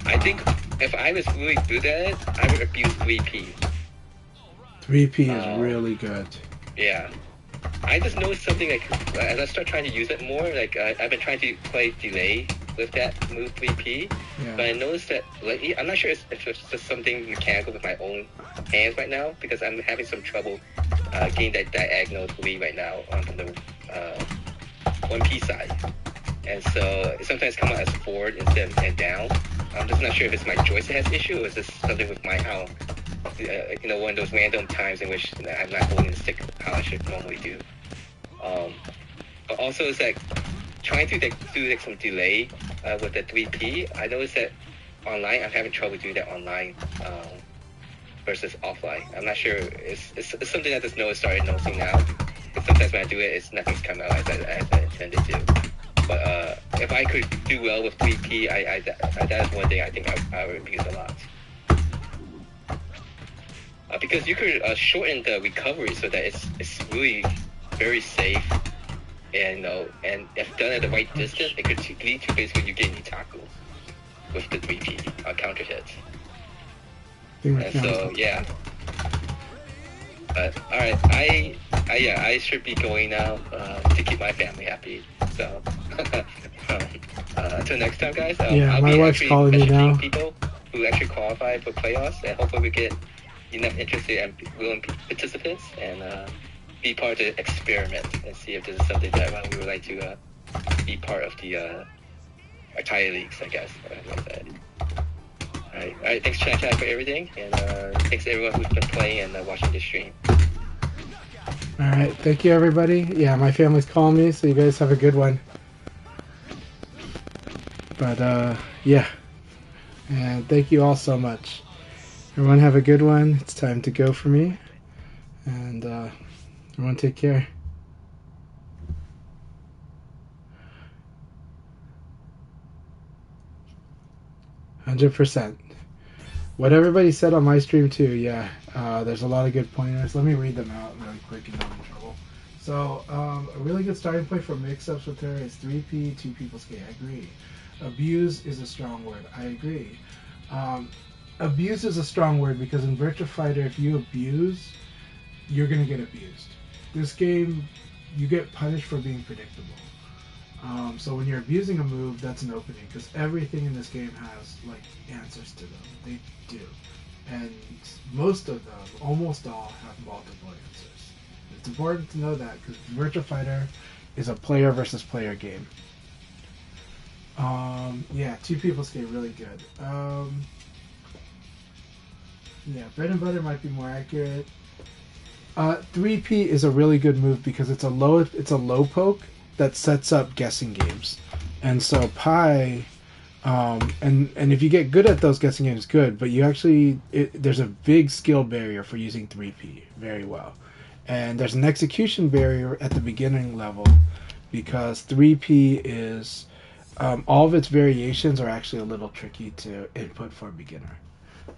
I think if I was really good at it, I would abuse 3P. 3P is really good. Yeah. I just noticed something like as I start trying to use it more, like I've been trying to play delay with that move 3P, but I noticed that lately, I'm not sure if it's just something mechanical with my own hands right now, because I'm having some trouble getting that diagonal 3 right now on the 1P side. And so it sometimes comes out as forward instead of and down. I'm just not sure if it's my joystick has issue or is this something with my how, one of those random times in which I'm not holding the stick how I should normally do. But also it's like trying to do some delay with the 3P. I noticed that online I'm having trouble doing that online versus offline. I'm not sure. It's something I just started noticing now. Sometimes when I do it, nothing's coming out as I intended to. But if I could do well with 3P, that is one thing I think I would use a lot. Because you could shorten the recovery so that it's really very safe, and if done at the right distance, it could lead to basically you getting tackle with the 3P counter hits. And so yeah. All right, I should be going now to keep my family happy. So until next time, guys. I'll my be wife's actually calling me now. people who actually qualify for playoffs, and hopefully we get enough interested and willing participants and be part of the experiment and see if this is something that we would like to be part of the Akai leagues, I guess. Like that. All right. Thanks, Chat, for everything, and thanks to everyone who's been playing and watching the stream. All right, thank you, everybody. Yeah, my family's calling me, so you guys have a good one. But yeah, and thank you all so much. Everyone have a good one. It's time to go for me, and everyone take care. %. What everybody said on my stream too, yeah. There's a lot of good pointers. Let me read them out really quick and I'm in trouble. So, a really good starting point for mix-ups with her is 3P, 2P plus K. I agree. Abuse is a strong word. I agree. Abuse is a strong word because in Virtua Fighter, if you abuse, you're going to get abused. This game, you get punished for being predictable. So when you're abusing a move, that's an opening, because everything in this game has like answers to them. They do. And most of them, almost all, have multiple answers. It's important to know that, because Virtua Fighter is a player versus player game. Yeah, 2P plus K, really good. Yeah, bread and butter might be more accurate. 3P is a really good move because it's a low poke that sets up guessing games, and so Pi, and if you get good at those guessing games, good. But you actually there's a big skill barrier for using 3P very well, and there's an execution barrier at the beginning level because 3P is all of its variations are actually a little tricky to input for a beginner.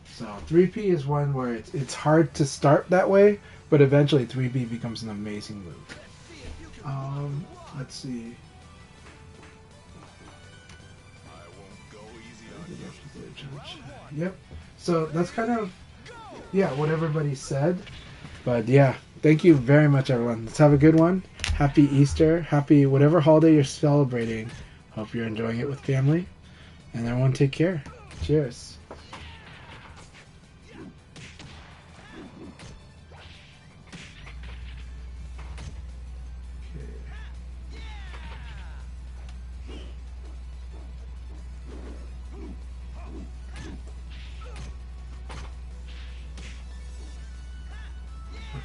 So 3P is one where it's hard to start that way, but eventually 3P becomes an amazing move. Let's see. Yep. So that's kind of what everybody said. But yeah, thank you very much, everyone. Let's have a good one. Happy Easter. Happy whatever holiday you're celebrating. Hope you're enjoying it with family. And everyone take care. Cheers.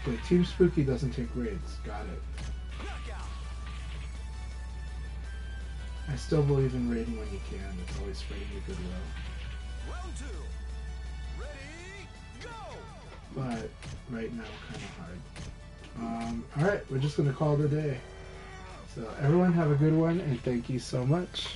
Okay, Team Spooky doesn't take raids. Got it. I still believe in raiding when you can. It's always spreading your goodwill. Round 2. Ready, go! but right now kind of hard. All right, we're just gonna call it a day. So everyone have a good one, and thank you so much.